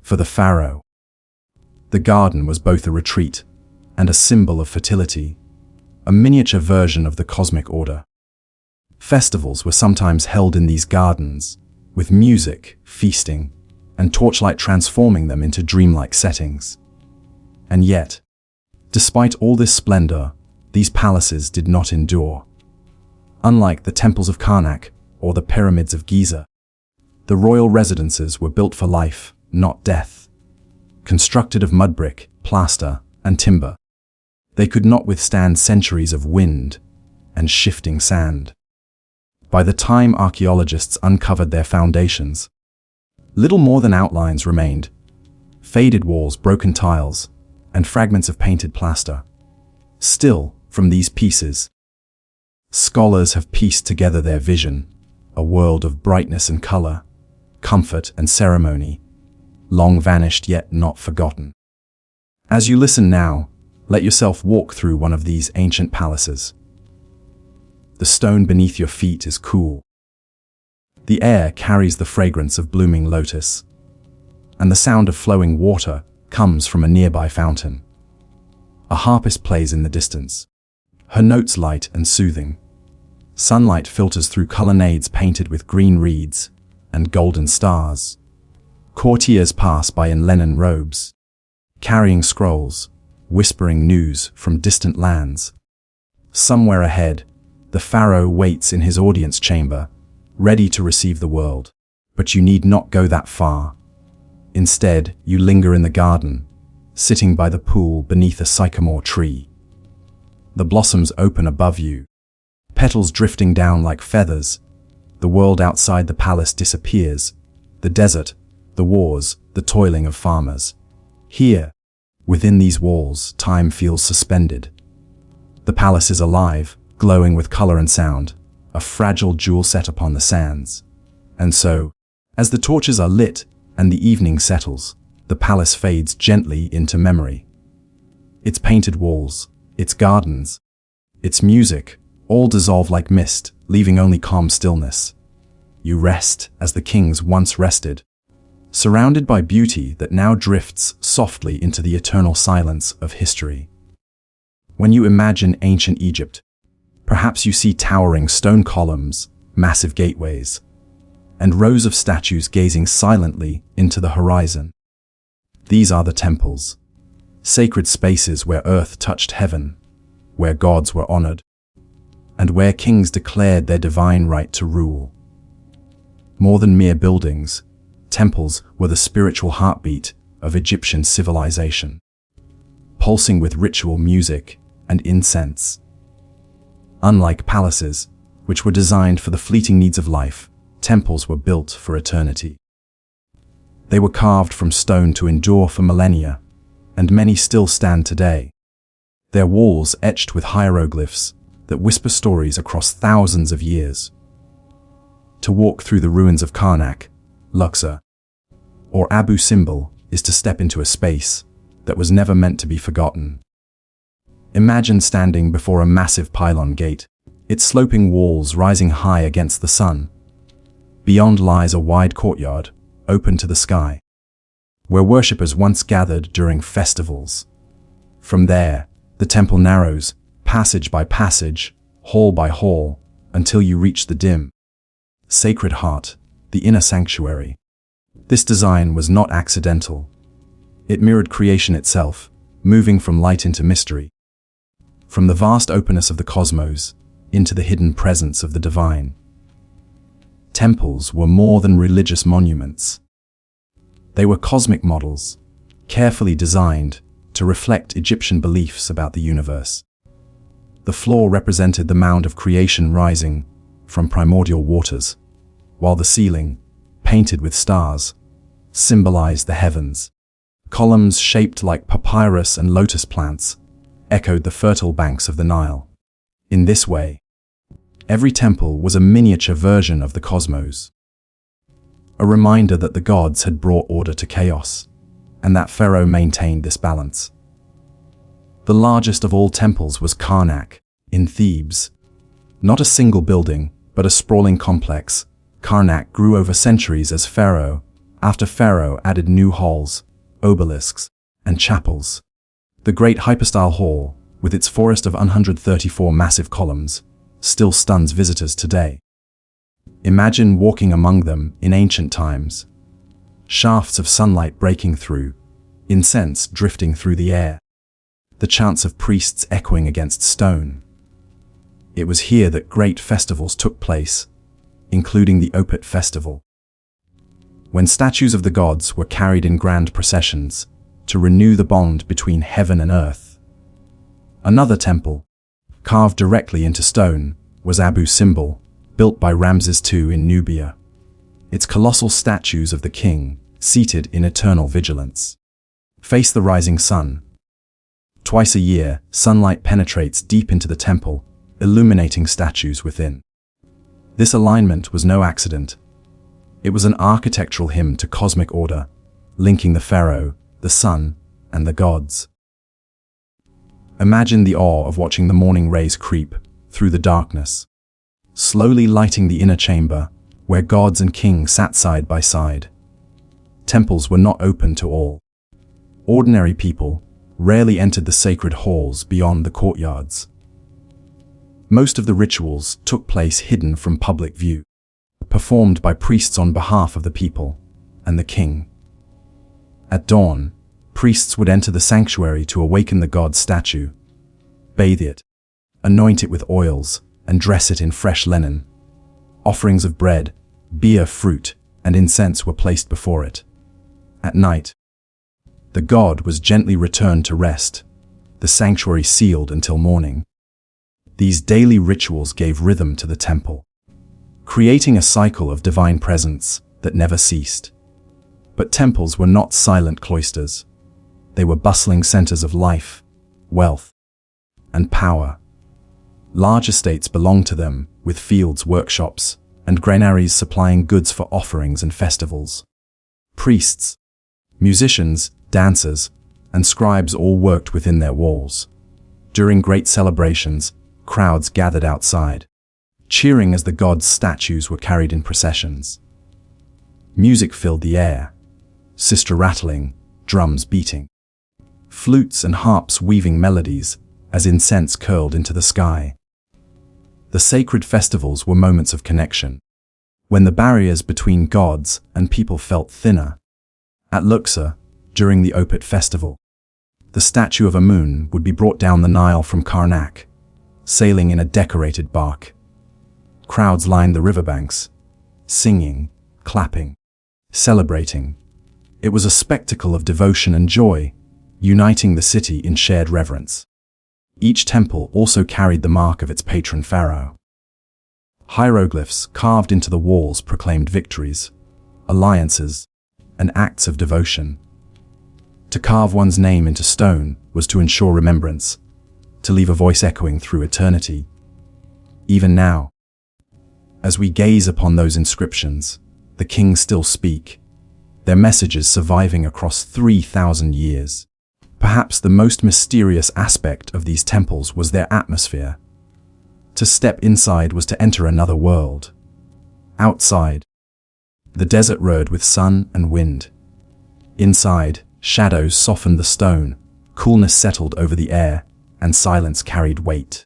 S1: For the pharaoh, the garden was both a retreat and a symbol of fertility, a miniature version of the cosmic order. Festivals were sometimes held in these gardens, with music, feasting, and torchlight transforming them into dreamlike settings. And yet, despite all this splendor, these palaces did not endure. Unlike the temples of Karnak or the pyramids of Giza, the royal residences were built for life, not death. Constructed of mud brick, plaster, and timber, they could not withstand centuries of wind and shifting sand. By the time archaeologists uncovered their foundations, little more than outlines remained: faded walls, broken tiles, and fragments of painted plaster. Still, from these pieces, scholars have pieced together their vision, a world of brightness and color, comfort and ceremony, long vanished yet not forgotten. As you listen now, let yourself walk through one of these ancient palaces. The stone beneath your feet is cool. The air carries the fragrance of blooming lotus, and the sound of flowing water comes from a nearby fountain. A harpist plays in the distance, her notes light and soothing. Sunlight filters through colonnades painted with green reeds and golden stars. Courtiers pass by in linen robes, carrying scrolls, whispering news from distant lands. Somewhere ahead, the pharaoh waits in his audience chamber, ready to receive the world. But you need not go that far. Instead, you linger in the garden, sitting by the pool beneath a sycamore tree. The blossoms open above you, petals drifting down like feathers. The world outside the palace disappears, the desert, the wars, the toiling of farmers. Here, within these walls, time feels suspended. The palace is alive, glowing with color and sound, a fragile jewel set upon the sands. And so, as the torches are lit and the evening settles, the palace fades gently into memory. Its painted walls, its gardens, its music, all dissolve like mist, leaving only calm stillness. You rest as the kings once rested, surrounded by beauty that now drifts softly into the eternal silence of history. When you imagine ancient Egypt, perhaps you see towering stone columns, massive gateways, and rows of statues gazing silently into the horizon. These are the temples, sacred spaces where earth touched heaven, where gods were honored, and where kings declared their divine right to rule. More than mere buildings, temples were the spiritual heartbeat of Egyptian civilization, pulsing with ritual music and incense. Unlike palaces, which were designed for the fleeting needs of life, temples were built for eternity. They were carved from stone to endure for millennia, and many still stand today, their walls etched with hieroglyphs that whisper stories across thousands of years. To walk through the ruins of Karnak, Luxor, or Abu Simbel is to step into a space that was never meant to be forgotten. Imagine standing before a massive pylon gate, its sloping walls rising high against the sun. Beyond lies a wide courtyard, open to the sky, where worshippers once gathered during festivals. From there, the temple narrows, passage by passage, hall by hall, until you reach the dim, Sacred Heart, the inner sanctuary. This design was not accidental. It mirrored creation itself, moving from light into mystery, from the vast openness of the cosmos into the hidden presence of the divine. Temples were more than religious monuments. They were cosmic models, carefully designed to reflect Egyptian beliefs about the universe. The floor represented the mound of creation rising from primordial waters, while the ceiling, painted with stars, symbolized the heavens. Columns shaped like papyrus and lotus plants echoed the fertile banks of the Nile. In this way, every temple was a miniature version of the cosmos, a reminder that the gods had brought order to chaos, and that Pharaoh maintained this balance. The largest of all temples was Karnak, in Thebes. Not a single building, but a sprawling complex, Karnak grew over centuries as Pharaoh after Pharaoh added new halls, obelisks, and chapels. The great hypostyle hall, with its forest of 134 massive columns, still stuns visitors today. Imagine walking among them in ancient times. Shafts of sunlight breaking through, incense drifting through the air, the chants of priests echoing against stone. It was here that great festivals took place, including the Opet festival, when statues of the gods were carried in grand processions to renew the bond between heaven and earth. Another temple, carved directly into stone, was Abu Simbel, built by Ramses II in Nubia. Its colossal statues of the king, seated in eternal vigilance, face the rising sun. Twice a year, sunlight penetrates deep into the temple, illuminating statues within. This alignment was no accident. It was an architectural hymn to cosmic order, linking the pharaoh, the sun, and the gods. Imagine the awe of watching the morning rays creep through the darkness, slowly lighting the inner chamber where gods and kings sat side by side. Temples were not open to all. Ordinary people rarely entered the sacred halls beyond the courtyards. Most of the rituals took place hidden from public view, performed by priests on behalf of the people and the king. At dawn, priests would enter the sanctuary to awaken the god's statue, bathe it, anoint it with oils, and dress it in fresh linen. Offerings of bread, beer, fruit, and incense were placed before it. At night, the god was gently returned to rest, the sanctuary sealed until morning. These daily rituals gave rhythm to the temple, creating a cycle of divine presence that never ceased. But temples were not silent cloisters. They were bustling centers of life, wealth, and power. Large estates belonged to them, with fields, workshops, and granaries supplying goods for offerings and festivals. Priests, musicians, dancers, and scribes all worked within their walls. During great celebrations, crowds gathered outside, cheering as the gods' statues were carried in processions. Music filled the air, sitar rattling, drums beating, flutes and harps weaving melodies as incense curled into the sky. The sacred festivals were moments of connection, when the barriers between gods and people felt thinner. At Luxor, during the Opet festival, the statue of Amun would be brought down the Nile from Karnak, sailing in a decorated bark. Crowds lined the riverbanks, singing, clapping, celebrating. It was a spectacle of devotion and joy, uniting the city in shared reverence. Each temple also carried the mark of its patron pharaoh. Hieroglyphs carved into the walls proclaimed victories, alliances, and acts of devotion. To carve one's name into stone was to ensure remembrance, to leave a voice echoing through eternity. Even now, as we gaze upon those inscriptions, the kings still speak, their messages surviving across 3,000 years. Perhaps the most mysterious aspect of these temples was their atmosphere. To step inside was to enter another world. Outside, the desert rode with sun and wind. Inside, shadows softened the stone, coolness settled over the air, and silence carried weight.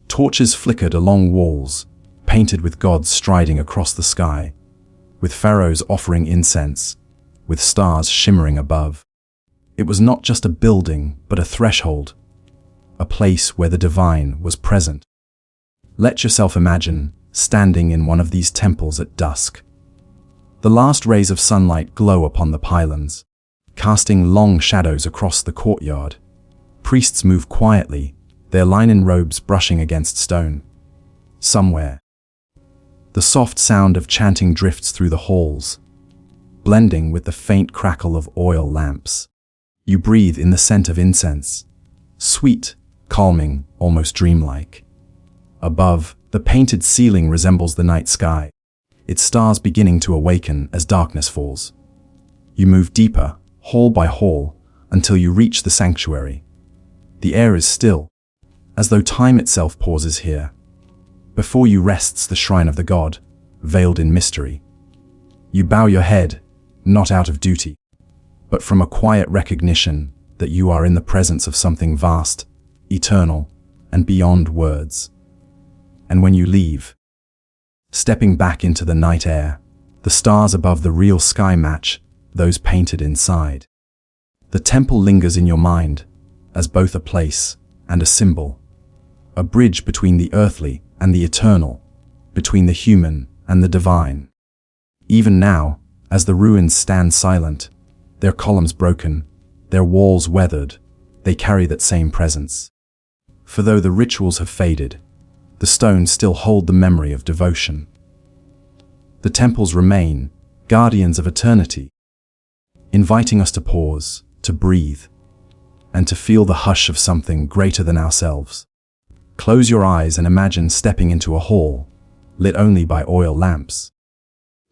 S1: Torches flickered along walls, painted with gods striding across the sky, with pharaohs offering incense, with stars shimmering above. It was not just a building, but a threshold, a place where the divine was present. Let yourself imagine standing in one of these temples at dusk. The last rays of sunlight glow upon the pylons, casting long shadows across the courtyard. Priests move quietly, their linen robes brushing against stone. Somewhere, the soft sound of chanting drifts through the halls, blending with the faint crackle of oil lamps. You breathe in the scent of incense, sweet, calming, almost dreamlike. Above, the painted ceiling resembles the night sky, its stars beginning to awaken as darkness falls. You move deeper, hall by hall, until you reach the sanctuary. The air is still, as though time itself pauses here. Before you rests the shrine of the god, veiled in mystery. You bow your head, not out of duty, but from a quiet recognition that you are in the presence of something vast, eternal, and beyond words. And when you leave, stepping back into the night air, the stars above the real sky match those painted inside. The temple lingers in your mind as both a place and a symbol, a bridge between the earthly and the eternal, between the human and the divine. Even now, as the ruins stand silent, their columns broken, their walls weathered, they carry that same presence. For though the rituals have faded, the stones still hold the memory of devotion. The temples remain, guardians of eternity, inviting us to pause, to breathe, and to feel the hush of something greater than ourselves. Close your eyes and imagine stepping into a hall, lit only by oil lamps.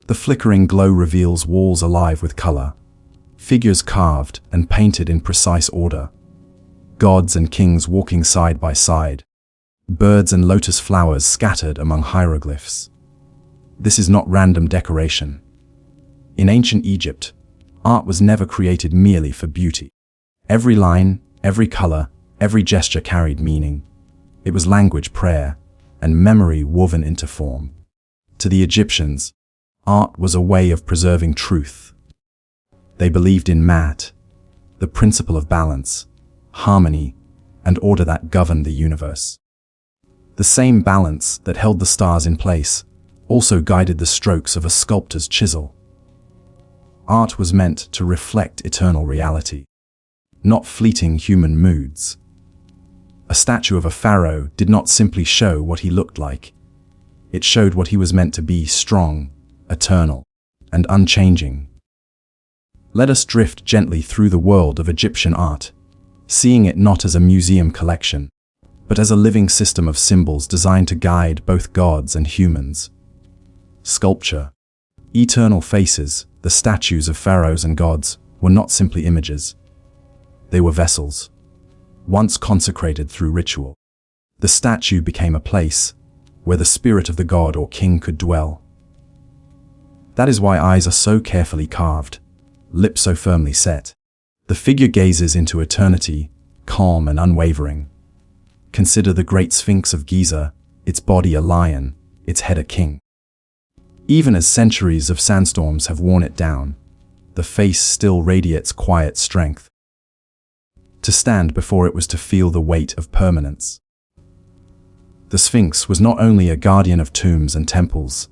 S1: The flickering glow reveals walls alive with color, figures carved and painted in precise order, gods and kings walking side by side, birds and lotus flowers scattered among hieroglyphs. This is not random decoration. In ancient Egypt, art was never created merely for beauty. Every line, every color, every gesture carried meaning. It was language, prayer, and memory woven into form. To the Egyptians, art was a way of preserving truth. They believed in Mat, the principle of balance, harmony, and order that governed the universe. The same balance that held the stars in place also guided the strokes of a sculptor's chisel. Art was meant to reflect eternal reality, not fleeting human moods. A statue of a pharaoh did not simply show what he looked like. It showed what he was meant to be: strong, eternal, and unchanging. Let us drift gently through the world of Egyptian art, seeing it not as a museum collection, but as a living system of symbols designed to guide both gods and humans. Sculpture, eternal faces, the statues of pharaohs and gods, were not simply images. They were vessels, once consecrated through ritual. The statue became a place where the spirit of the god or king could dwell. That is why eyes are so carefully carved, lips so firmly set. The figure gazes into eternity, calm and unwavering. Consider the great Sphinx of Giza, its body a lion, its head a king. Even as centuries of sandstorms have worn it down, the face still radiates quiet strength. To stand before it was to feel the weight of permanence. The Sphinx was not only a guardian of tombs and temples,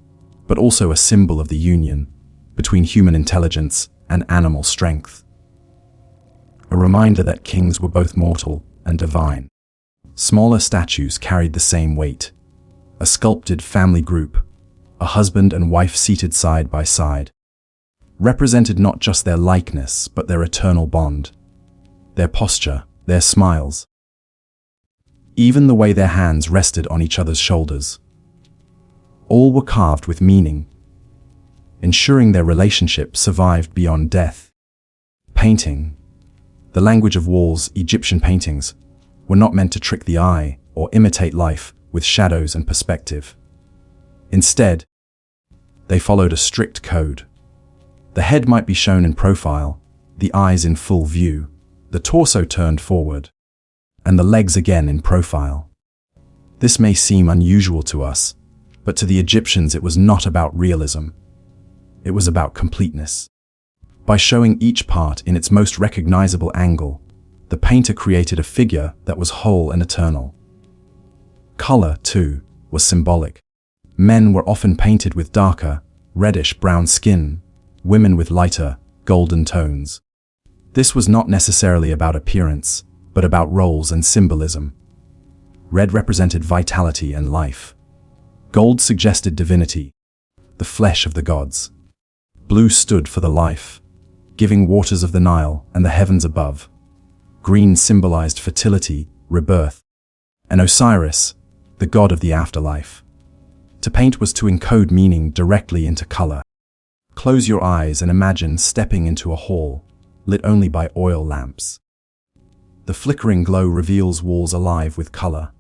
S1: but also a symbol of the union between human intelligence and animal strength. A reminder that kings were both mortal and divine. Smaller statues carried the same weight. A sculpted family group, a husband and wife seated side by side, represented not just their likeness, but their eternal bond, their posture, their smiles, even the way their hands rested on each other's shoulders. All were carved with meaning, ensuring their relationship survived beyond death. Painting, the language of walls. Egyptian paintings were not meant to trick the eye or imitate life with shadows and perspective. Instead, they followed a strict code. The head might be shown in profile, the eyes in full view, the torso turned forward, and the legs again in profile. This may seem unusual to us, but to the Egyptians it was not about realism. It was about completeness. By showing each part in its most recognizable angle, the painter created a figure that was whole and eternal. Color, too, was symbolic. Men were often painted with darker, reddish-brown skin, women with lighter, golden tones. This was not necessarily about appearance, but about roles and symbolism. Red represented vitality and life. Gold suggested divinity, the flesh of the gods. Blue stood for the life, giving waters of the Nile and the heavens above. Green symbolized fertility, rebirth. And Osiris, the god of the afterlife. To paint was to encode meaning directly into color. Close your eyes and imagine stepping into a hall, lit only by oil lamps. The flickering glow reveals walls alive with color,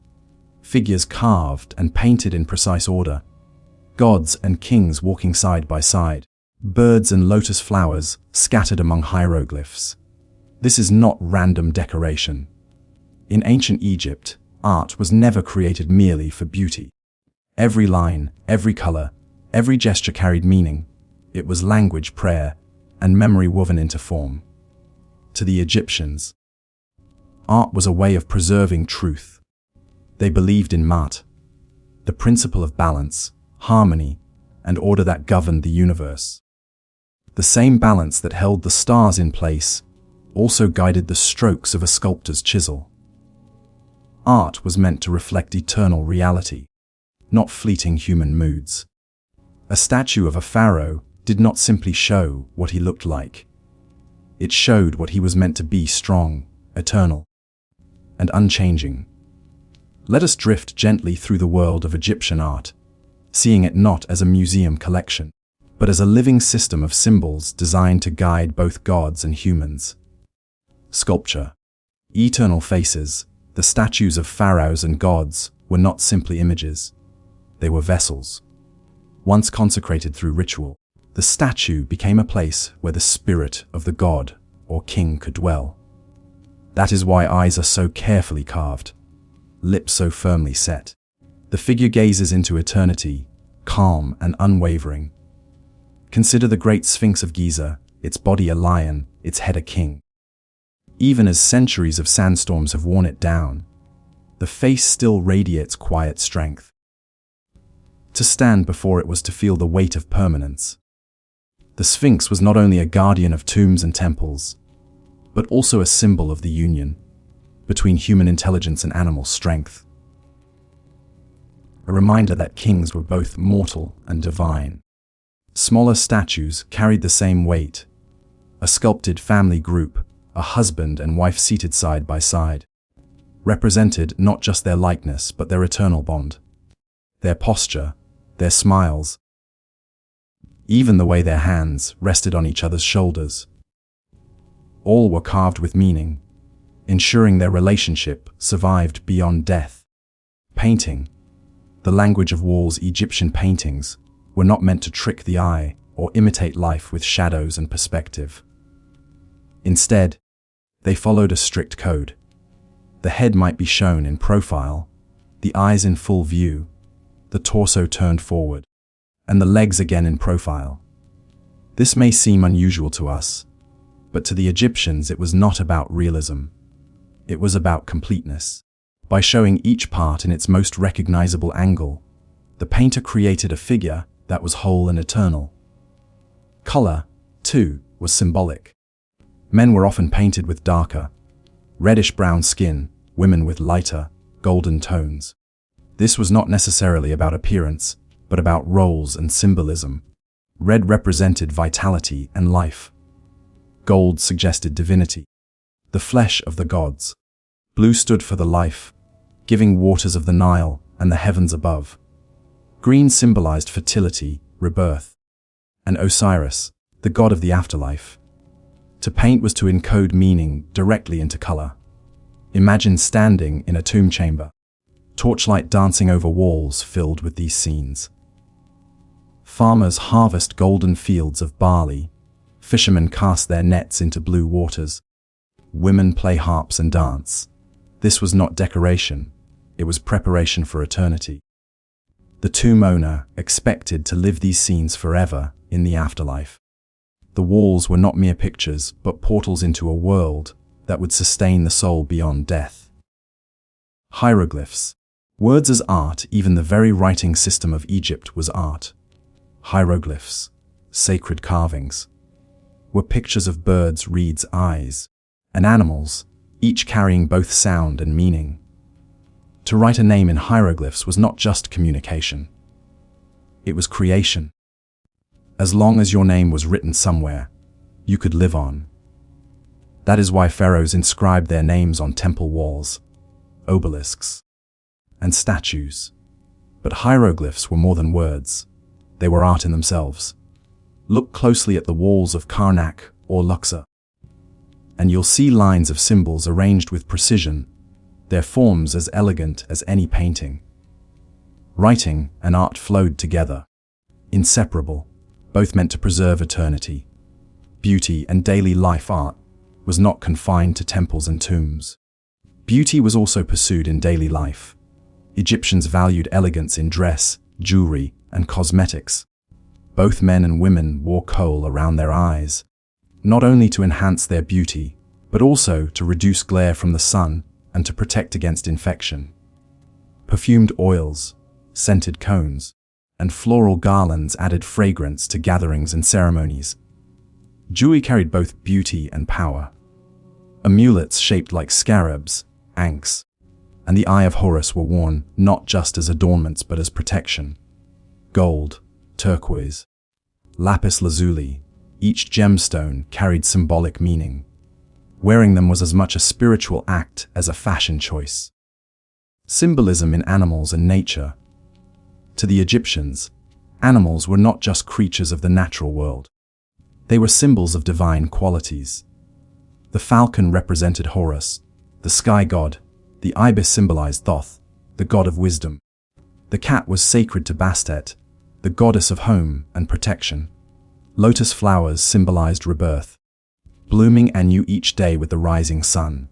S1: figures carved and painted in precise order, gods and kings walking side by side, birds and lotus flowers scattered among hieroglyphs. This is not random decoration. In ancient Egypt, art was never created merely for beauty. Every line, every color, every gesture carried meaning. It was language, prayer, and memory woven into form. To the Egyptians, art was a way of preserving truth. They believed in Ma'at, the principle of balance, harmony, and order that governed the universe. The same balance that held the stars in place also guided the strokes of a sculptor's chisel. Art was meant to reflect eternal reality, not fleeting human moods. A statue of a pharaoh did not simply show what he looked like. It showed what he was meant to be: strong, eternal, and unchanging. Let us drift gently through the world of Egyptian art, seeing it not as a museum collection, but as a living system of symbols designed to guide both gods and humans. Sculpture. Eternal faces, the statues of pharaohs and gods, were not simply images. They were vessels. Once consecrated through ritual, the statue became a place where the spirit of the god or king could dwell. That is why eyes are so carefully carved, lips so firmly set. The figure gazes into eternity, calm and unwavering. Consider the great Sphinx of Giza, its body a lion, its head a king. Even as centuries of sandstorms have worn it down, the face still radiates quiet strength. To stand before it was to feel the weight of permanence. The Sphinx was not only a guardian of tombs and temples, but also a symbol of the union between human intelligence and animal strength. A reminder that kings were both mortal and divine. Smaller statues carried the same weight. A sculpted family group, a husband and wife seated side by side, represented not just their likeness but their eternal bond. Their posture, their smiles, even the way their hands rested on each other's shoulders. All were carved with meaning, ensuring their relationship survived beyond death. Painting. The language of walls. Egyptian paintings were not meant to trick the eye or imitate life with shadows and perspective. Instead, they followed a strict code. The head might be shown in profile, the eyes in full view, the torso turned forward, and the legs again in profile. This may seem unusual to us, but to the Egyptians it was not about realism. It was about completeness. By showing each part in its most recognizable angle, the painter created a figure that was whole and eternal. Color, too, was symbolic. Men were often painted with darker, reddish-brown skin, women with lighter, golden tones. This was not necessarily about appearance, but about roles and symbolism. Red represented vitality and life. Gold suggested divinity, the flesh of the gods. Blue stood for the life, giving waters of the Nile and the heavens above. Green symbolized fertility, rebirth, and Osiris, the god of the afterlife. To paint was to encode meaning directly into color. Imagine standing in a tomb chamber, torchlight dancing over walls filled with these scenes. Farmers harvest golden fields of barley. Fishermen cast their nets into blue waters. Women play harps and dance. This was not decoration, it was preparation for eternity. The tomb owner expected to live these scenes forever in the afterlife. The walls were not mere pictures, but portals into a world that would sustain the soul beyond death. Hieroglyphs. Words as art. Even the very writing system of Egypt was art. Hieroglyphs, sacred carvings, were pictures of birds, reeds, eyes, and animals, each carrying both sound and meaning. To write a name in hieroglyphs was not just communication. It was creation. As long as your name was written somewhere, you could live on. That is why pharaohs inscribed their names on temple walls, obelisks, and statues. But hieroglyphs were more than words. They were art in themselves. Look closely at the walls of Karnak or Luxor, and you'll see lines of symbols arranged with precision, their forms as elegant as any painting. Writing and art flowed together, inseparable, both meant to preserve eternity. Beauty and daily life art was not confined to temples and tombs. Beauty was also pursued in daily life. Egyptians valued elegance in dress, jewelry, and cosmetics. Both men and women wore kohl around their eyes, not only to enhance their beauty, but also to reduce glare from the sun and to protect against infection. Perfumed oils, scented cones, and floral garlands added fragrance to gatherings and ceremonies. Jewelry carried both beauty and power. Amulets shaped like scarabs, ankhs, and the Eye of Horus were worn not just as adornments but as protection. Gold, turquoise, lapis lazuli, each gemstone carried symbolic meaning. Wearing them was as much a spiritual act as a fashion choice. Symbolism in animals and nature. To the Egyptians, animals were not just creatures of the natural world. They were symbols of divine qualities. The falcon represented Horus, the sky god. The ibis symbolized Thoth, the god of wisdom. The cat was sacred to Bastet, the goddess of home and protection. Lotus flowers symbolized rebirth, blooming anew each day with the rising sun.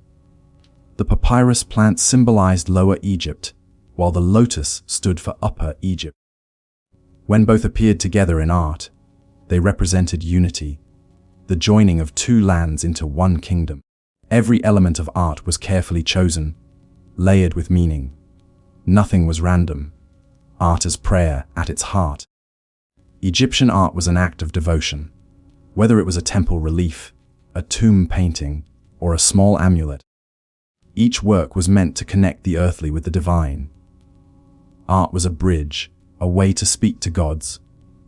S1: The papyrus plant symbolized Lower Egypt, while the lotus stood for Upper Egypt. When both appeared together in art, they represented unity, the joining of two lands into one kingdom. Every element of art was carefully chosen, layered with meaning. Nothing was random. Art as prayer at its heart. Egyptian art was an act of devotion. Whether it was a temple relief, a tomb painting, or a small amulet, each work was meant to connect the earthly with the divine. Art was a bridge, a way to speak to gods,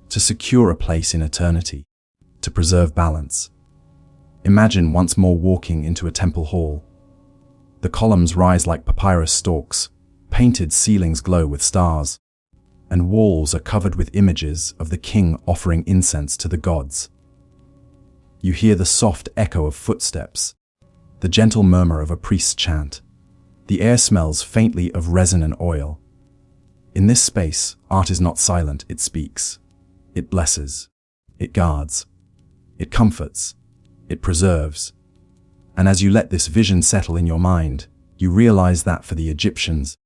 S1: to secure a place in eternity, to preserve balance. Imagine once more walking into a temple hall. The columns rise like papyrus stalks, painted ceilings glow with stars, and walls are covered with images of the king offering incense to the gods. You hear the soft echo of footsteps, the gentle murmur of a priest's chant. The air smells faintly of resin and oil. In this space, art is not silent, it speaks. It blesses. It guards. It comforts. It preserves. And as you let this vision settle in your mind, you realize that for the Egyptians,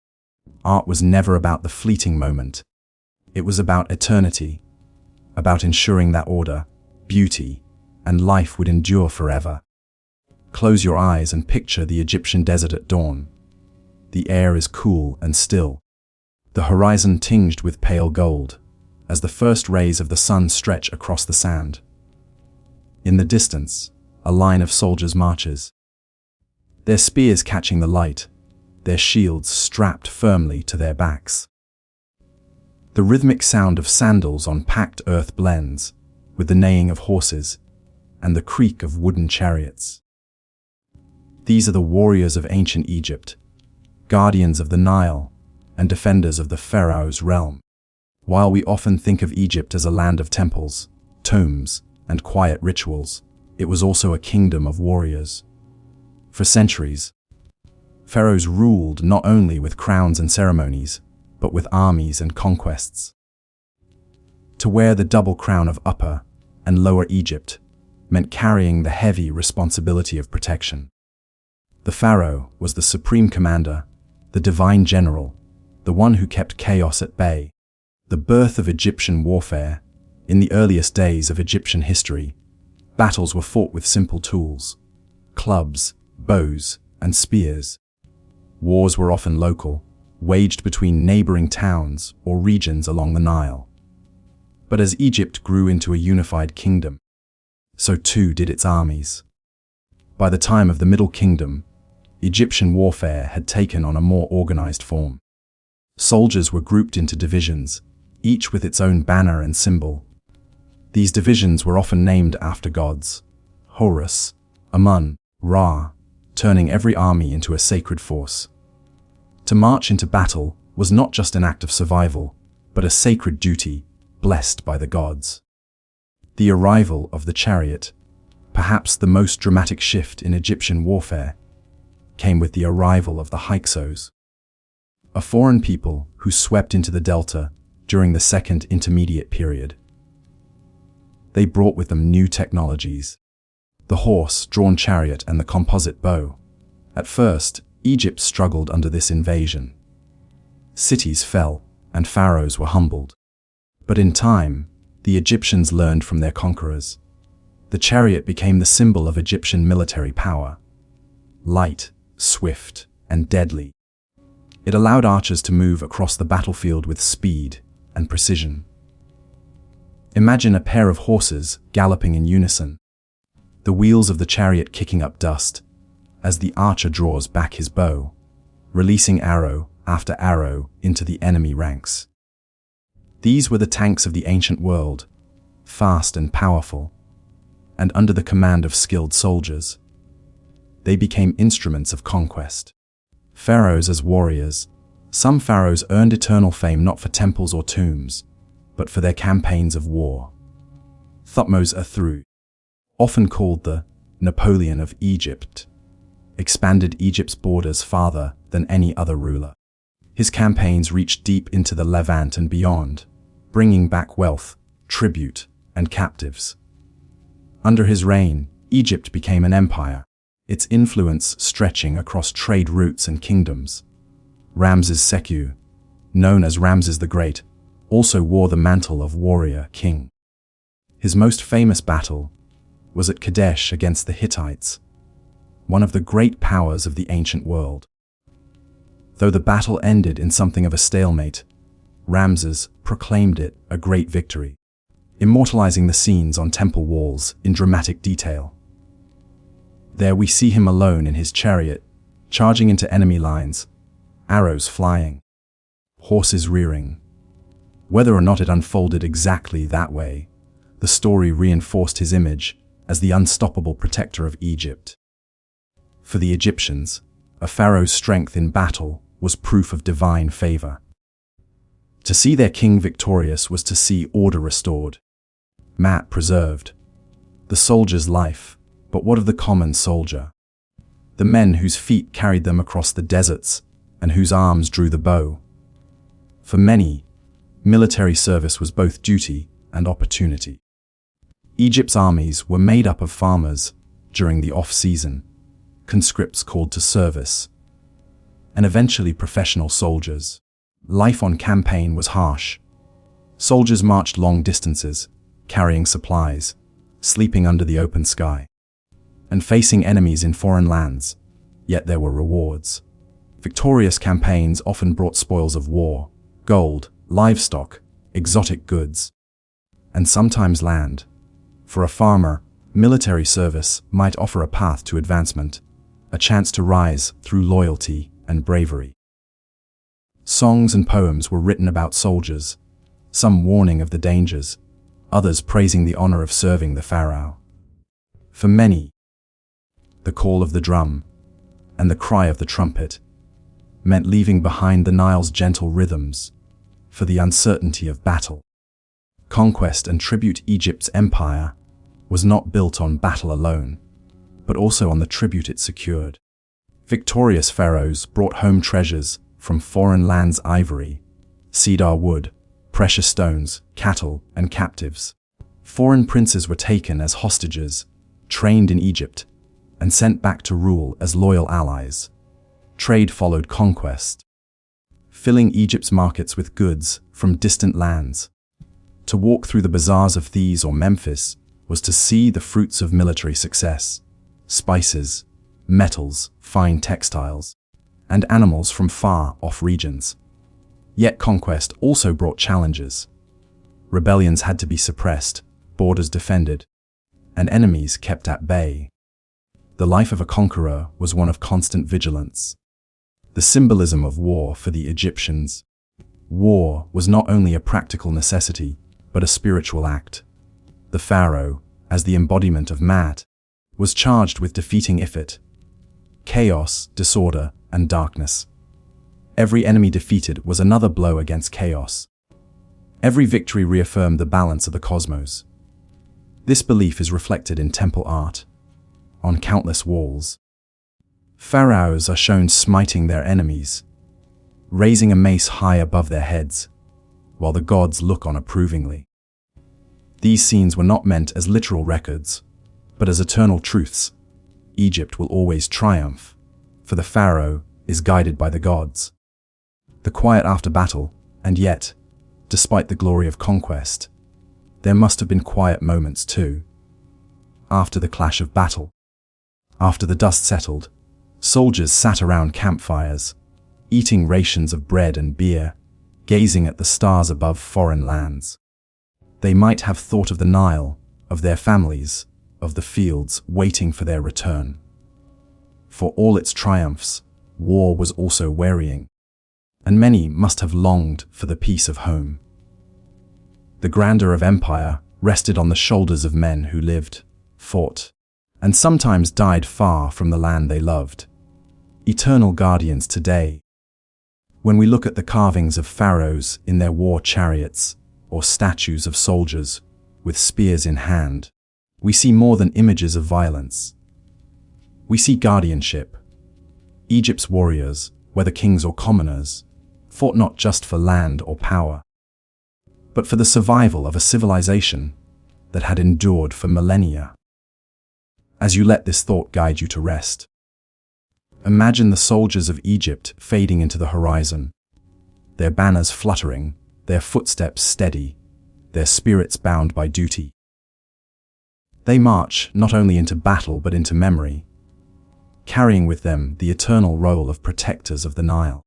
S1: art was never about the fleeting moment. It was about eternity, about ensuring that order, beauty, and life would endure forever. Close your eyes and picture the Egyptian desert at dawn. The air is cool and still, the horizon tinged with pale gold, as the first rays of the sun stretch across the sand. In the distance, a line of soldiers marches, their spears catching the light, their shields strapped firmly to their backs. The rhythmic sound of sandals on packed earth blends with the neighing of horses and the creak of wooden chariots. These are the warriors of ancient Egypt, guardians of the Nile and defenders of the Pharaohs' realm. While we often think of Egypt as a land of temples, tombs, and quiet rituals, it was also a kingdom of warriors. For centuries, pharaohs ruled not only with crowns and ceremonies, but with armies and conquests. To wear the double crown of Upper and Lower Egypt meant carrying the heavy responsibility of protection. The pharaoh was the supreme commander, the divine general, the one who kept chaos at bay. The birth of Egyptian warfare. In the earliest days of Egyptian history, battles were fought with simple tools, clubs, bows, and spears. Wars were often local, waged between neighboring towns or regions along the Nile. But as Egypt grew into a unified kingdom, so too did its armies. By the time of the Middle Kingdom, Egyptian warfare had taken on a more organized form. Soldiers were grouped into divisions, each with its own banner and symbol. These divisions were often named after gods: Horus, Amun, Ra, turning every army into a sacred force. To march into battle was not just an act of survival, but a sacred duty, blessed by the gods. The arrival of the chariot, perhaps the most dramatic shift in Egyptian warfare, came with the arrival of the Hyksos, a foreign people who swept into the delta during the Second Intermediate Period. They brought with them new technologies. the horse, drawn chariot, and the composite bow. At first, Egypt struggled under this invasion. Cities fell, and pharaohs were humbled. But in time, the Egyptians learned from their conquerors. The chariot became the symbol of Egyptian military power. Light, swift, and deadly. It allowed archers to move across the battlefield with speed and precision. Imagine a pair of horses galloping in unison, the wheels of the chariot kicking up dust as the archer draws back his bow, releasing arrow after arrow into the enemy ranks. These were the tanks of the ancient world, fast and powerful, and under the command of skilled soldiers. They became instruments of conquest. Pharaohs as warriors. Some pharaohs earned eternal fame not for temples or tombs, but for their campaigns of war. Thutmose III, often called the Napoleon of Egypt, expanded Egypt's borders farther than any other ruler. His campaigns reached deep into the Levant and beyond, bringing back wealth, tribute, and captives. Under his reign, Egypt became an empire, its influence stretching across trade routes and kingdoms. Ramses II, known as Ramses the Great, also wore the mantle of warrior king. His most famous battle was at Kadesh against the Hittites, one of the great powers of the ancient world. Though the battle ended in something of a stalemate, Ramses proclaimed it a great victory, immortalizing the scenes on temple walls in dramatic detail. There we see him alone in his chariot, charging into enemy lines, arrows flying, horses rearing. Whether or not it unfolded exactly that way, the story reinforced his image as the unstoppable protector of Egypt. For the Egyptians, a pharaoh's strength in battle was proof of divine favor. To see their king victorious was to see order restored, Maat preserved, the soldier's life. But what of the common soldier? The men whose feet carried them across the deserts and whose arms drew the bow. For many, military service was both duty and opportunity. Egypt's armies were made up of farmers during the off-season, conscripts called to service, and eventually professional soldiers. Life on campaign was harsh. Soldiers marched long distances, carrying supplies, sleeping under the open sky, and facing enemies in foreign lands, yet there were rewards. Victorious campaigns often brought spoils of war, gold, livestock, exotic goods, and sometimes land. For a farmer, military service might offer a path to advancement, a chance to rise through loyalty and bravery. Songs and poems were written about soldiers, some warning of the dangers, others praising the honor of serving the pharaoh. For many, the call of the drum and the cry of the trumpet meant leaving behind the Nile's gentle rhythms for the uncertainty of battle. Conquest and tribute. Egypt's empire was not built on battle alone, but also on the tribute it secured. Victorious pharaohs brought home treasures from foreign lands: ivory, cedar wood, precious stones, cattle, and captives. Foreign princes were taken as hostages, trained in Egypt, and sent back to rule as loyal allies. Trade followed conquest, filling Egypt's markets with goods from distant lands. To walk through the bazaars of Thebes or Memphis was to see the fruits of military success: spices, metals, fine textiles, and animals from far-off regions. Yet conquest also brought challenges. Rebellions had to be suppressed, borders defended, and enemies kept at bay. The life of a conqueror was one of constant vigilance. The symbolism of war for the Egyptians. War was not only a practical necessity, but a spiritual act. The pharaoh, as the embodiment of Maat, was charged with defeating Ifrit, chaos, disorder, and darkness. Every enemy defeated was another blow against chaos. Every victory reaffirmed the balance of the cosmos. This belief is reflected in temple art, on countless walls. Pharaohs are shown smiting their enemies, raising a mace high above their heads, while the gods look on approvingly. These scenes were not meant as literal records, But as eternal truths, Egypt will always triumph, for the pharaoh is guided by the gods. The quiet after battle, and yet, despite the glory of conquest, there must have been quiet moments too. After the clash of battle, after the dust settled, soldiers sat around campfires, eating rations of bread and beer, gazing at the stars above foreign lands. They might have thought of the Nile, of their families, of the fields waiting for their return. For all its triumphs, war was also wearying, and many must have longed for the peace of home. The grandeur of empire rested on the shoulders of men who lived, fought, and sometimes died far from the land they loved. Eternal guardians today. When we look at the carvings of pharaohs in their war chariots, or statues of soldiers with spears in hand, we see more than images of violence. We see guardianship. Egypt's warriors, whether kings or commoners, fought not just for land or power, but for the survival of a civilization that had endured for millennia. As you let this thought guide you to rest, imagine the soldiers of Egypt fading into the horizon, their banners fluttering, their footsteps steady, their spirits bound by duty. They march not only into battle but into memory, carrying with them the eternal role of protectors of the Nile.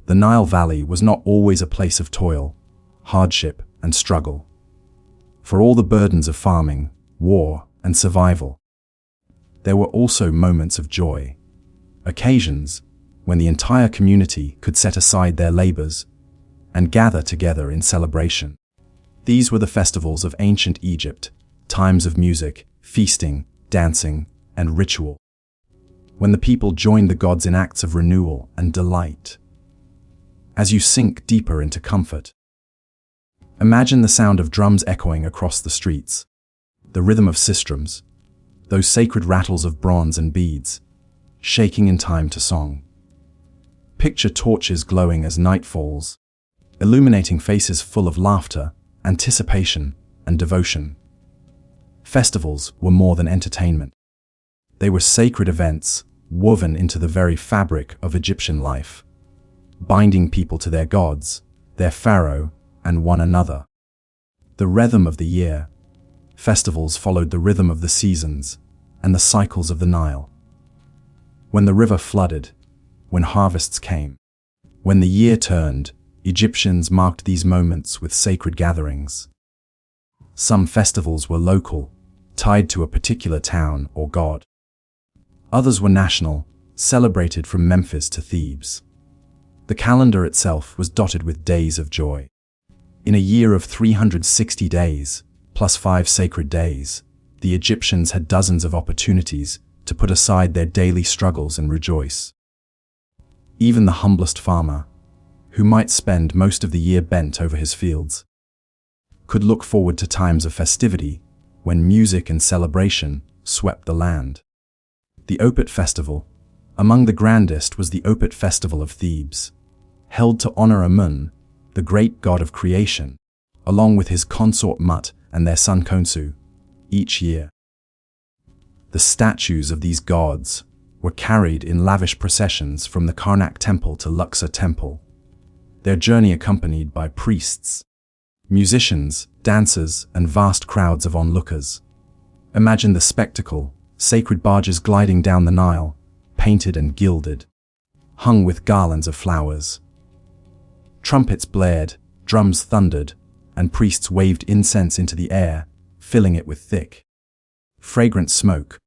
S1: The Nile Valley was not always a place of toil, hardship, and struggle. For all the burdens of farming, war, and survival, there were also moments of joy, occasions when the entire community could set aside their labors and gather together in celebration. These were the festivals of ancient Egypt, times of music, feasting, dancing, and ritual, when the people joined the gods in acts of renewal and delight. As you sink deeper into comfort, imagine the sound of drums echoing across the streets, the rhythm of sistrums, those sacred rattles of bronze and beads, shaking in time to song. Picture torches glowing as night falls, illuminating faces full of laughter, anticipation, and devotion. Festivals were more than entertainment. They were sacred events woven into the very fabric of Egyptian life, binding people to their gods, their pharaoh, and one another. The rhythm of the year. Festivals followed the rhythm of the seasons and the cycles of the Nile. When the river flooded, when harvests came, when the year turned, Egyptians marked these moments with sacred gatherings. Some festivals were local, tied to a particular town or god. Others were national, celebrated from Memphis to Thebes. The calendar itself was dotted with days of joy. In a year of 360 days, plus 5 sacred days, the Egyptians had dozens of opportunities to put aside their daily struggles and rejoice. Even the humblest farmer, who might spend most of the year bent over his fields, could look forward to times of festivity when music and celebration swept the land. The Opet Festival. Among the grandest was the Opet Festival of Thebes, held to honor Amun, the great god of creation, along with his consort Mut and their son Khonsu, each year. The statues of these gods were carried in lavish processions from the Karnak Temple to Luxor Temple, their journey accompanied by priests, musicians, dancers, and vast crowds of onlookers. Imagine the spectacle, sacred barges gliding down the Nile, painted and gilded, hung with garlands of flowers. Trumpets blared, drums thundered, and priests waved incense into the air, filling it with thick, fragrant smoke.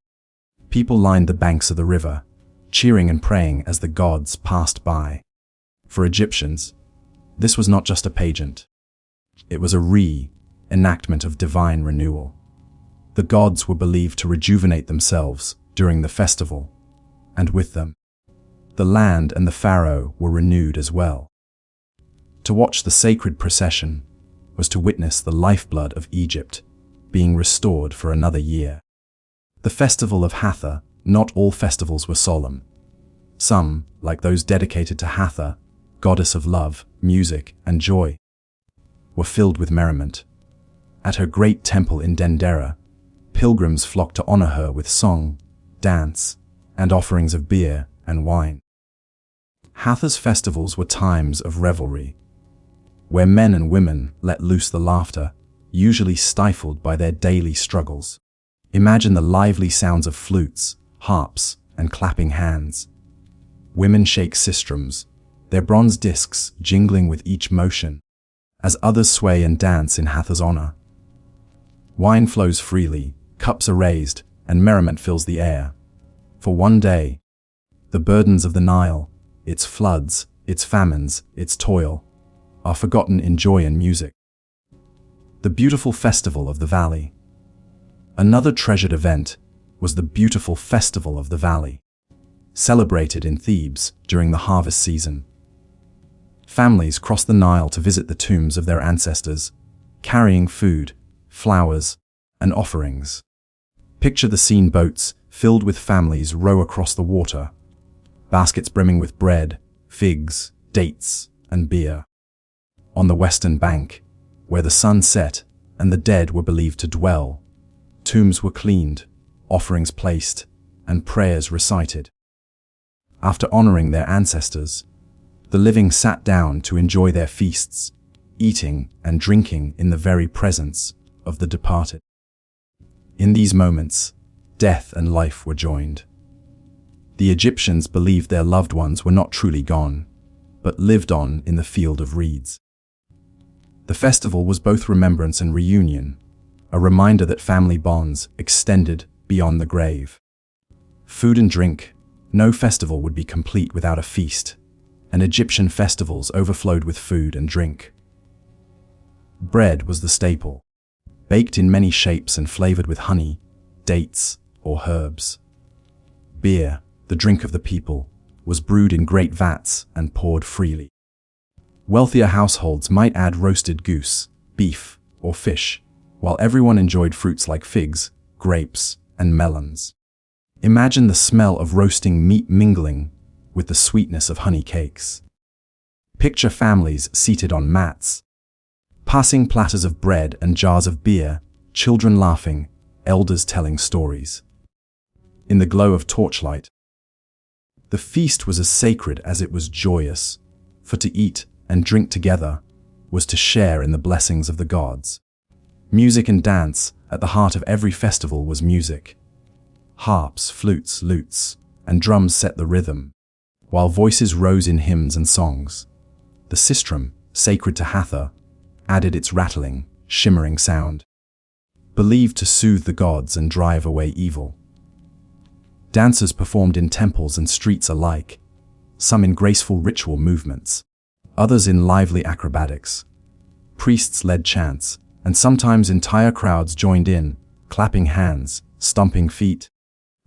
S1: People lined the banks of the river, cheering and praying as the gods passed by. For Egyptians, this was not just a pageant. It was a re-enactment of divine renewal. The gods were believed to rejuvenate themselves during the festival, and with them, the land and the pharaoh were renewed as well. To watch the sacred procession was to witness the lifeblood of Egypt being restored for another year. The festival of Hathor. Not all festivals were solemn. Some, like those dedicated to Hathor, goddess of love, music, and joy, were filled with merriment. At her great temple in Dendera, pilgrims flocked to honor her with song, dance, and offerings of beer and wine. Hathor's festivals were times of revelry, where men and women let loose the laughter, usually stifled by their daily struggles. Imagine the lively sounds of flutes, harps, and clapping hands. Women shake sistrums, their bronze discs jingling with each motion, as others sway and dance in Hathor's honor. Wine flows freely, cups are raised, and merriment fills the air. For one day, the burdens of the Nile, its floods, its famines, its toil, are forgotten in joy and music. The beautiful festival of the valley. Another treasured event was the beautiful festival of the valley, celebrated in Thebes during the harvest season. Families crossed the Nile to visit the tombs of their ancestors, carrying food, flowers, and offerings. Picture the scene: boats filled with families row across the water, baskets brimming with bread, figs, dates, and beer. On the western bank, where the sun set and the dead were believed to dwell, tombs were cleaned, offerings placed, and prayers recited. After honoring their ancestors, the living sat down to enjoy their feasts, eating and drinking in the very presence of the departed. In these moments, death and life were joined. The Egyptians believed their loved ones were not truly gone, but lived on in the field of reeds. The festival was both remembrance and reunion, a reminder that family bonds extended beyond the grave. Food and drink. No festival would be complete without a feast, and Egyptian festivals overflowed with food and drink. Bread was the staple, baked in many shapes and flavored with honey, dates, or herbs. Beer, the drink of the people, was brewed in great vats and poured freely. Wealthier households might add roasted goose, beef, or fish, while everyone enjoyed fruits like figs, grapes, and melons. Imagine the smell of roasting meat mingling with the sweetness of honey cakes. Picture families seated on mats, passing platters of bread and jars of beer, children laughing, elders telling stories. In the glow of torchlight, the feast was as sacred as it was joyous, for to eat and drink together was to share in the blessings of the gods. Music and dance. At the heart of every festival was music. Harps, flutes, lutes, and drums set the rhythm, while voices rose in hymns and songs. The sistrum, sacred to Hathor, added its rattling, shimmering sound, believed to soothe the gods and drive away evil. Dancers performed in temples and streets alike, some in graceful ritual movements, others in lively acrobatics. Priests led chants, and sometimes entire crowds joined in, clapping hands, stomping feet,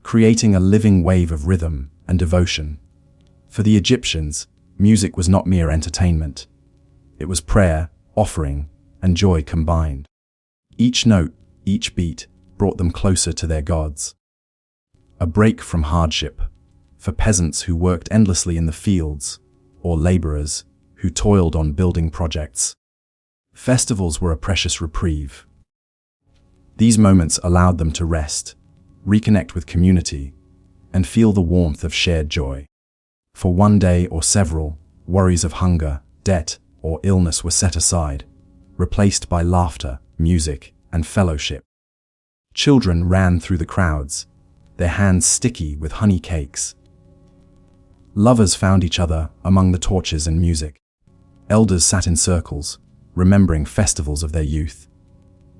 S1: creating a living wave of rhythm and devotion. For the Egyptians, music was not mere entertainment. It was prayer, offering, and joy combined. Each note, each beat, brought them closer to their gods. A break from hardship, for peasants who worked endlessly in the fields, or laborers who toiled on building projects. Festivals were a precious reprieve. These moments allowed them to rest, reconnect with community, and feel the warmth of shared joy. For one day or several, worries of hunger, debt, or illness were set aside, replaced by laughter, music, and fellowship. Children ran through the crowds, their hands sticky with honey cakes. Lovers found each other among the torches and music. Elders sat in circles, remembering festivals of their youth.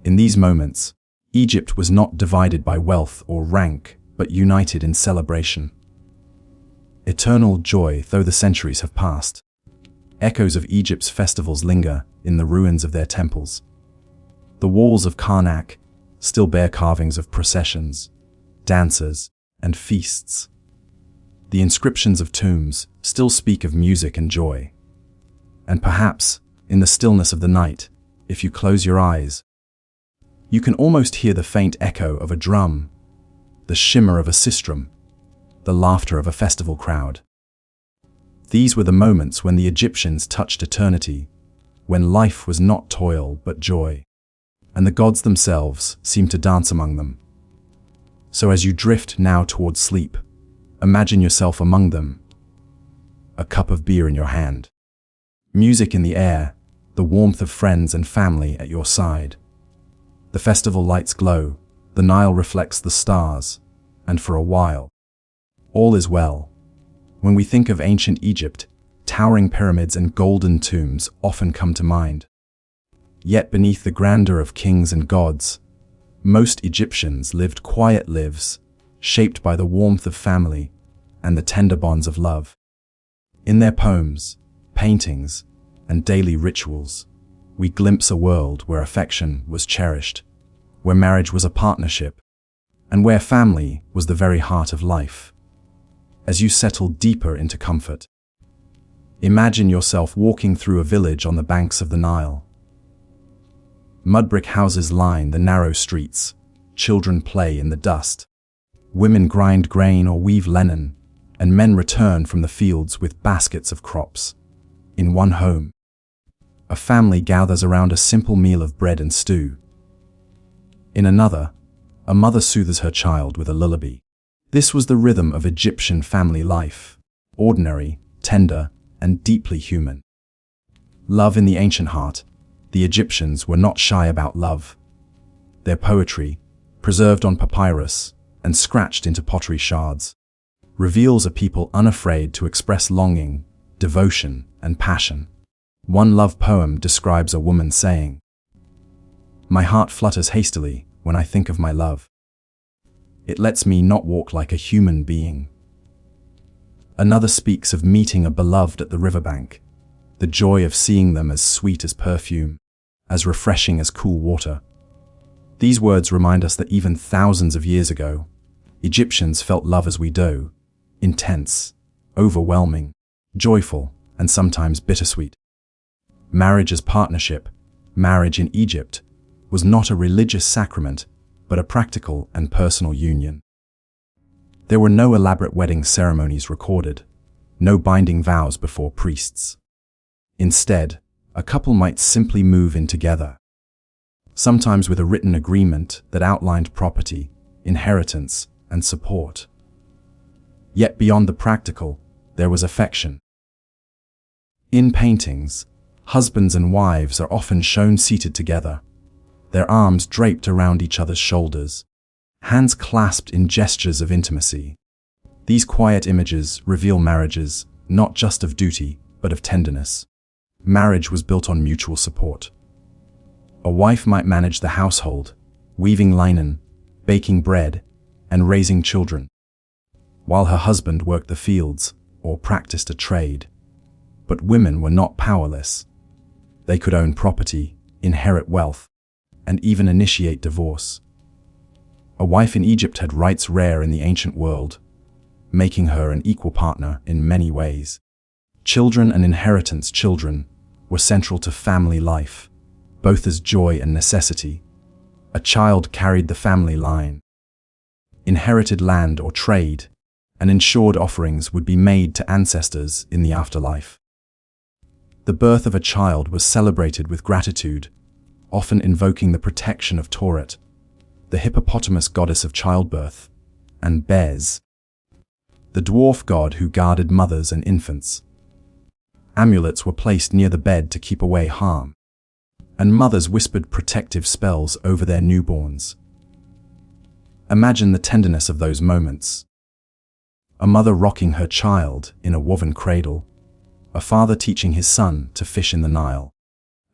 S1: In these moments, Egypt was not divided by wealth or rank, but united in celebration. Eternal joy, though the centuries have passed. Echoes of Egypt's festivals linger in the ruins of their temples. The walls of Karnak still bear carvings of processions, dancers, and feasts. The inscriptions of tombs still speak of music and joy. And perhaps, in the stillness of the night, if you close your eyes, you can almost hear the faint echo of a drum, the shimmer of a sistrum, the laughter of a festival crowd. These were the moments when the Egyptians touched eternity, when life was not toil but joy, and the gods themselves seemed to dance among them, So as you drift now towards sleep, imagine yourself among them, a cup of beer in your hand, music in the air, the warmth of friends and family at your side. The festival lights glow, the Nile reflects the stars, and for a while, all is well. When we think of ancient Egypt, towering pyramids and golden tombs often come to mind. Yet beneath the grandeur of kings and gods, most Egyptians lived quiet lives, shaped by the warmth of family and the tender bonds of love. In their poems, paintings, and daily rituals, we glimpse a world where affection was cherished, where marriage was a partnership, and where family was the very heart of life. As you settle deeper into comfort, imagine yourself walking through a village on the banks of the Nile. Mud brick houses line the narrow streets, children play in the dust, women grind grain or weave linen, and men return from the fields with baskets of crops. In one home, a family gathers around a simple meal of bread and stew. In another, a mother soothes her child with a lullaby. This was the rhythm of Egyptian family life, ordinary, tender, and deeply human. Love in the ancient heart. The Egyptians were not shy about love. Their poetry, preserved on papyrus and scratched into pottery shards, reveals a people unafraid to express longing, devotion, and passion. One love poem describes a woman saying, "My heart flutters hastily when I think of my love. It lets me not walk like a human being." Another speaks of meeting a beloved at the riverbank, the joy of seeing them as sweet as perfume, as refreshing as cool water. These words remind us that even thousands of years ago, Egyptians felt love as we do, intense, overwhelming, joyful, and sometimes bittersweet. Marriage as partnership, marriage in Egypt, was not a religious sacrament, but a practical and personal union. There were no elaborate wedding ceremonies recorded, no binding vows before priests. Instead, a couple might simply move in together, sometimes with a written agreement that outlined property, inheritance, and support. Yet beyond the practical, there was affection. In paintings, husbands and wives are often shown seated together, their arms draped around each other's shoulders, hands clasped in gestures of intimacy. These quiet images reveal marriages not just of duty, but of tenderness. Marriage was built on mutual support. A wife might manage the household, weaving linen, baking bread, and raising children, while her husband worked the fields or practiced a trade. But women were not powerless. They could own property, inherit wealth, and even initiate divorce. A wife in Egypt had rights rare in the ancient world, making her an equal partner in many ways. Children and inheritance children were central to family life, both as joy and necessity. A child carried the family line, inherited land or trade, and ensured offerings would be made to ancestors in the afterlife. The birth of a child was celebrated with gratitude, often invoking the protection of Tauret, the hippopotamus goddess of childbirth, and Bez, the dwarf god who guarded mothers and infants. Amulets were placed near the bed to keep away harm, and mothers whispered protective spells over their newborns. Imagine the tenderness of those moments. A mother rocking her child in a woven cradle, a father teaching his son to fish in the Nile,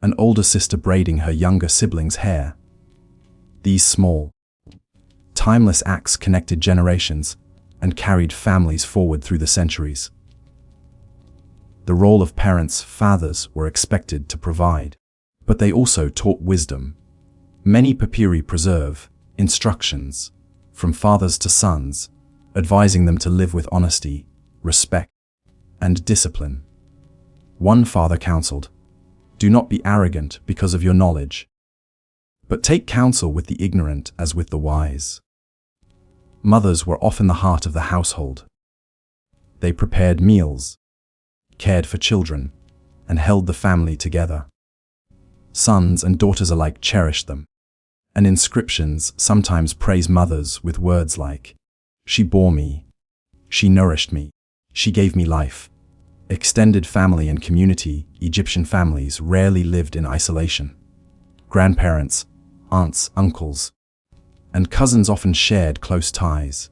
S1: an older sister braiding her younger sibling's hair. These small, timeless acts connected generations and carried families forward through the centuries. The role of parents, fathers, were expected to provide, but they also taught wisdom. Many papyri preserve instructions from fathers to sons, advising them to live with honesty, respect, and discipline. One father counseled, "Do not be arrogant because of your knowledge, but take counsel with the ignorant as with the wise." Mothers were often the heart of the household. They prepared meals, cared for children, and held the family together. Sons and daughters alike cherished them, and inscriptions sometimes praise mothers with words like, "She bore me, she nourished me, she gave me life." Extended family and community. Egyptian families rarely lived in isolation. Grandparents, aunts, uncles, and cousins often shared close ties.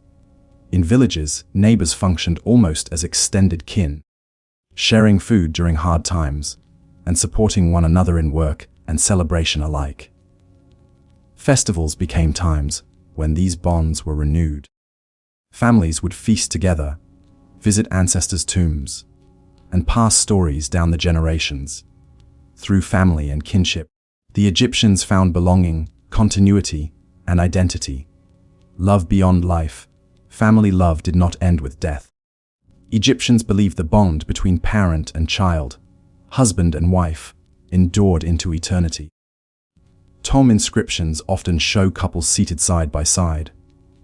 S1: In villages, neighbors functioned almost as extended kin, sharing food during hard times and supporting one another in work and celebration alike. Festivals became times when these bonds were renewed. Families would feast together, visit ancestors' tombs, and pass stories down the generations. Through family and kinship, the Egyptians found belonging, continuity, and identity. Love beyond life. Family love did not end with death. Egyptians believed the bond between parent and child, husband and wife, endured into eternity. Tomb inscriptions often show couples seated side by side,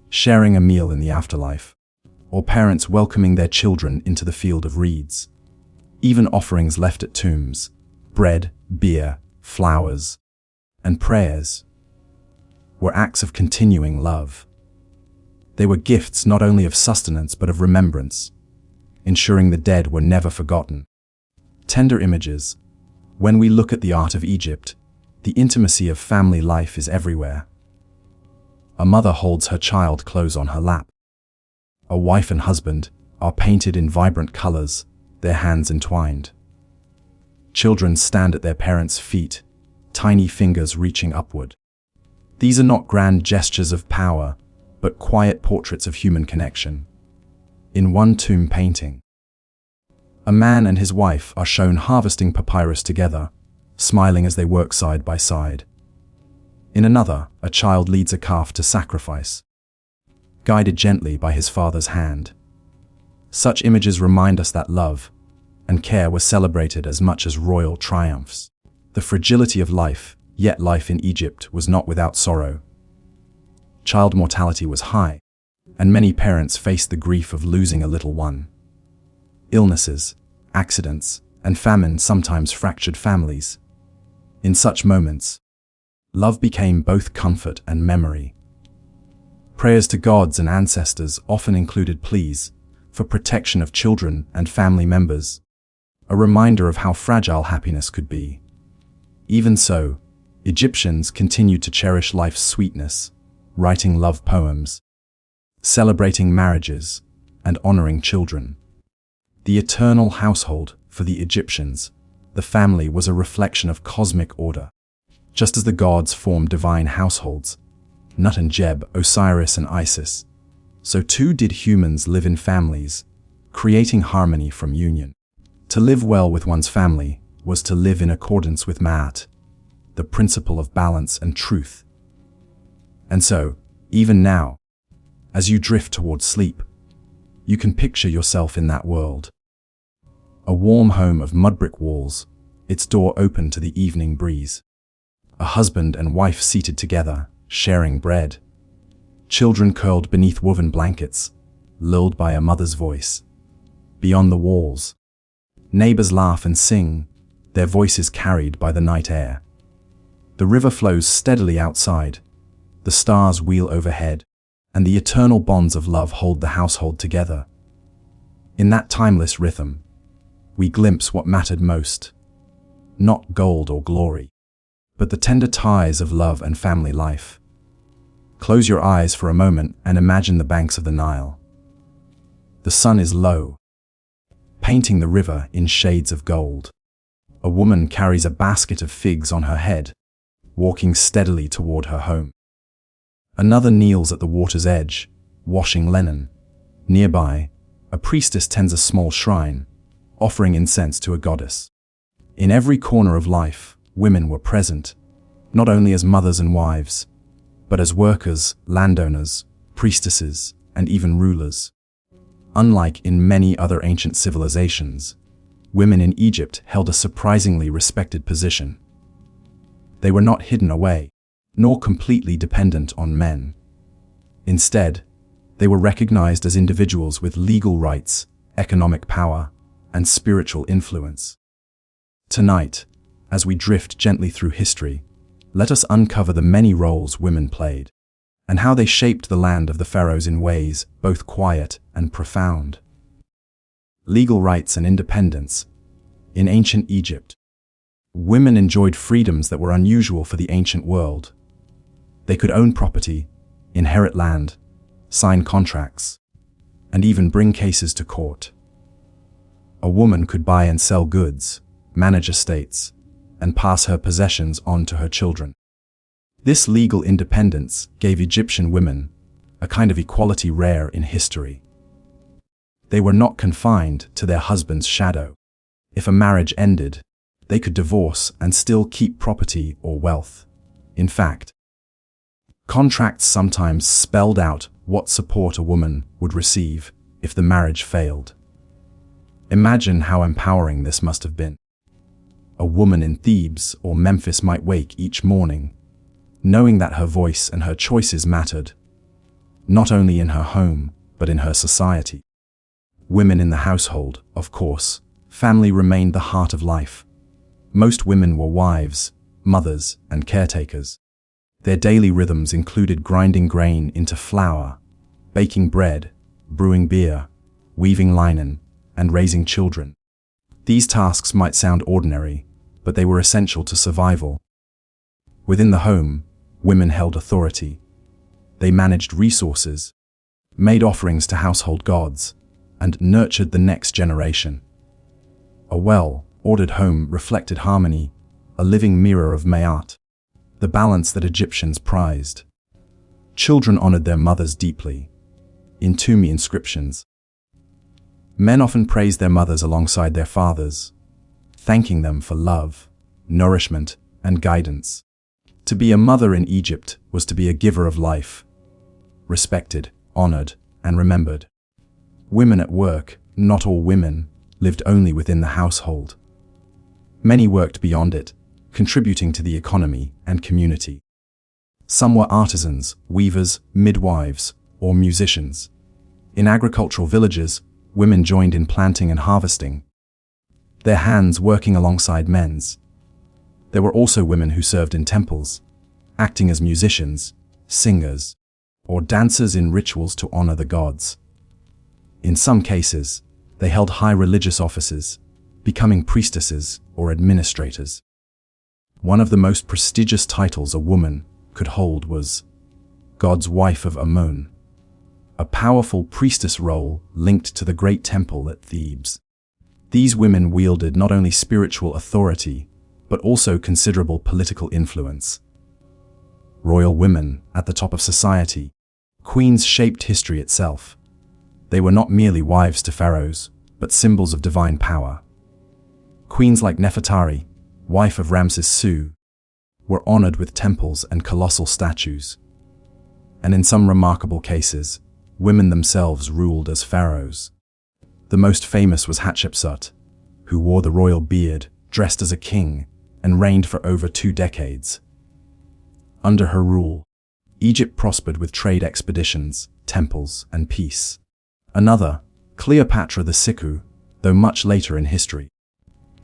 S1: sharing a meal in the afterlife, or parents welcoming their children into the field of reeds. Even offerings left at tombs, bread, beer, flowers, and prayers, were acts of continuing love. They were gifts not only of sustenance but of remembrance, ensuring the dead were never forgotten. Tender images. When we look at the art of Egypt, the intimacy of family life is everywhere. A mother holds her child close on her lap. A wife and husband are painted in vibrant colors, their hands entwined. Children stand at their parents' feet, tiny fingers reaching upward. These are not grand gestures of power, but quiet portraits of human connection. In one tomb painting, a man and his wife are shown harvesting papyrus together, smiling as they work side by side. In another, a child leads a calf to sacrifice, guided gently by his father's hand. Such images remind us that love and care were celebrated as much as royal triumphs. The fragility of life, yet life in Egypt was not without sorrow. Child mortality was high, and many parents faced the grief of losing a little one. Illnesses, accidents, and famine sometimes fractured families. In such moments, love became both comfort and memory. Prayers to gods and ancestors often included pleas for protection of children and family members, a reminder of how fragile happiness could be. Even so, Egyptians continued to cherish life's sweetness, writing love poems, celebrating marriages, and honoring children. The eternal household for the Egyptians, the family was a reflection of cosmic order. Just as the gods formed divine households, Nut and Geb, Osiris and Isis, so too did humans live in families, creating harmony from union. To live well with one's family was to live in accordance with Ma'at, the principle of balance and truth. And so, even now, as you drift towards sleep, you can picture yourself in that world. A warm home of mud brick walls, its door open to the evening breeze. A husband and wife seated together, sharing bread. Children curled beneath woven blankets, lulled by a mother's voice. Beyond the walls, neighbors laugh and sing, their voices carried by the night air. The river flows steadily outside, the stars wheel overhead, and the eternal bonds of love hold the household together. In that timeless rhythm, we glimpse what mattered most. Not gold or glory, but the tender ties of love and family life. Close your eyes for a moment and imagine the banks of the Nile. The sun is low, painting the river in shades of gold. A woman carries a basket of figs on her head, walking steadily toward her home. Another kneels at the water's edge, washing linen. Nearby, a priestess tends a small shrine, offering incense to a goddess. In every corner of life, women were present, not only as mothers and wives, but as workers, landowners, priestesses, and even rulers. Unlike in many other ancient civilizations, women in Egypt held a surprisingly respected position. They were not hidden away, nor completely dependent on men. Instead, they were recognized as individuals with legal rights, economic power, and spiritual influence. Tonight, as we drift gently through history, let us uncover the many roles women played, and how they shaped the land of the pharaohs in ways both quiet and profound. Legal rights and independence. In ancient Egypt, women enjoyed freedoms that were unusual for the ancient world. They could own property, inherit land, sign contracts, and even bring cases to court. A woman could buy and sell goods, manage estates, and pass her possessions on to her children. This legal independence gave Egyptian women a kind of equality rare in history. They were not confined to their husband's shadow. If a marriage ended, they could divorce and still keep property or wealth. In fact, contracts sometimes spelled out what support a woman would receive if the marriage failed. Imagine how empowering this must have been. A woman in Thebes or Memphis might wake each morning, knowing that her voice and her choices mattered, not only in her home, but in her society. Women in the household, of course, family remained the heart of life. Most women were wives, mothers, and caretakers. Their daily rhythms included grinding grain into flour, baking bread, brewing beer, weaving linen, and raising children. These tasks might sound ordinary, but they were essential to survival. Within the home, women held authority. They managed resources, made offerings to household gods, and nurtured the next generation. A well-ordered home reflected harmony, a living mirror of Ma'at, the balance that Egyptians prized. Children honored their mothers deeply. In tomb inscriptions, men often praised their mothers alongside their fathers, thanking them for love, nourishment, and guidance. To be a mother in Egypt was to be a giver of life, respected, honored, and remembered. Women at work, not all women, lived only within the household. Many worked beyond it, contributing to the economy and community. Some were artisans, weavers, midwives, or musicians. In agricultural villages, women joined in planting and harvesting, their hands working alongside men's. There were also women who served in temples, acting as musicians, singers, or dancers in rituals to honor the gods. In some cases, they held high religious offices, becoming priestesses or administrators. One of the most prestigious titles a woman could hold was God's wife of Amun, a powerful priestess role linked to the great temple at Thebes. These women wielded not only spiritual authority, but also considerable political influence. Royal women at the top of society, queens shaped history itself. They were not merely wives to pharaohs, but symbols of divine power. Queens like Nefertari, wife of Ramses II, were honored with temples and colossal statues. And in some remarkable cases, women themselves ruled as pharaohs. The most famous was Hatshepsut, who wore the royal beard, dressed as a king, and reigned for over 2 decades. Under her rule, Egypt prospered with trade expeditions, temples, and peace. Another, Cleopatra the Siku, though much later in history,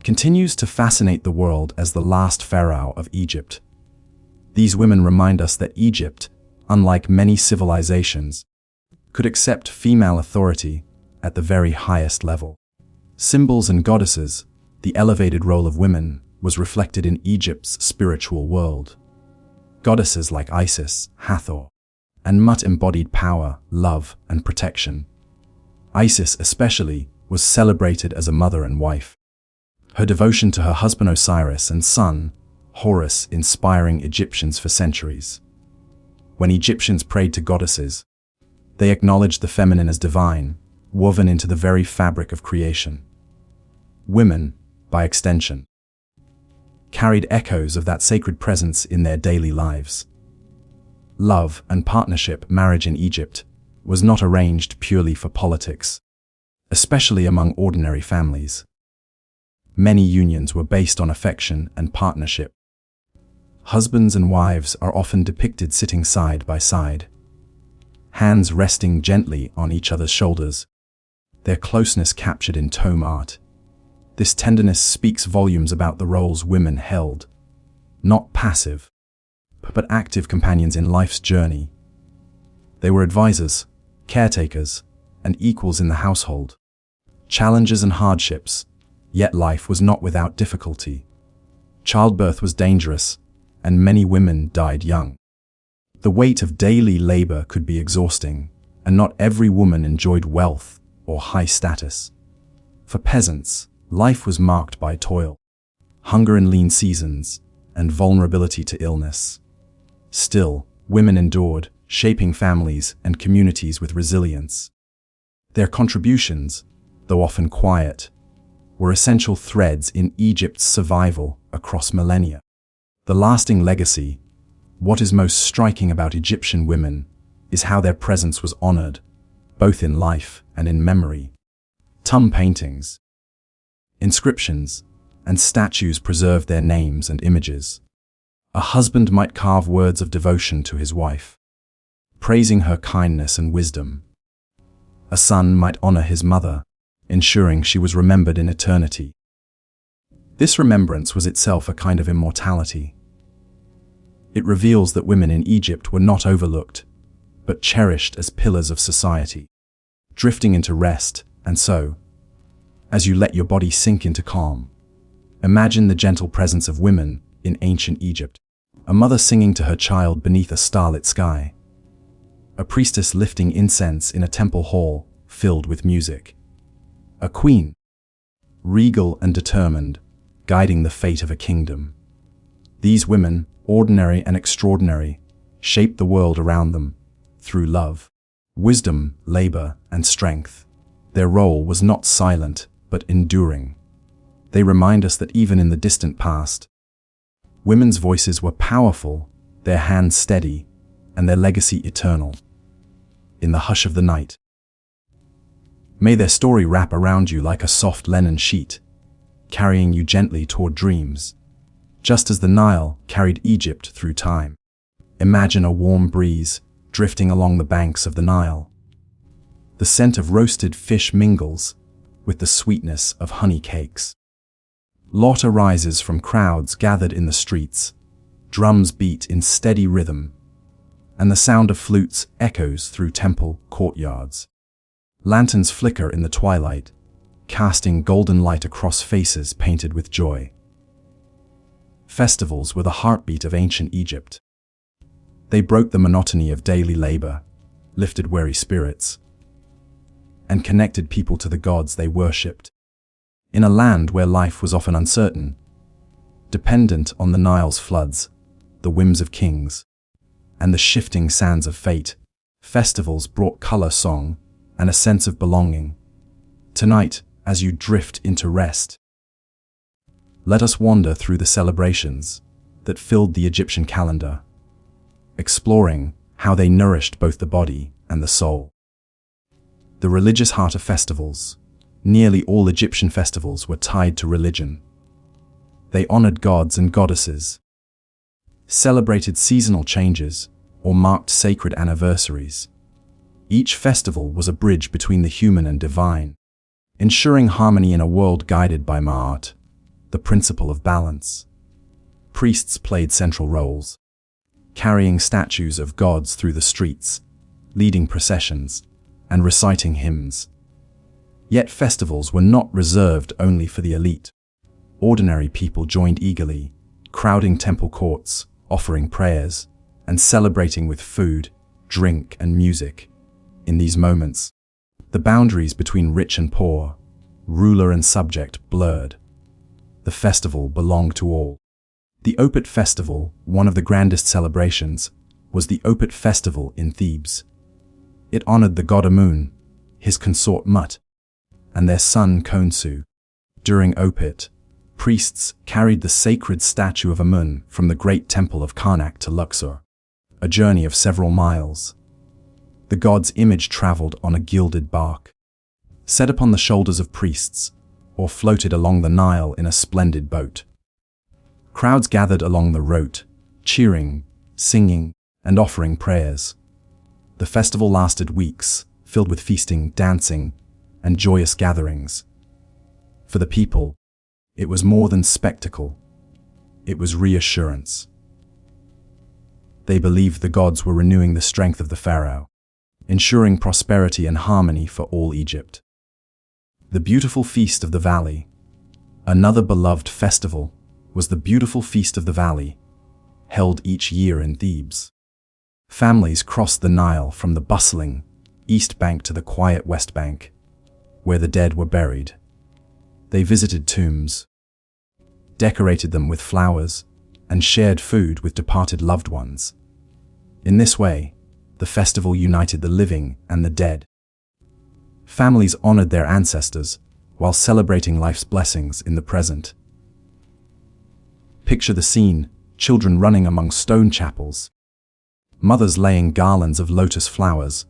S1: continues to fascinate the world as the last pharaoh of Egypt. These women remind us that Egypt, unlike many civilizations, could accept female authority at the very highest level. Symbols and goddesses, the elevated role of women was reflected in Egypt's spiritual world. Goddesses like Isis, Hathor, and Mut embodied power, love, and protection. Isis especially was celebrated as a mother and wife. Her devotion to her husband Osiris and son, Horus, inspiring Egyptians for centuries. When Egyptians prayed to goddesses, they acknowledged the feminine as divine, woven into the very fabric of creation. Women, by extension, carried echoes of that sacred presence in their daily lives. Love and partnership marriage in Egypt was not arranged purely for politics, especially among ordinary families. Many unions were based on affection and partnership. Husbands and wives are often depicted sitting side by side, hands resting gently on each other's shoulders, their closeness captured in tomb art. This tenderness speaks volumes about the roles women held. Not passive, but active companions in life's journey. They were advisors, caretakers, and equals in the household. Challenges and hardships, yet life was not without difficulty. Childbirth was dangerous, and many women died young. The weight of daily labor could be exhausting, and not every woman enjoyed wealth or high status. For peasants, life was marked by toil, hunger in lean seasons, and vulnerability to illness. Still, women endured, shaping families and communities with resilience. Their contributions, though often quiet, were essential threads in Egypt's survival across millennia. The lasting legacy, what is most striking about Egyptian women, is how their presence was honored, both in life and in memory. Tomb paintings, inscriptions, and statues preserve their names and images. A husband might carve words of devotion to his wife, praising her kindness and wisdom. A son might honor his mother, ensuring she was remembered in eternity. This remembrance was itself a kind of immortality. It reveals that women in Egypt were not overlooked, but cherished as pillars of society, drifting into rest. And so, as you let your body sink into calm, imagine the gentle presence of women in ancient Egypt. A mother singing to her child beneath a starlit sky. A priestess lifting incense in a temple hall filled with music. A queen, regal and determined, guiding the fate of a kingdom. These women, ordinary and extraordinary, shaped the world around them through love, wisdom, labor, and strength. Their role was not silent, but enduring. They remind us that even in the distant past, women's voices were powerful, their hands steady, and their legacy eternal. In the hush of the night, may their story wrap around you like a soft linen sheet, carrying you gently toward dreams, just as the Nile carried Egypt through time. Imagine a warm breeze drifting along the banks of the Nile. The scent of roasted fish mingles with the sweetness of honey cakes. Laughter rises from crowds gathered in the streets, drums beat in steady rhythm, and the sound of flutes echoes through temple courtyards. Lanterns flicker in the twilight, casting golden light across faces painted with joy. Festivals were the heartbeat of ancient Egypt. They broke the monotony of daily labor, lifted weary spirits, and connected people to the gods they worshipped. In a land where life was often uncertain, dependent on the Nile's floods, the whims of kings, and the shifting sands of fate, festivals brought color, song, and a sense of belonging. Tonight, as you drift into rest, let us wander through the celebrations that filled the Egyptian calendar, exploring how they nourished both the body and the soul. The religious heart of festivals. Nearly all Egyptian festivals were tied to religion. They honored gods and goddesses, celebrated seasonal changes, or marked sacred anniversaries. Each festival was a bridge between the human and divine, ensuring harmony in a world guided by Ma'at, the principle of balance. Priests played central roles, carrying statues of gods through the streets, leading processions, and reciting hymns. Yet festivals were not reserved only for the elite. Ordinary people joined eagerly, crowding temple courts, offering prayers, and celebrating with food, drink, and music. In these moments, the boundaries between rich and poor, ruler and subject blurred. The festival belonged to all. The Opet Festival, one of the grandest celebrations, was the Opet Festival in Thebes. It honored the god Amun, his consort Mut, and their son Khonsu. During Opet, priests carried the sacred statue of Amun from the great temple of Karnak to Luxor, a journey of several miles. The god's image traveled on a gilded bark, set upon the shoulders of priests, or floated along the Nile in a splendid boat. Crowds gathered along the route, cheering, singing, and offering prayers. The festival lasted weeks, filled with feasting, dancing, and joyous gatherings. For the people, it was more than spectacle. It was reassurance. They believed the gods were renewing the strength of the pharaoh, ensuring prosperity and harmony for all Egypt. The beautiful Feast of the Valley. Another beloved festival was the beautiful Feast of the Valley, held each year in Thebes. Families crossed the Nile from the bustling east bank to the quiet west bank, where the dead were buried. They visited tombs, decorated them with flowers, and shared food with departed loved ones. In this way, the festival united the living and the dead. Families honored their ancestors while celebrating life's blessings in the present. Picture the scene: children running among stone chapels, mothers laying garlands of lotus flowers,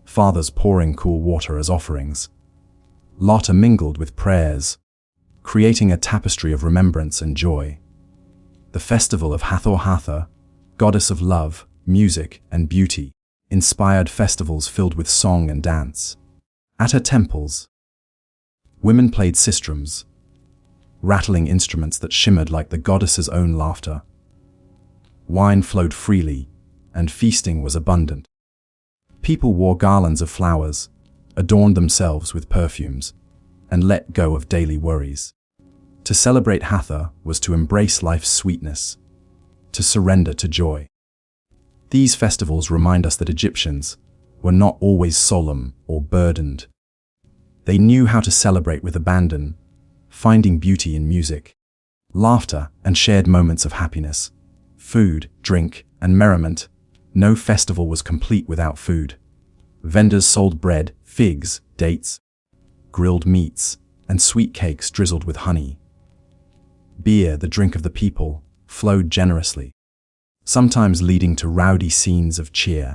S1: fathers pouring cool water as offerings. Laughter mingled with prayers, creating a tapestry of remembrance and joy. The festival of Hathor, goddess of love, music, and beauty, inspired festivals filled with song and dance. At her temples, women played sistrums, rattling instruments that shimmered like the goddess's own laughter. Wine flowed freely, and feasting was abundant. People wore garlands of flowers, adorned themselves with perfumes, and let go of daily worries. To celebrate Hathor was to embrace life's sweetness, to surrender to joy. These festivals remind us that Egyptians were not always solemn or burdened. They knew how to celebrate with abandon, finding beauty in music, laughter, and shared moments of happiness. Food, drink, and merriment. No festival was complete without food. Vendors sold bread, figs, dates, grilled meats, and sweet cakes drizzled with honey. Beer, the drink of the people, flowed generously, sometimes leading to rowdy scenes of cheer.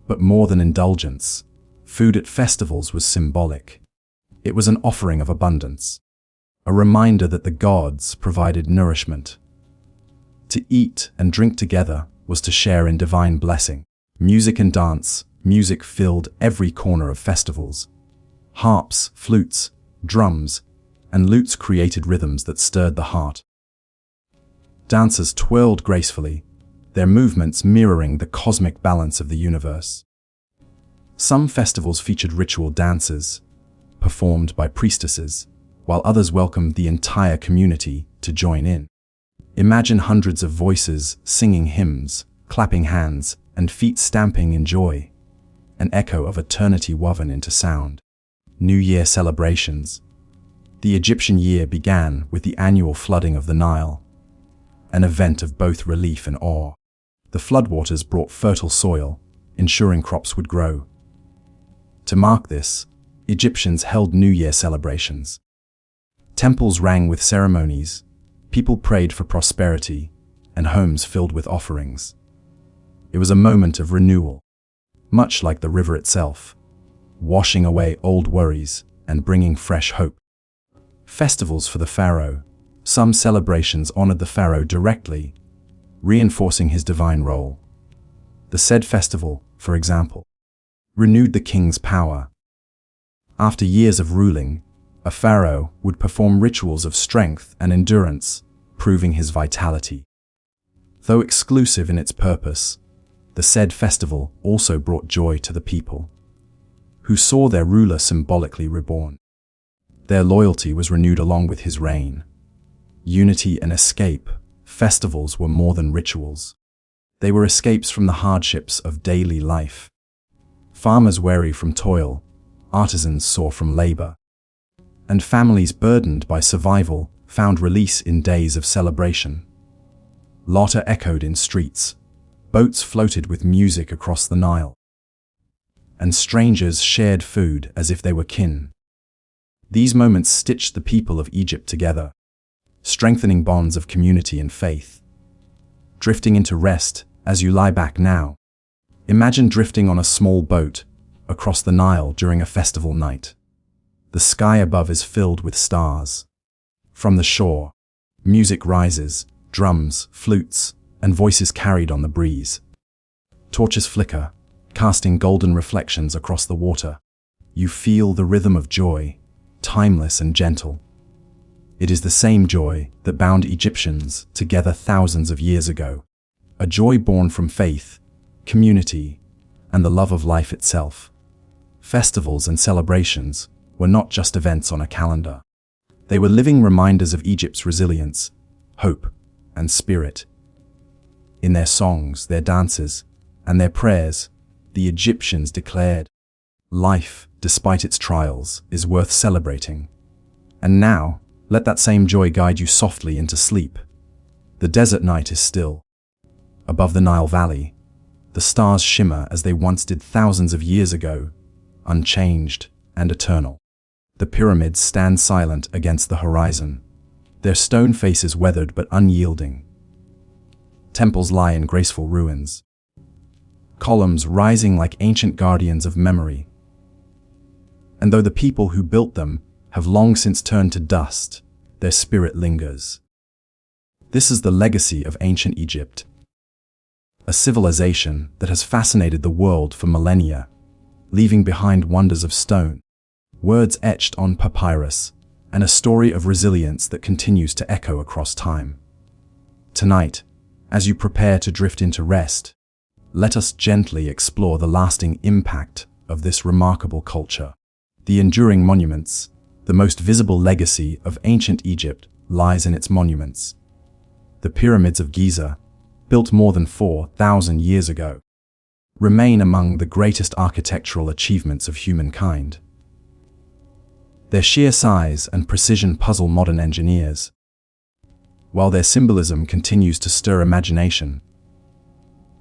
S1: But more than indulgence, food at festivals was symbolic. It was an offering of abundance, a reminder that the gods provided nourishment. To eat and drink together was to share in divine blessing. Music and dance. Music filled every corner of festivals. Harps, flutes, drums, and lutes created rhythms that stirred the heart. Dancers twirled gracefully, their movements mirroring the cosmic balance of the universe. Some festivals featured ritual dances, performed by priestesses, while others welcomed the entire community to join in. Imagine hundreds of voices singing hymns, clapping hands, and feet stamping in joy, an echo of eternity woven into sound. New Year celebrations. The Egyptian year began with the annual flooding of the Nile, an event of both relief and awe. The floodwaters brought fertile soil, ensuring crops would grow. To mark this, Egyptians held New Year celebrations. Temples rang with ceremonies, people prayed for prosperity, and homes filled with offerings. It was a moment of renewal, much like the river itself, washing away old worries and bringing fresh hope. Festivals for the pharaoh. Some celebrations honored the pharaoh directly, reinforcing his divine role. The said festival, for example, renewed the king's power. After years of ruling, a pharaoh would perform rituals of strength and endurance, proving his vitality. Though exclusive in its purpose, the said festival also brought joy to the people, who saw their ruler symbolically reborn. Their loyalty was renewed along with his reign. Unity and escape. Festivals were more than rituals. They were escapes from the hardships of daily life. Farmers weary from toil, artisans sore from labor, and families burdened by survival found release in days of celebration. Laughter echoed in streets, boats floated with music across the Nile, and strangers shared food as if they were kin. These moments stitched the people of Egypt together, strengthening bonds of community and faith. Drifting into rest as you lie back now. Imagine drifting on a small boat across the Nile during a festival night. The sky above is filled with stars. From the shore, music rises, drums, flutes, and voices carried on the breeze. Torches flicker, casting golden reflections across the water. You feel the rhythm of joy, timeless and gentle. It is the same joy that bound Egyptians together thousands of years ago. a joy born from faith, community, and the love of life itself. Festivals and celebrations were not just events on a calendar. They were living reminders of Egypt's resilience, hope, and spirit. In their songs, their dances, and their prayers, the Egyptians declared, "Life, despite its trials, is worth celebrating." And now, let that same joy guide you softly into sleep. The desert night is still. Above the Nile Valley, the stars shimmer as they once did thousands of years ago, unchanged and eternal. The pyramids stand silent against the horizon, their stone faces weathered but unyielding. Temples lie in graceful ruins, columns rising like ancient guardians of memory. And though the people who built them have long since turned to dust, their spirit lingers. This is the legacy of ancient Egypt, a civilization that has fascinated the world for millennia, leaving behind wonders of stone, words etched on papyrus, and a story of resilience that continues to echo across time. Tonight, as you prepare to drift into rest, let us gently explore the lasting impact of this remarkable culture. The enduring monuments, the most visible legacy of ancient Egypt, lies in its monuments. The pyramids of Giza, built more than 4,000 years ago, remain among the greatest architectural achievements of humankind. Their sheer size and precision puzzle modern engineers, while their symbolism continues to stir imagination.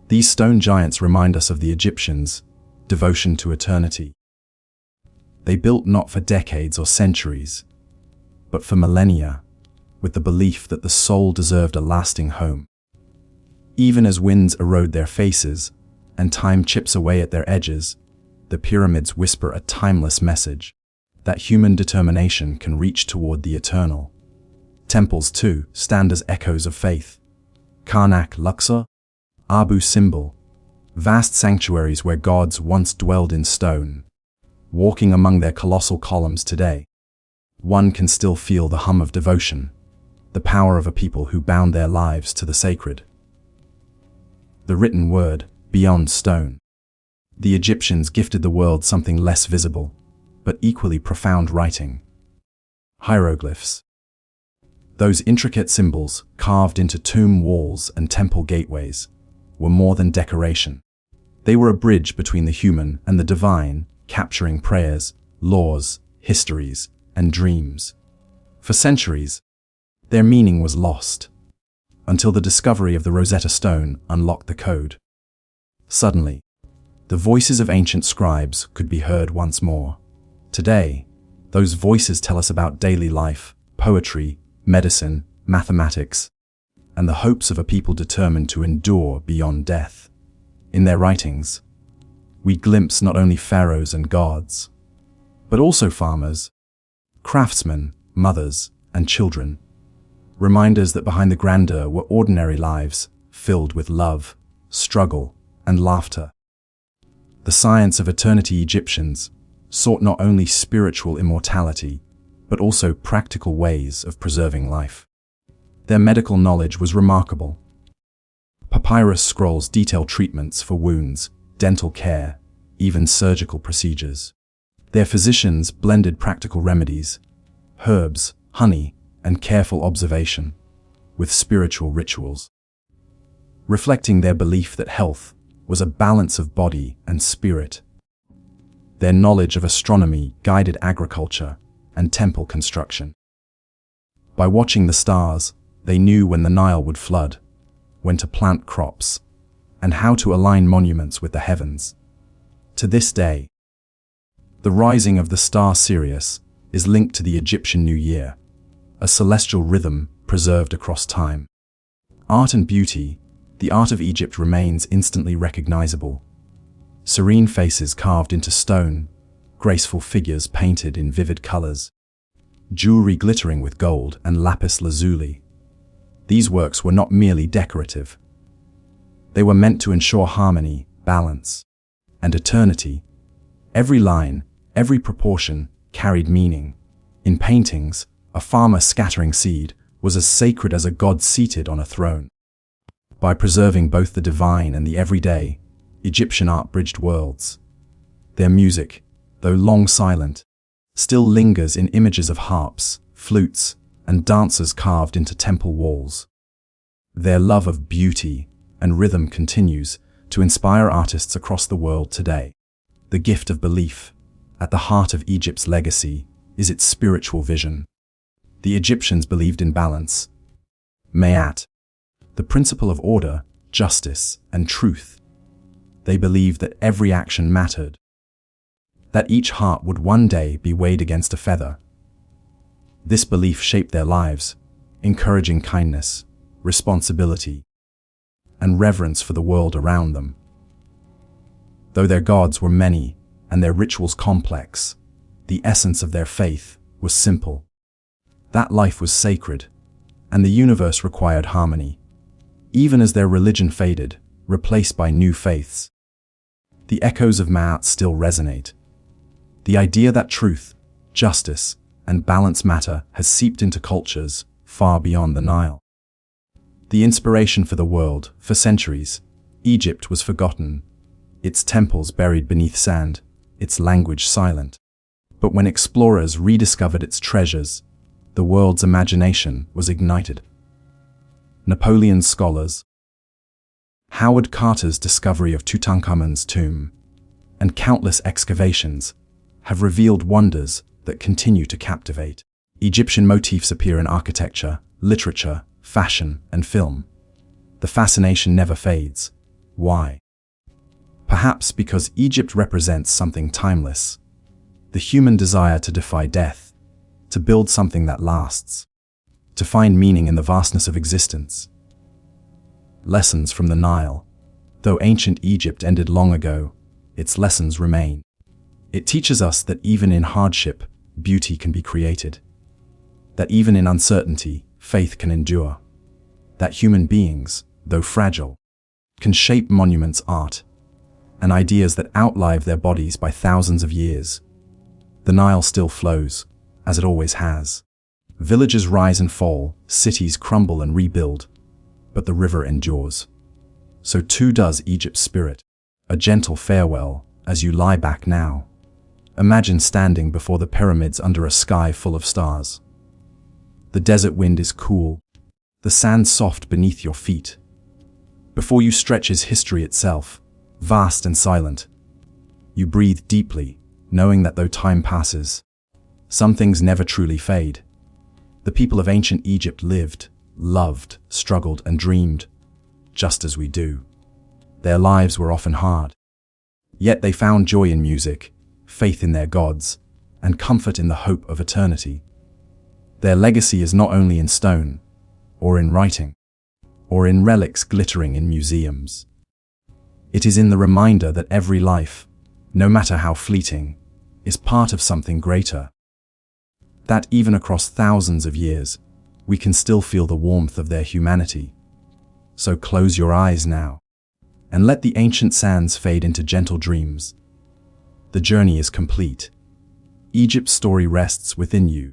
S1: These stone giants remind us of the Egyptians' devotion to eternity. They built not for decades or centuries, but for millennia, with the belief that the soul deserved a lasting home. Even as winds erode their faces and time chips away at their edges, the pyramids whisper a timeless message that human determination can reach toward the eternal. Temples, too, stand as echoes of faith. Karnak, Luxor, Abu Simbel, vast sanctuaries where gods once dwelled in stone. Walking among their colossal columns today, one can still feel the hum of devotion, the power of a people who bound their lives to the sacred. The written word, beyond stone. The Egyptians gifted the world something less visible, but equally profound writing. Hieroglyphs. Those intricate symbols, carved into tomb walls and temple gateways, were more than decoration. They were a bridge between the human and the divine, capturing prayers, laws, histories, and dreams. For centuries, their meaning was lost, until the discovery of the Rosetta Stone unlocked the code. Suddenly, the voices of ancient scribes could be heard once more. Today, those voices tell us about daily life, poetry, medicine, mathematics, and the hopes of a people determined to endure beyond death. In their writings, we glimpse not only pharaohs and gods, but also farmers, craftsmen, mothers, and children. Reminders that behind the grandeur were ordinary lives filled with love, struggle, and laughter. The science of eternity Egyptians sought not only spiritual immortality, but also practical ways of preserving life. Their medical knowledge was remarkable. Papyrus scrolls detail treatments for wounds, dental care, even surgical procedures. Their physicians blended practical remedies, herbs, honey, and careful observation, with spiritual rituals, reflecting their belief that health was a balance of body and spirit. Their knowledge of astronomy guided agriculture and temple construction. By watching the stars, they knew when the Nile would flood, when to plant crops, and how to align monuments with the heavens. To this day, the rising of the star Sirius is linked to the Egyptian New Year, a celestial rhythm preserved across time. Art and beauty, the art of Egypt remains instantly recognizable. Serene faces carved into stone, graceful figures painted in vivid colors, jewelry glittering with gold and lapis lazuli. These works were not merely decorative. They were meant to ensure harmony, balance, and eternity. Every line, every proportion carried meaning. In paintings, a farmer scattering seed was as sacred as a god seated on a throne. By preserving both the divine and the everyday, Egyptian art bridged worlds. Their music, though long silent, still lingers in images of harps, flutes, and dancers carved into temple walls. Their love of beauty and rhythm continues to inspire artists across the world today. The gift of belief, at the heart of Egypt's legacy, is its spiritual vision. The Egyptians believed in balance, Mayat, the principle of order, justice, and truth. They believed that every action mattered, that each heart would one day be weighed against a feather. This belief shaped their lives, encouraging kindness, responsibility, and reverence for the world around them. Though their gods were many and their rituals complex, the essence of their faith was simple. That life was sacred, and the universe required harmony, even as their religion faded, replaced by new faiths. The echoes of Ma'at still resonate. The idea that truth, justice, and balance matter has seeped into cultures far beyond the Nile. The inspiration for the world, for centuries, Egypt was forgotten, its temples buried beneath sand, its language silent. But when explorers rediscovered its treasures, the world's imagination was ignited. Napoleon's scholars, Howard Carter's discovery of Tutankhamun's tomb, and countless excavations have revealed wonders that continue to captivate. Egyptian motifs appear in architecture, literature, fashion, and film. The fascination never fades. Why? Perhaps because Egypt represents something timeless, the human desire to defy death, to build something that lasts, to find meaning in the vastness of existence. Lessons from the Nile. Though ancient Egypt ended long ago, its lessons remain. It teaches us that even in hardship, beauty can be created. That even in uncertainty, faith can endure. That human beings, though fragile, can shape monuments, art, and ideas that outlive their bodies by thousands of years. The Nile still flows, as it always has. Villages rise and fall, cities crumble and rebuild, but the river endures. So too does Egypt's spirit. A gentle farewell as you lie back now. Imagine standing before the pyramids under a sky full of stars. The desert wind is cool, the sand soft beneath your feet. Before you stretch is history itself, vast and silent. You breathe deeply, knowing that though time passes, some things never truly fade. The people of ancient Egypt lived, loved, struggled, and dreamed, just as we do. Their lives were often hard. Yet they found joy in music, faith in their gods, and comfort in the hope of eternity. Their legacy is not only in stone, or in writing, or in relics glittering in museums. It is in the reminder that every life, no matter how fleeting, is part of something greater. That even across thousands of years, we can still feel the warmth of their humanity. So close your eyes now, and let the ancient sands fade into gentle dreams. The journey is complete. Egypt's story rests within you,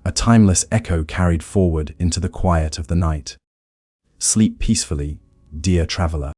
S1: a timeless echo carried forward into the quiet of the night. Sleep peacefully, dear traveler.